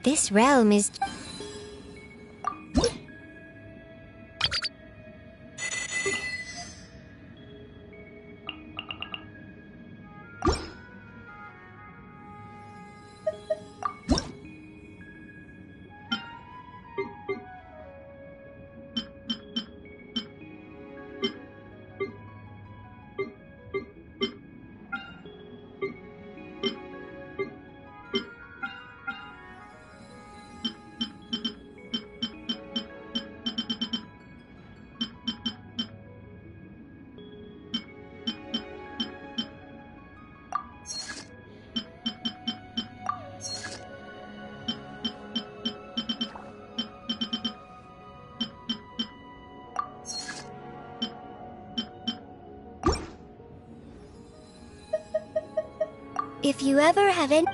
This realm is... If you ever have any...